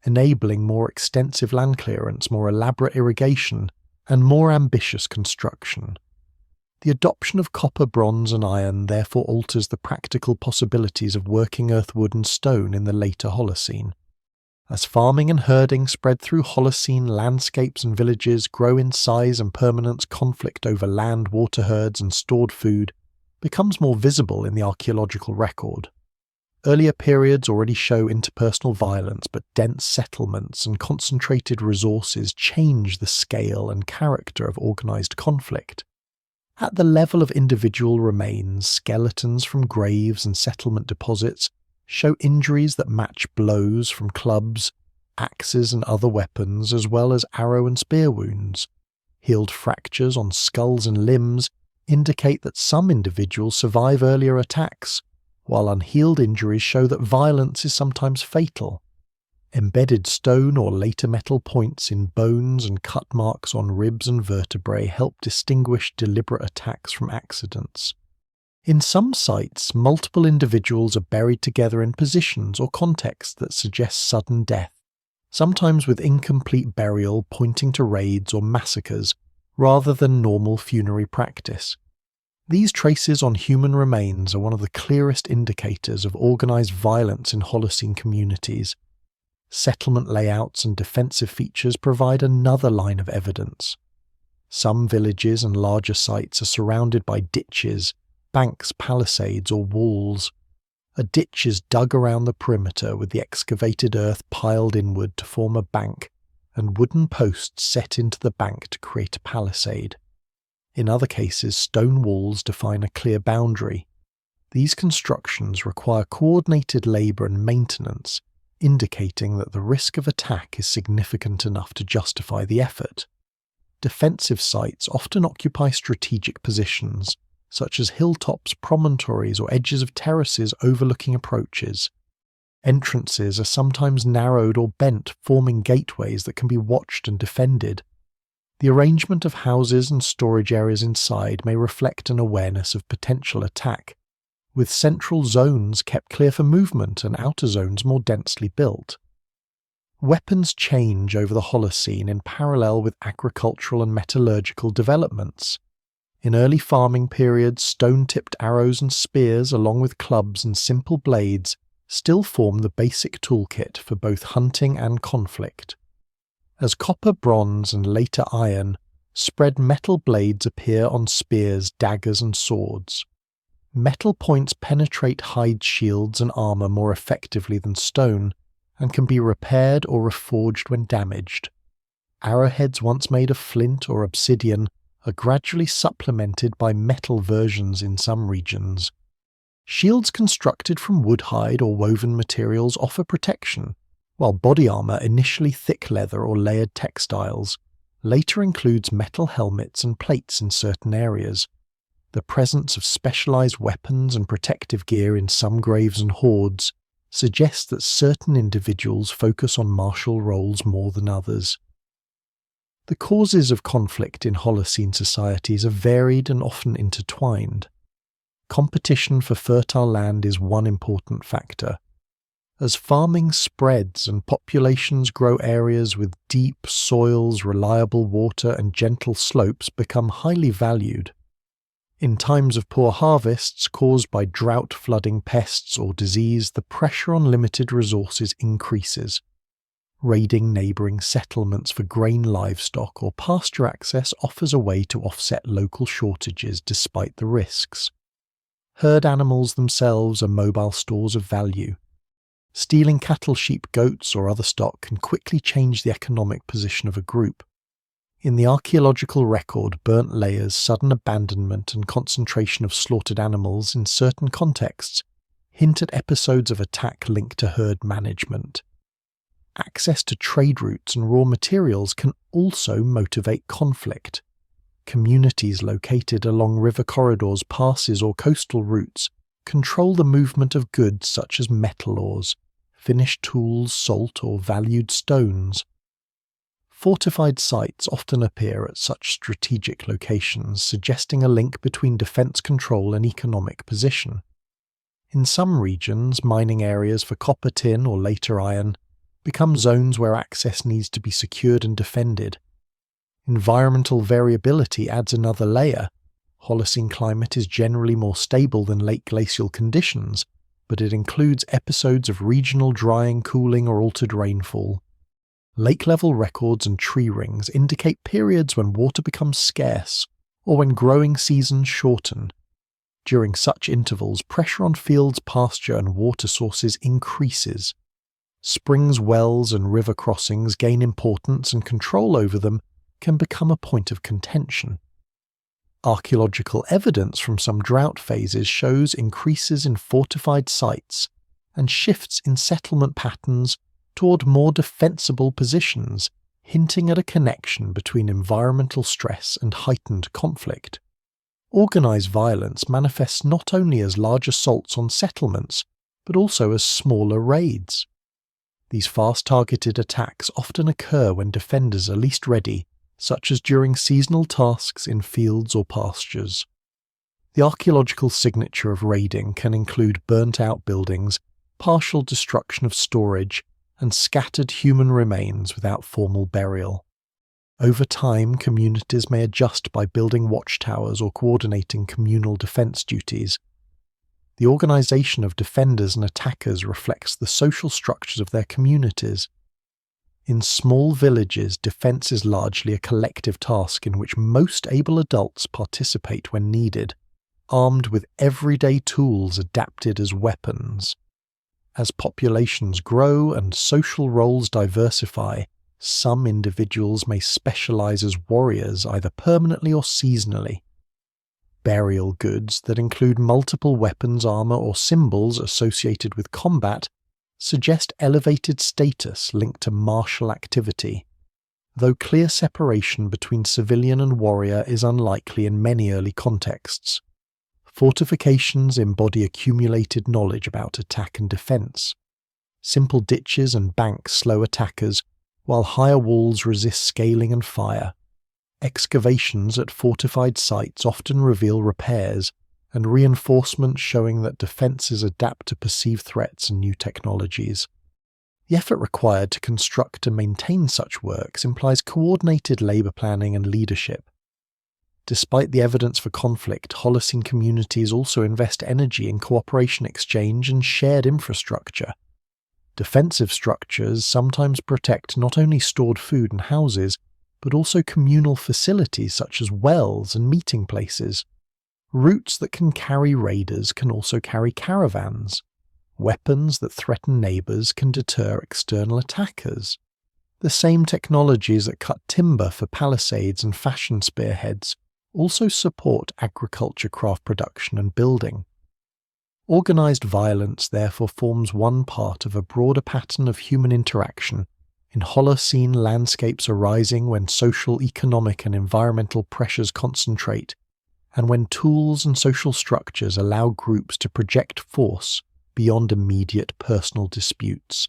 enabling more extensive land clearance, more elaborate irrigation, and more ambitious construction. The adoption of copper, bronze, and iron therefore alters the practical possibilities of working earth, wood, and stone in the later Holocene. As farming and herding spread through Holocene, landscapes and villages grow in size and permanence, conflict over land, water herds, and stored food becomes more visible in the archaeological record. Earlier periods already show interpersonal violence, but dense settlements and concentrated resources change the scale and character of organised conflict. At the level of individual remains, skeletons from graves and settlement deposits show injuries that match blows from clubs, axes and other weapons, as well as arrow and spear wounds. Healed fractures on skulls and limbs indicate that some individuals survive earlier attacks, while unhealed injuries show that violence is sometimes fatal. Embedded stone or later metal points in bones and cut marks on ribs and vertebrae help distinguish deliberate attacks from accidents. In some sites, multiple individuals are buried together in positions or contexts that suggest sudden death, sometimes with incomplete burial pointing to raids or massacres rather than normal funerary practice. These traces on human remains are one of the clearest indicators of organized violence in Holocene communities. Settlement layouts and defensive features provide another line of evidence. Some villages and larger sites are surrounded by ditches, banks, palisades, or walls. A ditch is dug around the perimeter with the excavated earth piled inward to form a bank, and wooden posts set into the bank to create a palisade. In other cases, stone walls define a clear boundary. These constructions require coordinated labour and maintenance, indicating that the risk of attack is significant enough to justify the effort. Defensive sites often occupy strategic positions, such as hilltops, promontories, or edges of terraces overlooking approaches. Entrances are sometimes narrowed or bent, forming gateways that can be watched and defended. The arrangement of houses and storage areas inside may reflect an awareness of potential attack, with central zones kept clear for movement and outer zones more densely built. Weapons change over the Holocene in parallel with agricultural and metallurgical developments. In early farming periods, stone-tipped arrows and spears, along with clubs and simple blades, still form the basic toolkit for both hunting and conflict. As copper, bronze, and later iron spread, metal blades appear on spears, daggers, and swords. Metal points penetrate hide shields and armour more effectively than stone, and can be repaired or reforged when damaged. Arrowheads once made of flint or obsidian are gradually supplemented by metal versions in some regions. Shields constructed from wood hide or woven materials offer protection, while body armour, initially thick leather or layered textiles, later includes metal helmets and plates in certain areas. The presence of specialized weapons and protective gear in some graves and hoards suggests that certain individuals focus on martial roles more than others. The causes of conflict in Holocene societies are varied and often intertwined. Competition for fertile land is one important factor. As farming spreads and populations grow, areas with deep soils, reliable water, and gentle slopes become highly valued. In times of poor harvests caused by drought, flooding, pests, or disease, the pressure on limited resources increases. Raiding neighbouring settlements for grain, livestock, or pasture access offers a way to offset local shortages despite the risks. Herd animals themselves are mobile stores of value. Stealing cattle, sheep, goats, or other stock can quickly change the economic position of a group. In the archaeological record, burnt layers, sudden abandonment, and concentration of slaughtered animals in certain contexts hint at episodes of attack linked to herd management. Access to trade routes and raw materials can also motivate conflict. Communities located along river corridors, passes, or coastal routes control the movement of goods such as metal ores, finished tools, salt, or valued stones. Fortified sites often appear at such strategic locations, suggesting a link between defense control and economic position. In some regions, mining areas for copper, tin, or later iron become zones where access needs to be secured and defended. Environmental variability adds another layer. Holocene climate is generally more stable than late glacial conditions, but it includes episodes of regional drying, cooling, or altered rainfall. Lake-level records and tree rings indicate periods when water becomes scarce, or when growing seasons shorten. During such intervals, pressure on fields, pasture, and water sources increases. Springs, wells, and river crossings gain importance, and control over them can become a point of contention. Archaeological evidence from some drought phases shows increases in fortified sites and shifts in settlement patterns toward more defensible positions, hinting at a connection between environmental stress and heightened conflict. Organized violence manifests not only as large assaults on settlements, but also as smaller raids. These fast-targeted attacks often occur when defenders are least ready, such as during seasonal tasks in fields or pastures. The archaeological signature of raiding can include burnt-out buildings, partial destruction of storage, and scattered human remains without formal burial. Over time, communities may adjust by building watchtowers or coordinating communal defense duties. The organization of defenders and attackers reflects the social structures of their communities. In small villages, defense is largely a collective task in which most able adults participate when needed, armed with everyday tools adapted as weapons. As populations grow and social roles diversify, some individuals may specialize as warriors either permanently or seasonally. Burial goods that include multiple weapons, armor, or symbols associated with combat suggest elevated status linked to martial activity, though clear separation between civilian and warrior is unlikely in many early contexts. Fortifications embody accumulated knowledge about attack and defense. Simple ditches and banks slow attackers, while higher walls resist scaling and fire. Excavations at fortified sites often reveal repairs and reinforcements showing that defences adapt to perceived threats and new technologies. The effort required to construct and maintain such works implies coordinated labour planning and leadership. Despite the evidence for conflict, Holocene communities also invest energy in cooperation exchange and shared infrastructure. Defensive structures sometimes protect not only stored food and houses, but also communal facilities such as wells and meeting places. Routes that can carry raiders can also carry caravans. Weapons that threaten neighbours can deter external attackers. The same technologies that cut timber for palisades and fashion spearheads also support agriculture, craft production and building. Organised violence therefore forms one part of a broader pattern of human interaction in Holocene landscapes arising when social, economic and environmental pressures concentrate, and when tools and social structures allow groups to project force beyond immediate personal disputes.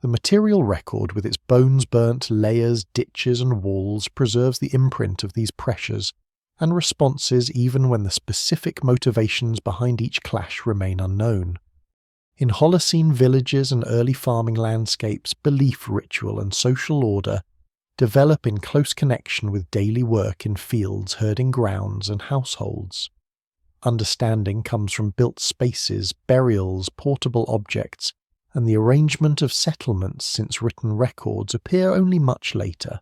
The material record with its bones burnt layers, ditches and walls preserves the imprint of these pressures and responses even when the specific motivations behind each clash remain unknown. In Holocene villages and early farming landscapes, belief, ritual and social order develop in close connection with daily work in fields, herding grounds and households. Understanding comes from built spaces, burials, portable objects, and the arrangement of settlements since written records appear only much later.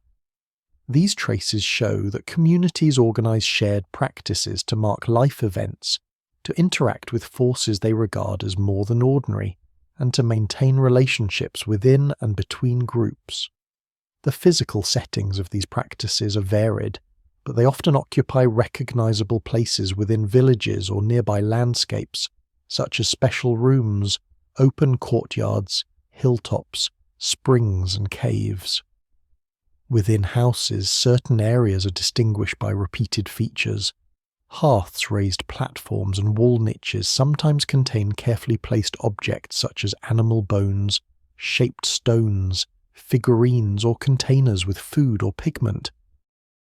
These traces show that communities organize shared practices to mark life events, to interact with forces they regard as more than ordinary, and to maintain relationships within and between groups. The physical settings of these practices are varied, but they often occupy recognizable places within villages or nearby landscapes, such as special rooms, open courtyards, hilltops, springs and caves. Within houses, certain areas are distinguished by repeated features. Hearths, raised platforms and wall niches sometimes contain carefully placed objects such as animal bones, shaped stones, figurines or containers with food or pigment.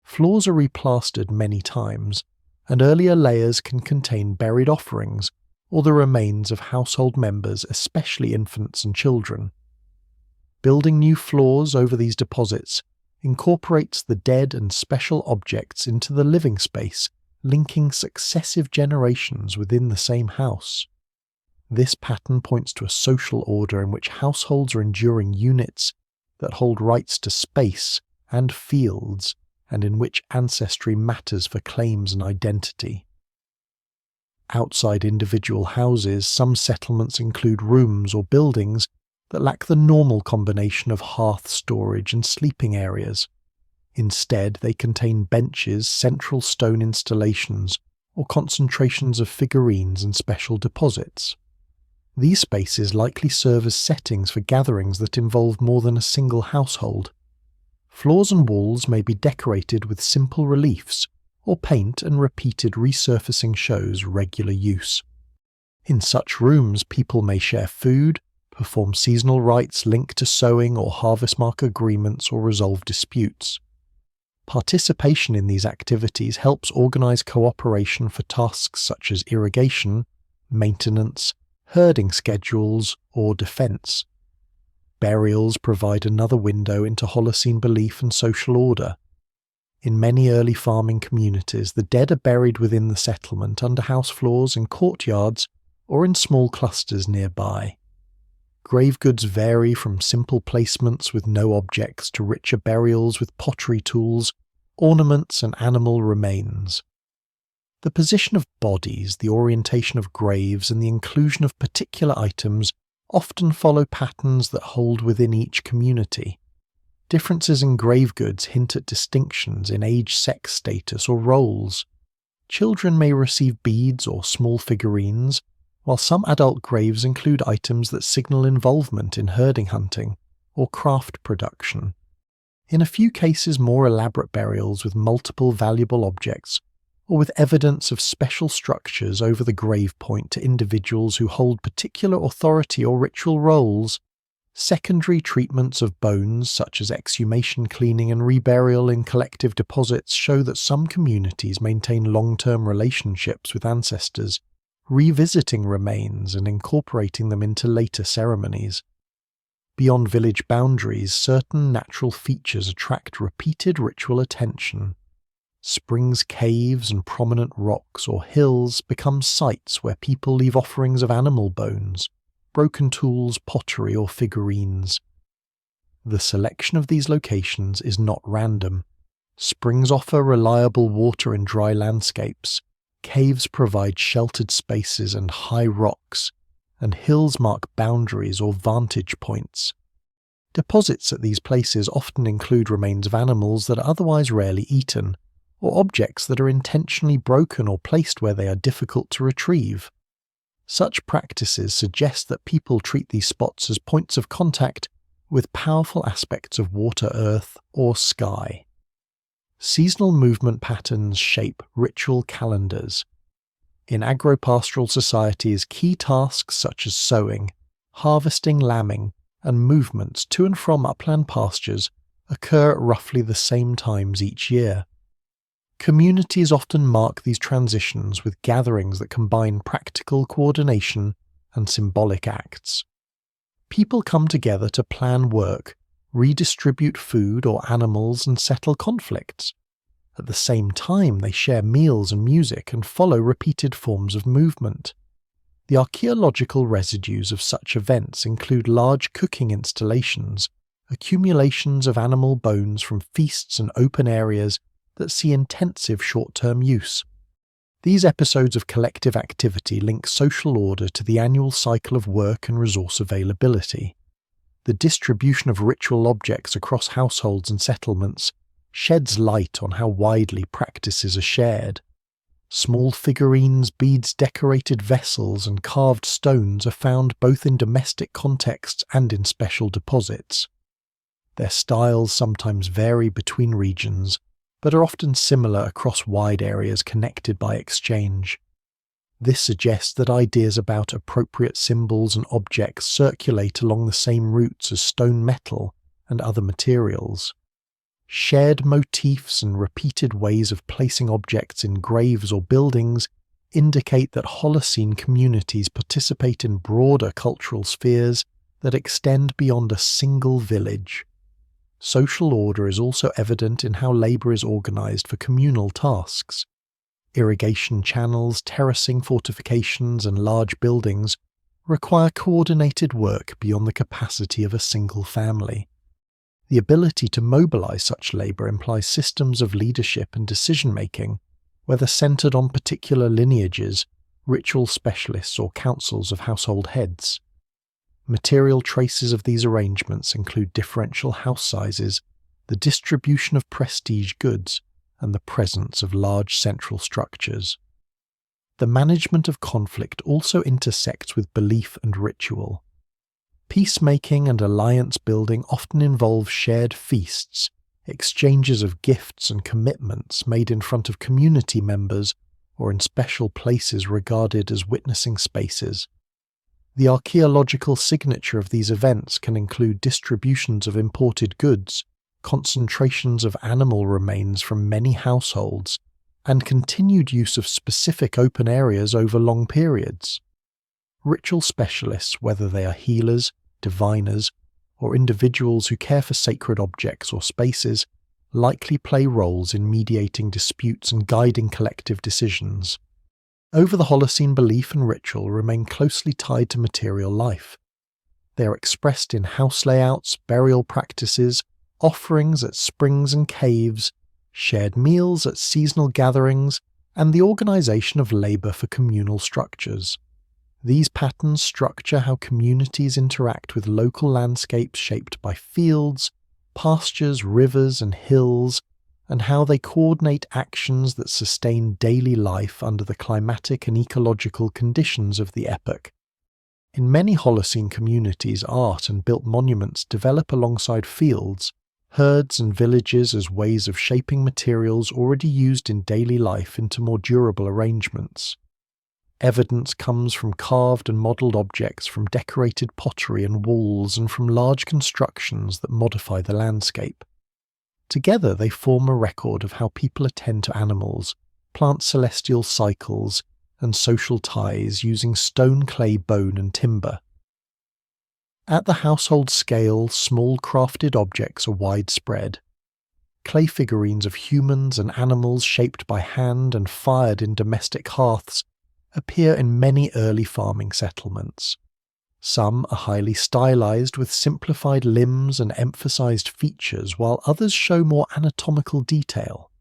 Floors are replastered many times, and earlier layers can contain buried offerings or the remains of household members, especially infants and children. Building new floors over these deposits incorporates the dead and special objects into the living space, linking successive generations within the same house. This pattern points to a social order in which households are enduring units that hold rights to space and fields, and in which ancestry matters for claims and identity. Outside individual houses, some settlements include rooms or buildings that lack the normal combination of hearth storage and sleeping areas. Instead, they contain benches, central stone installations, or concentrations of figurines and special deposits. These spaces likely serve as settings for gatherings that involve more than a single household. Floors and walls may be decorated with simple reliefs, or paint and repeated resurfacing shows regular use. In such rooms, people may share food, perform seasonal rites linked to sowing or harvest mark agreements, or resolve disputes. Participation in these activities helps organize cooperation for tasks such as irrigation, maintenance, herding schedules, or defense. Burials provide another window into Holocene belief and social order. In many early farming communities, the dead are buried within the settlement under house floors and courtyards, or in small clusters nearby. Grave goods vary from simple placements with no objects to richer burials with pottery tools, ornaments, and animal remains. The position of bodies, the orientation of graves, and the inclusion of particular items often follow patterns that hold within each community. Differences in grave goods hint at distinctions in age, sex status, or roles. Children may receive beads or small figurines, while some adult graves include items that signal involvement in herding hunting or craft production. In a few cases, more elaborate burials with multiple valuable objects, or with evidence of special structures over the grave point to individuals who hold particular authority or ritual roles. Secondary treatments of bones, such as exhumation cleaning and reburial in collective deposits, show that some communities maintain long-term relationships with ancestors, revisiting remains and incorporating them into later ceremonies. Beyond village boundaries, certain natural features attract repeated ritual attention. Springs, caves, and prominent rocks or hills become sites where people leave offerings of animal bones, broken tools, pottery, or figurines. The selection of these locations is not random. Springs offer reliable water in dry landscapes, caves provide sheltered spaces and high rocks, and hills mark boundaries or vantage points. Deposits at these places often include remains of animals that are otherwise rarely eaten, or objects that are intentionally broken or placed where they are difficult to retrieve. Such practices suggest that people treat these spots as points of contact with powerful aspects of water, earth, or sky. Seasonal movement patterns shape ritual calendars. In agropastoral societies, key tasks such as sowing, harvesting, lambing, and movements to and from upland pastures occur at roughly the same times each year. Communities often mark these transitions with gatherings that combine practical coordination and symbolic acts. People come together to plan work, redistribute food or animals, and settle conflicts. At the same time, they share meals and music and follow repeated forms of movement. The archaeological residues of such events include large cooking installations, accumulations of animal bones from feasts and open areas that see intensive short-term use. These episodes of collective activity link social order to the annual cycle of work and resource availability. The distribution of ritual objects across households and settlements sheds light on how widely practices are shared. Small figurines, beads, decorated vessels, and carved stones are found both in domestic contexts and in special deposits. Their styles sometimes vary between regions, but are often similar across wide areas connected by exchange. This suggests that ideas about appropriate symbols and objects circulate along the same routes as stone, metal, and other materials. Shared motifs and repeated ways of placing objects in graves or buildings indicate that Holocene communities participate in broader cultural spheres that extend beyond a single village. Social order is also evident in how labour is organised for communal tasks. Irrigation channels, terracing fortifications, and large buildings require coordinated work beyond the capacity of a single family. The ability to mobilise such labour implies systems of leadership and decision-making, whether centred on particular lineages, ritual specialists, or councils of household heads. Material traces of these arrangements include differential house sizes, the distribution of prestige goods, and the presence of large central structures. The management of conflict also intersects with belief and ritual. Peacemaking and alliance building often involve shared feasts, exchanges of gifts and commitments made in front of community members or in special places regarded as witnessing spaces. The archaeological signature of these events can include distributions of imported goods, concentrations of animal remains from many households, and continued use of specific open areas over long periods. Ritual specialists, whether they are healers, diviners, or individuals who care for sacred objects or spaces, likely play roles in mediating disputes and guiding collective decisions. Over the Holocene, belief and ritual remain closely tied to material life. They are expressed in house layouts, burial practices, offerings at springs and caves, shared meals at seasonal gatherings, and the organization of labor for communal structures. These patterns structure how communities interact with local landscapes shaped by fields, pastures, rivers, and hills, and how they coordinate actions that sustain daily life under the climatic and ecological conditions of the epoch. In many Holocene communities, art and built monuments develop alongside fields, herds, and villages as ways of shaping materials already used in daily life into more durable arrangements. Evidence comes from carved and modelled objects, from decorated pottery and walls, and from large constructions that modify the landscape. Together they form a record of how people attend to animals, plant celestial cycles, and social ties using stone, clay, bone, and timber. At the household scale, small crafted objects are widespread. Clay figurines of humans and animals shaped by hand and fired in domestic hearths appear in many early farming settlements. Some are highly stylized with simplified limbs and emphasized features, while others show more anatomical detail.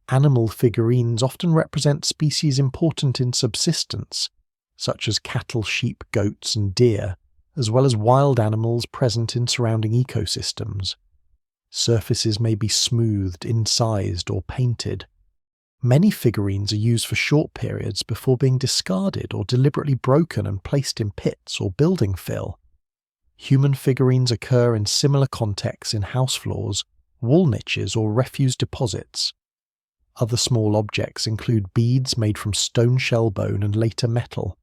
Animal figurines often represent species important in subsistence, such as cattle, sheep, goats, and deer, as well as wild animals present in surrounding ecosystems. Surfaces may be smoothed, incised, or painted. Many figurines are used for short periods before being discarded or deliberately broken and placed in pits or building fill. Human figurines occur in similar contexts in house floors, wall niches, or refuse deposits. Other small objects include beads made from stone shell bone and later metal.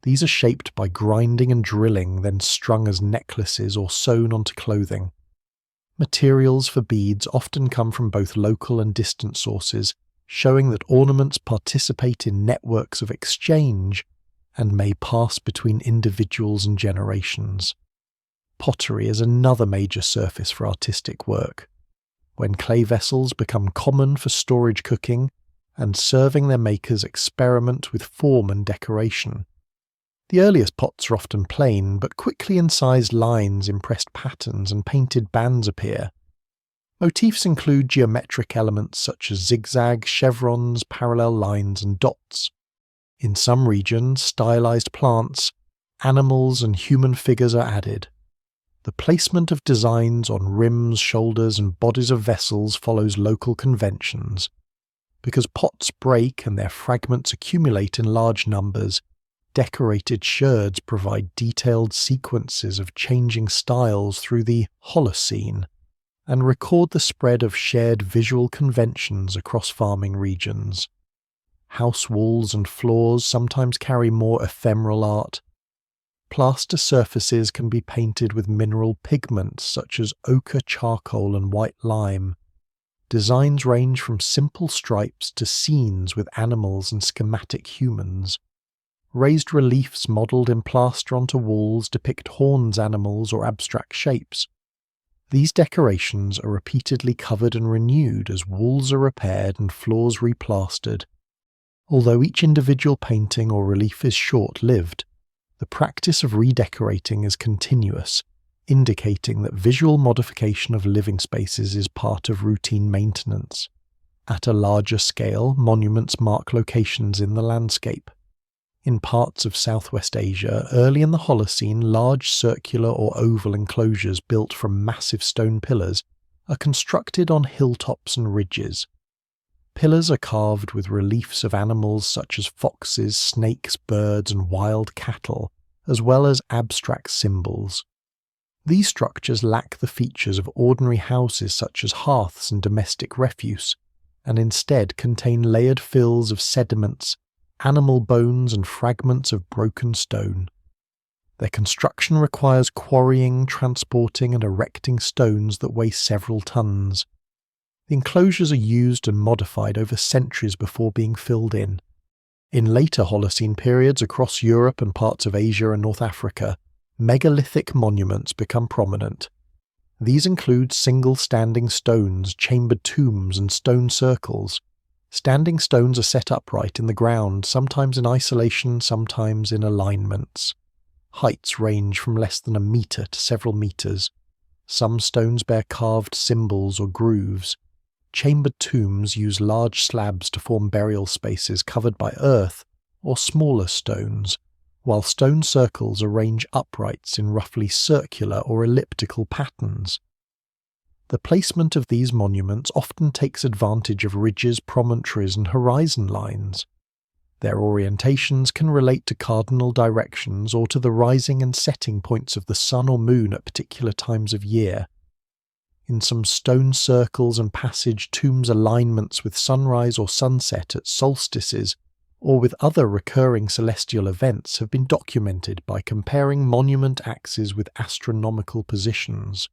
These are shaped by grinding and drilling, then strung as necklaces or sewn onto clothing. Materials for beads often come from both local and distant sources, showing that ornaments participate in networks of exchange and may pass between individuals and generations. Pottery is another major surface for artistic work. When clay vessels become common for storage, cooking, and serving, their makers experiment with form and decoration. The earliest pots are often plain, but quickly incised lines, impressed patterns, and painted bands appear. Motifs include geometric elements such as zigzags, chevrons, parallel lines, and dots. In some regions, stylized plants, animals, and human figures are added. The placement of designs on rims, shoulders, and bodies of vessels follows local conventions. Because pots break and their fragments accumulate in large numbers, decorated sherds provide detailed sequences of changing styles through the Holocene, and record the spread of shared visual conventions across farming regions. House walls and floors sometimes carry more ephemeral art. Plaster surfaces can be painted with mineral pigments such as ochre, charcoal, and white lime. Designs range from simple stripes to scenes with animals and schematic humans. Raised reliefs modelled in plaster onto walls depict horns, animals, or abstract shapes. These decorations are repeatedly covered and renewed as walls are repaired and floors replastered. Although each individual painting or relief is short-lived, the practice of redecorating is continuous, indicating that visual modification of living spaces is part of routine maintenance. At a larger scale, monuments mark locations in the landscape. In parts of Southwest Asia, early in the Holocene, large circular or oval enclosures built from massive stone pillars are constructed on hilltops and ridges. Pillars are carved with reliefs of animals such as foxes, snakes, birds, and wild cattle, as well as abstract symbols. These structures lack the features of ordinary houses such as hearths and domestic refuse, and instead contain layered fills of sediments, animal bones, and fragments of broken stone. Their construction requires quarrying, transporting, and erecting stones that weigh several tons. The enclosures are used and modified over centuries before being filled in. In later Holocene periods across Europe and parts of Asia and North Africa, megalithic monuments become prominent. These include single standing stones, chambered tombs, and stone circles. Standing stones are set upright in the ground, sometimes in isolation, sometimes in alignments. Heights range from less than a metre to several metres. Some stones bear carved symbols or grooves. Chambered tombs use large slabs to form burial spaces covered by earth or smaller stones, while stone circles arrange uprights in roughly circular or elliptical patterns. The placement of these monuments often takes advantage of ridges, promontories, and horizon lines. Their orientations can relate to cardinal directions or to the rising and setting points of the sun or moon at particular times of year. In some stone circles and passage tombs, alignments with sunrise or sunset at solstices or with other recurring celestial events have been documented by comparing monument axes with astronomical positions.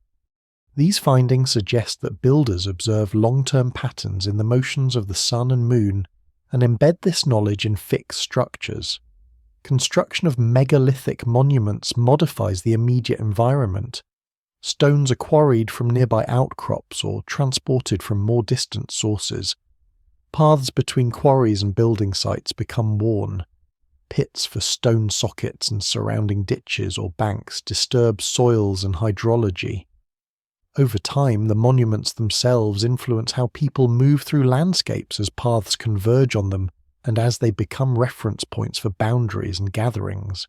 These findings suggest that builders observe long-term patterns in the motions of the sun and moon and embed this knowledge in fixed structures. Construction of megalithic monuments modifies the immediate environment. Stones are quarried from nearby outcrops or transported from more distant sources. Paths between quarries and building sites become worn. Pits for stone sockets and surrounding ditches or banks disturb soils and hydrology. Over time, the monuments themselves influence how people move through landscapes as paths converge on them and as they become reference points for boundaries and gatherings.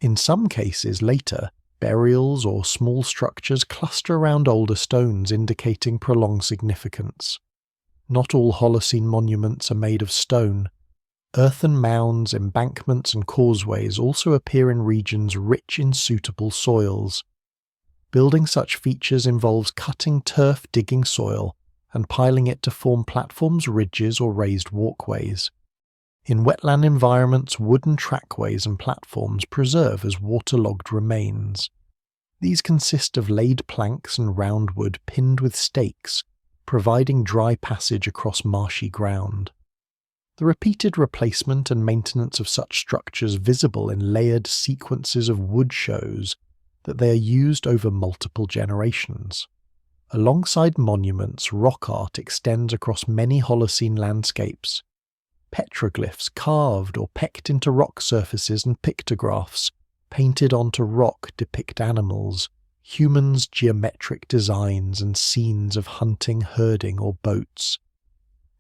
In some cases later, burials or small structures cluster around older stones, indicating prolonged significance. Not all Holocene monuments are made of stone. Earthen mounds, embankments, and causeways also appear in regions rich in suitable soils. Building such features involves cutting turf, digging soil, and piling it to form platforms, ridges, or raised walkways. In wetland environments, wooden trackways and platforms preserve as waterlogged remains. These consist of laid planks and round wood pinned with stakes, providing dry passage across marshy ground. The repeated replacement and maintenance of such structures visible in layered sequences of wood shows that they are used over multiple generations. Alongside monuments, rock art extends across many Holocene landscapes. Petroglyphs carved or pecked into rock surfaces and pictographs painted onto rock depict animals, humans, geometric designs, and scenes of hunting, herding, or boats.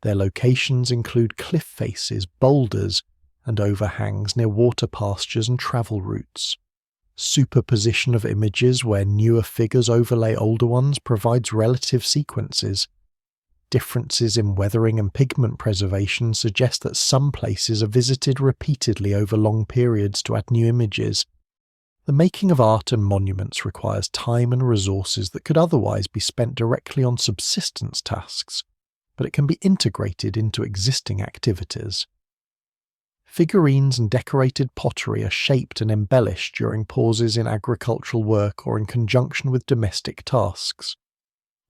Their locations include cliff faces, boulders, and overhangs near water pastures and travel routes. Superposition of images where newer figures overlay older ones provides relative sequences. Differences in weathering and pigment preservation suggest that some places are visited repeatedly over long periods to add new images. The making of art and monuments requires time and resources that could otherwise be spent directly on subsistence tasks, but it can be integrated into existing activities. Figurines and decorated pottery are shaped and embellished during pauses in agricultural work or in conjunction with domestic tasks.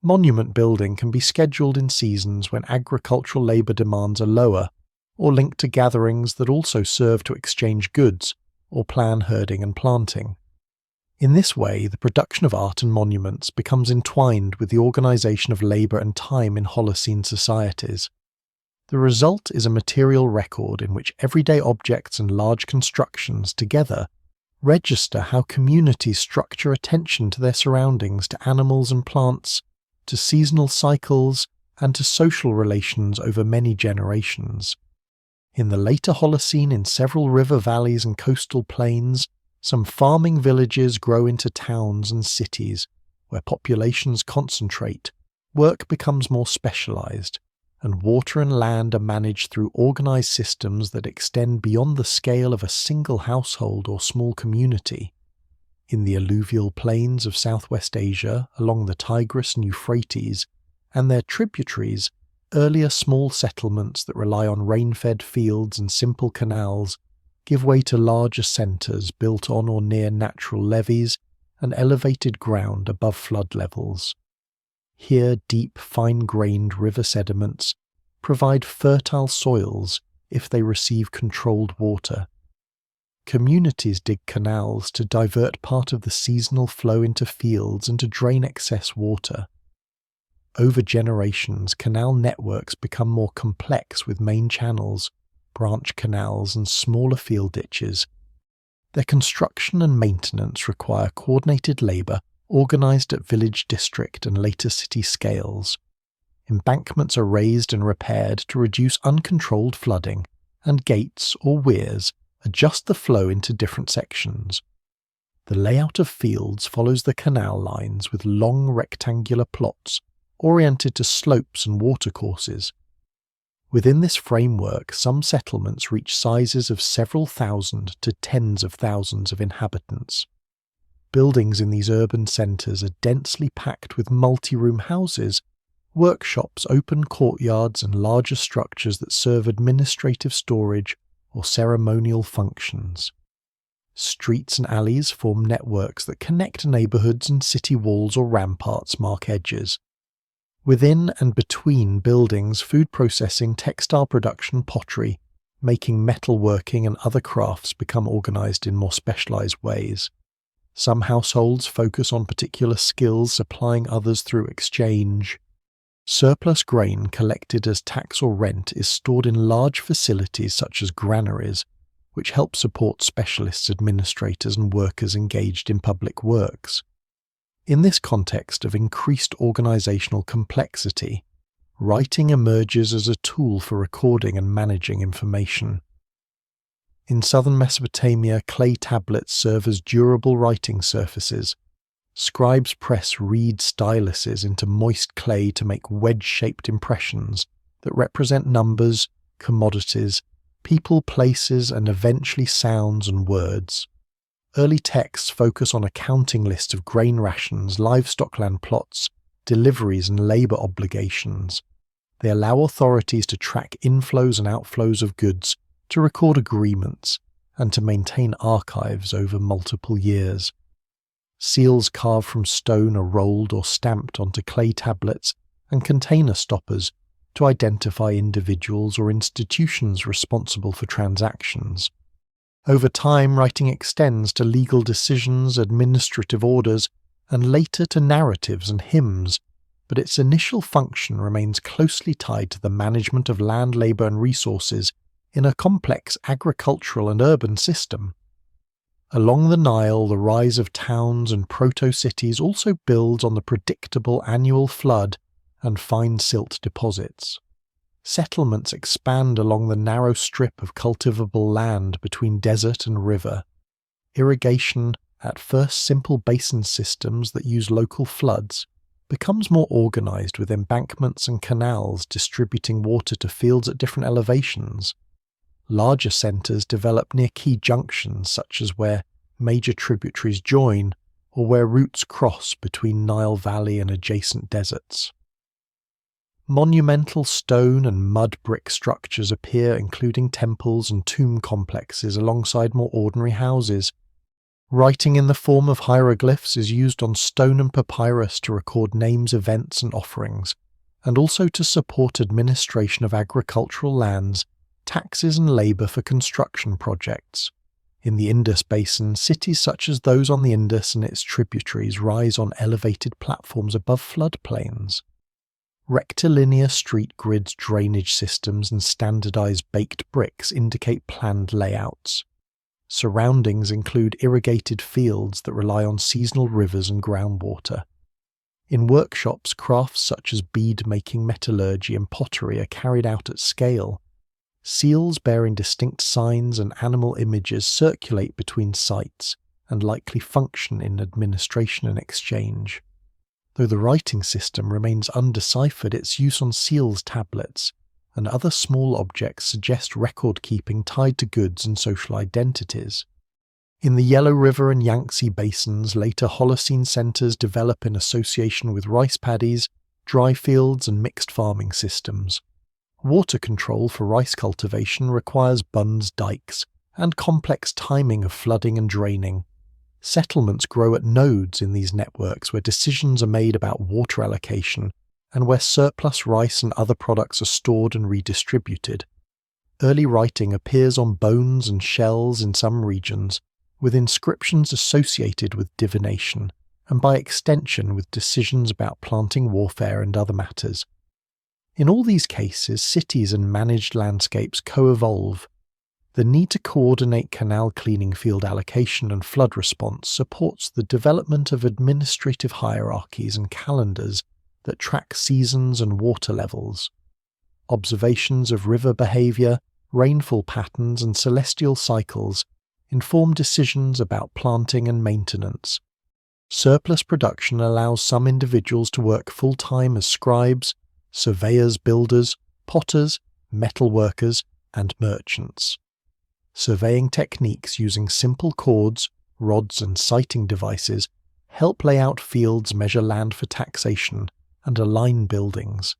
Monument building can be scheduled in seasons when agricultural labour demands are lower, or linked to gatherings that also serve to exchange goods or plan herding and planting. In this way, the production of art and monuments becomes entwined with the organisation of labour and time in Holocene societies. The result is a material record in which everyday objects and large constructions together register how communities structure attention to their surroundings, to animals and plants, to seasonal cycles, and to social relations over many generations. In the later Holocene, in several river valleys and coastal plains, some farming villages grow into towns and cities, where populations concentrate, work becomes more specialized, and water and land are managed through organized systems that extend beyond the scale of a single household or small community. In the alluvial plains of Southwest Asia, along the Tigris and Euphrates, and their tributaries, earlier small settlements that rely on rain-fed fields and simple canals give way to larger centres built on or near natural levees and elevated ground above flood levels. Here, deep, fine-grained river sediments provide fertile soils if they receive controlled water. Communities dig canals to divert part of the seasonal flow into fields and to drain excess water. Over generations, canal networks become more complex with main channels, branch canals, and smaller field ditches. Their construction and maintenance require coordinated labour organised at village, district, and later city scales. Embankments are raised and repaired to reduce uncontrolled flooding, and gates or weirs adjust the flow into different sections. The layout of fields follows the canal lines with long rectangular plots oriented to slopes and watercourses. Within this framework, some settlements reach sizes of several thousand to tens of thousands of inhabitants. Buildings in these urban centres are densely packed with multi-room houses, workshops, open courtyards, and larger structures that serve administrative storage or ceremonial functions. Streets and alleys form networks that connect neighbourhoods, and city walls or ramparts mark edges. Within and between buildings, food processing, textile production, pottery, making, metalworking, and other crafts become organised in more specialised ways. Some households focus on particular skills, supplying others through exchange. Surplus grain collected as tax or rent is stored in large facilities such as granaries, which help support specialists, administrators, and workers engaged in public works. In this context of increased organisational complexity, writing emerges as a tool for recording and managing information. In southern Mesopotamia, clay tablets serve as durable writing surfaces. Scribes press reed styluses into moist clay to make wedge-shaped impressions that represent numbers, commodities, people, places, and eventually sounds and words. Early texts focus on a counting list of grain rations, livestock land plots, deliveries, and labour obligations. They allow authorities to track inflows and outflows of goods, to record agreements, and to maintain archives over multiple years. Seals carved from stone are rolled or stamped onto clay tablets and container stoppers to identify individuals or institutions responsible for transactions. Over time, writing extends to legal decisions, administrative orders, and later to narratives and hymns, but its initial function remains closely tied to the management of land, labour, and resources in a complex agricultural and urban system. Along the Nile, the rise of towns and proto-cities also builds on the predictable annual flood and fine silt deposits. Settlements expand along the narrow strip of cultivable land between desert and river. Irrigation, at first simple basin systems that use local floods, becomes more organised with embankments and canals distributing water to fields at different elevations. Larger centres develop near key junctions, such as where major tributaries join or where routes cross between Nile Valley and adjacent deserts. Monumental stone and mud brick structures appear, including temples and tomb complexes alongside more ordinary houses. Writing in the form of hieroglyphs is used on stone and papyrus to record names, events, and offerings, and also to support administration of agricultural lands, taxes, and labour for construction projects. In the Indus Basin, cities such as those on the Indus and its tributaries rise on elevated platforms above floodplains. Rectilinear street grids, drainage systems, and standardized baked bricks indicate planned layouts. Surroundings include irrigated fields that rely on seasonal rivers and groundwater. In workshops, crafts such as bead-making, metallurgy, and pottery are carried out at scale. Seals bearing distinct signs and animal images circulate between sites and likely function in administration and exchange. Though the writing system remains undeciphered, its use on seals tablets and other small objects suggests record-keeping tied to goods and social identities. In the Yellow River and Yangtze basins, later Holocene centres develop in association with rice paddies, dry fields, and mixed farming systems. Water control for rice cultivation requires bunds dikes, and complex timing of flooding and draining. Settlements grow at nodes in these networks where decisions are made about water allocation and where surplus rice and other products are stored and redistributed. Early writing appears on bones and shells in some regions, with inscriptions associated with divination, and by extension with decisions about planting warfare and other matters. In all these cases, cities and managed landscapes co-evolve. The need to coordinate canal cleaning, field allocation and flood response supports the development of administrative hierarchies and calendars that track seasons and water levels. Observations of river behavior, rainfall patterns and celestial cycles inform decisions about planting and maintenance. Surplus production allows some individuals to work full-time as scribes, surveyors, builders, potters, metal workers, and merchants. Surveying techniques using simple cords, rods, and sighting devices help lay out fields, measure land for taxation, and align buildings.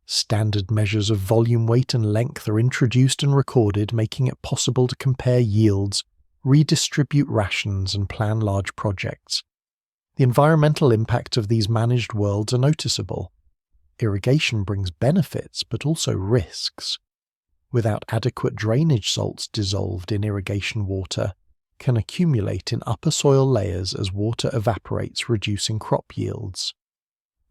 Standard measures of volume, weight, and length are introduced and recorded, making it possible to compare yields, redistribute rations, and plan large projects. The environmental impact of these managed worlds are noticeable. Irrigation brings benefits, but also risks. Without adequate drainage, salts dissolved in irrigation water can accumulate in upper soil layers as water evaporates, reducing crop yields.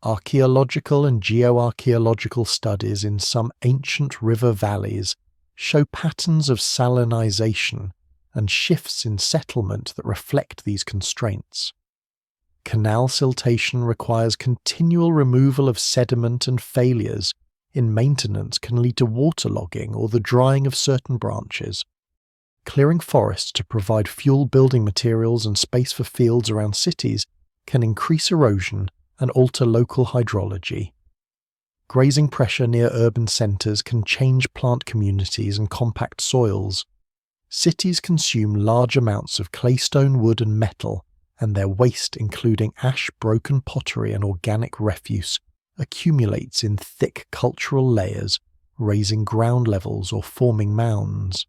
Archaeological and geoarchaeological studies in some ancient river valleys show patterns of salinization and shifts in settlement that reflect these constraints. Canal siltation requires continual removal of sediment, and failures in maintenance can lead to waterlogging or the drying of certain branches. Clearing forests to provide fuel, building materials, and space for fields around cities can increase erosion and alter local hydrology. Grazing pressure near urban centres can change plant communities and compact soils. Cities consume large amounts of claystone, wood, and metal, and their waste, including ash, broken pottery, and organic refuse, accumulates in thick cultural layers, raising ground levels or forming mounds.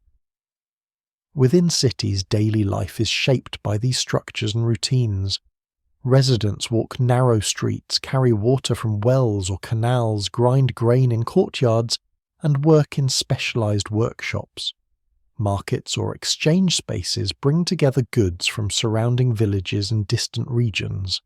Within cities, daily life is shaped by these structures and routines. Residents walk narrow streets, carry water from wells or canals, grind grain in courtyards, and work in specialized workshops. Markets or exchange spaces bring together goods from surrounding villages and distant regions.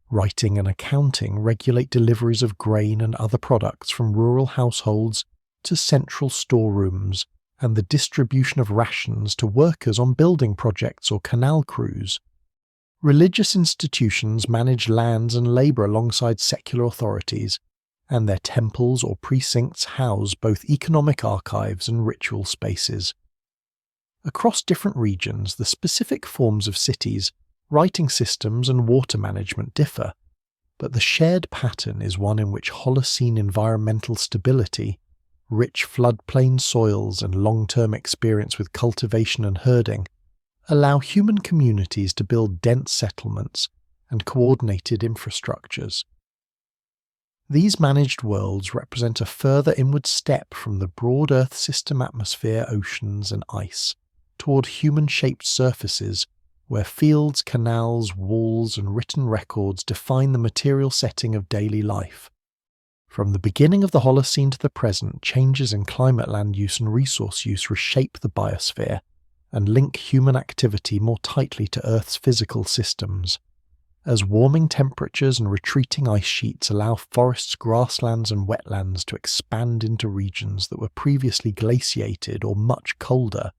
Writing and accounting regulate deliveries of grain and other products from rural households to central storerooms, and the distribution of rations to workers on building projects or canal crews. Religious institutions manage lands and labour alongside secular authorities, and their temples or precincts house both economic archives and ritual spaces. Across different regions, the specific forms of cities, writing systems, and water management differ, but the shared pattern is one in which Holocene environmental stability, rich floodplain soils, and long-term experience with cultivation and herding allow human communities to build dense settlements and coordinated infrastructures. These managed worlds represent a further inward step from the broad Earth system, atmosphere, oceans, and ice toward human-shaped surfaces where fields, canals, walls, and written records define the material setting of daily life. From the beginning of the Holocene to the present, changes in climate, land use, and resource use reshape the biosphere and link human activity more tightly to Earth's physical systems. As warming temperatures and retreating ice sheets allow forests, grasslands, and wetlands to expand into regions that were previously glaciated or much colder,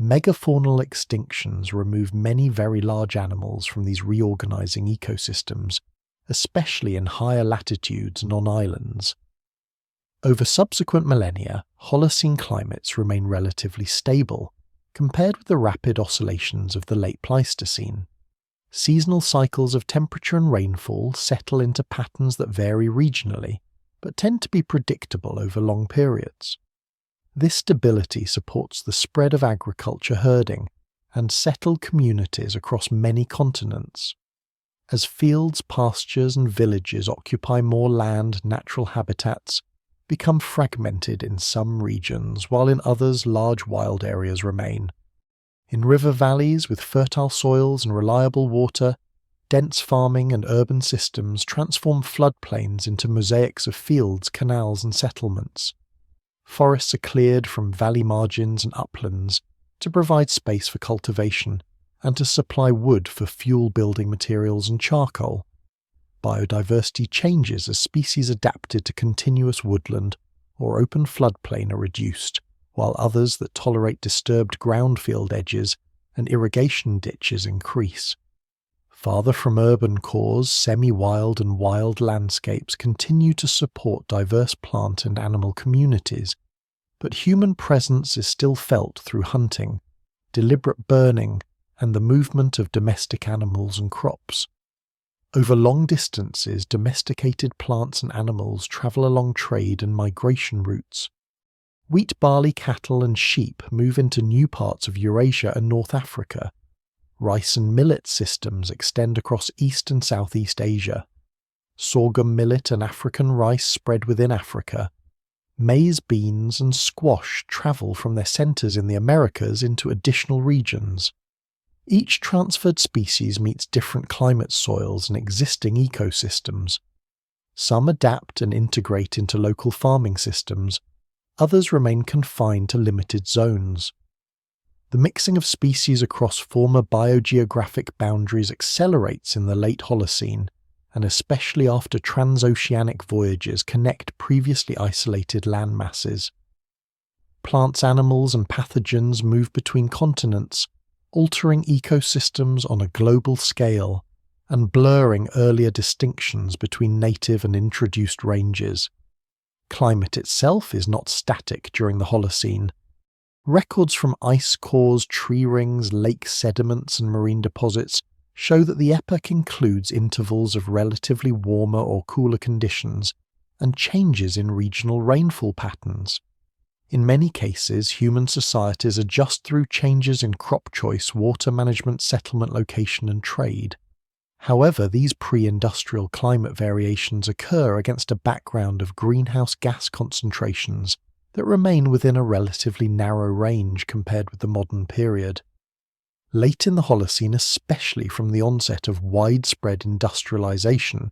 megafaunal extinctions remove many very large animals from these reorganizing ecosystems, especially in higher latitudes and on islands. Over subsequent millennia, Holocene climates remain relatively stable, compared with the rapid oscillations of the late Pleistocene. Seasonal cycles of temperature and rainfall settle into patterns that vary regionally, but tend to be predictable over long periods. This stability supports the spread of agriculture, herding, and settled communities across many continents. As fields, pastures, and villages occupy more land, natural habitats, become fragmented in some regions, while in others large wild areas remain. In river valleys with fertile soils and reliable water, dense farming and urban systems transform floodplains into mosaics of fields, canals, and settlements. Forests are cleared from valley margins and uplands to provide space for cultivation and to supply wood for fuel-building materials and charcoal. Biodiversity changes as species adapted to continuous woodland or open floodplain are reduced, while others that tolerate disturbed groundfield edges and irrigation ditches increase. Farther from urban cores, semi-wild and wild landscapes continue to support diverse plant and animal communities, but human presence is still felt through hunting, deliberate burning, and the movement of domestic animals and crops. Over long distances, domesticated plants and animals travel along trade and migration routes. Wheat, barley, cattle, and sheep move into new parts of Eurasia and North Africa. Rice and millet systems extend across East and Southeast Asia. Sorghum millet and African rice spread within Africa. Maize, beans, and squash travel from their centres in the Americas into additional regions. Each transferred species meets different climate soils and existing ecosystems. Some adapt and integrate into local farming systems, others remain confined to limited zones. The mixing of species across former biogeographic boundaries accelerates in the late Holocene, and especially after transoceanic voyages connect previously isolated land masses. Plants, animals, and pathogens move between continents, altering ecosystems on a global scale and blurring earlier distinctions between native and introduced ranges. Climate itself is not static during the Holocene. Records from ice cores, tree rings, lake sediments, and marine deposits show that the epoch includes intervals of relatively warmer or cooler conditions and changes in regional rainfall patterns. In many cases, human societies adjust through changes in crop choice, water management, settlement location, and trade. However, these pre-industrial climate variations occur against a background of greenhouse gas concentrations that remain within a relatively narrow range compared with the modern period. Late in the Holocene, especially from the onset of widespread industrialization,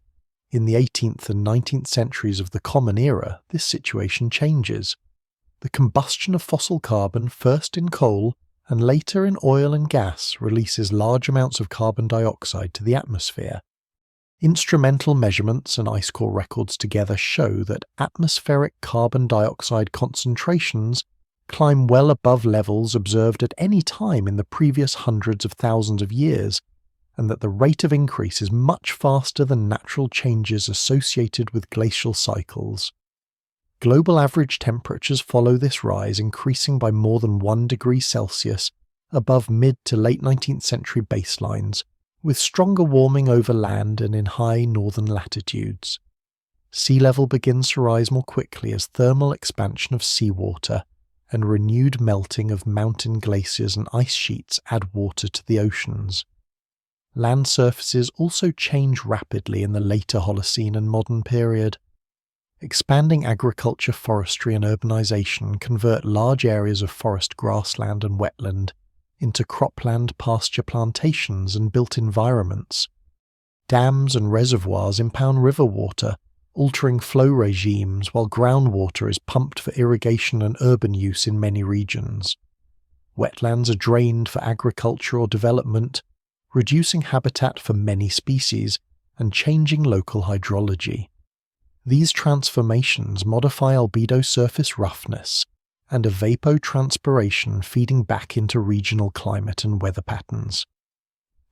in the 18th and 19th centuries of the Common Era, this situation changes. The combustion of fossil carbon, first in coal and later in oil and gas, releases large amounts of carbon dioxide to the atmosphere. Instrumental measurements and ice core records together show that atmospheric carbon dioxide concentrations climb well above levels observed at any time in the previous hundreds of thousands of years, and that the rate of increase is much faster than natural changes associated with glacial cycles. Global average temperatures follow this rise, increasing by more than 1 degree Celsius above mid to late 19th century baselines, with stronger warming over land and in high northern latitudes. Sea level begins to rise more quickly as thermal expansion of seawater and renewed melting of mountain glaciers and ice sheets add water to the oceans. Land surfaces also change rapidly in the later Holocene and modern period. Expanding agriculture, forestry, and urbanization convert large areas of forest grassland and wetland into cropland, pasture plantations, and built environments. Dams and reservoirs impound river water, altering flow regimes while groundwater is pumped for irrigation and urban use in many regions. Wetlands are drained for agriculture or development, reducing habitat for many species and changing local hydrology. These transformations modify albedo surface roughness and evapotranspiration, feeding back into regional climate and weather patterns.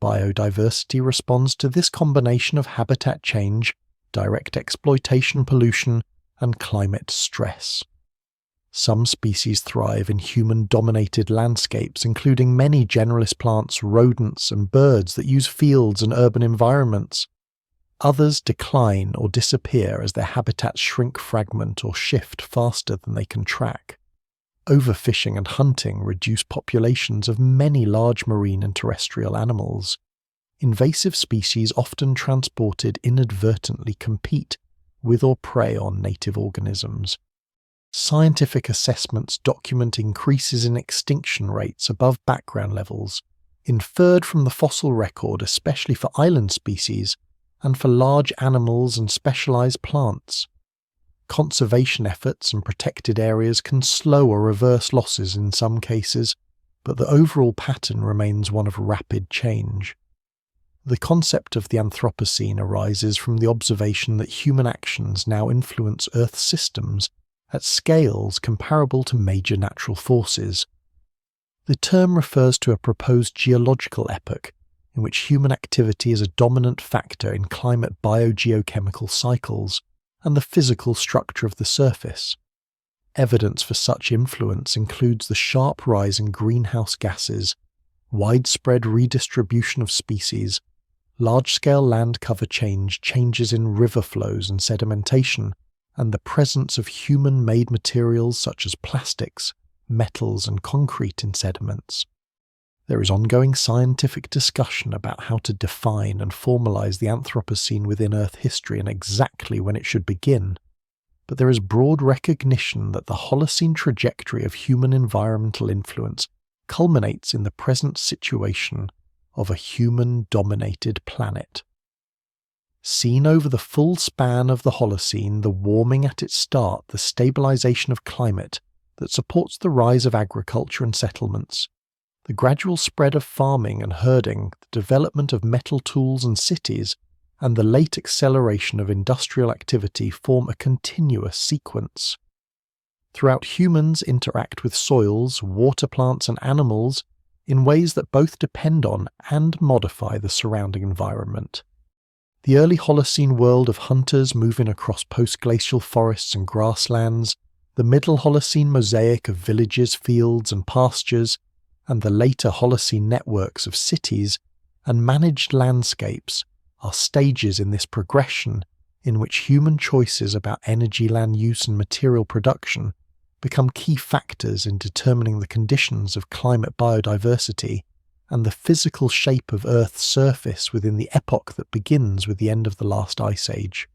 Biodiversity responds to this combination of habitat change, direct exploitation, pollution, and climate stress. Some species thrive in human-dominated landscapes, including many generalist plants, rodents, and birds that use fields and urban environments. Others decline or disappear as their habitats shrink, fragment, or shift faster than they can track. Overfishing and hunting reduce populations of many large marine and terrestrial animals. Invasive species, often transported inadvertently, compete with or prey on native organisms, Scientific assessments document increases in extinction rates above background levels, inferred from the fossil record especially for island species and for large animals and specialized plants. Conservation efforts and protected areas can slow or reverse losses in some cases, but the overall pattern remains one of rapid change. The concept of the Anthropocene arises from the observation that human actions now influence Earth's systems at scales comparable to major natural forces. The term refers to a proposed geological epoch in which human activity is a dominant factor in climate biogeochemical cycles and the physical structure of the surface. Evidence for such influence includes the sharp rise in greenhouse gases, widespread redistribution of species, large-scale land cover change, changes in river flows and sedimentation, and the presence of human-made materials such as plastics, metals and concrete in sediments. There is ongoing scientific discussion about how to define and formalize the Anthropocene within Earth history and exactly when it should begin, but there is broad recognition that the Holocene trajectory of human environmental influence culminates in the present situation of a human-dominated planet. Seen over the full span of the Holocene, the warming at its start, the stabilization of climate that supports the rise of agriculture and settlements, the gradual spread of farming and herding, the development of metal tools and cities, and the late acceleration of industrial activity form a continuous sequence. Throughout, humans interact with soils, water plants and animals in ways that both depend on and modify the surrounding environment. The early Holocene world of hunters moving across post-glacial forests and grasslands, the middle Holocene mosaic of villages, fields and pastures, and the later Holocene networks of cities and managed landscapes are stages in this progression in which human choices about energy, land use and material production become key factors in determining the conditions of climate biodiversity and the physical shape of Earth's surface within the epoch that begins with the end of the last ice age.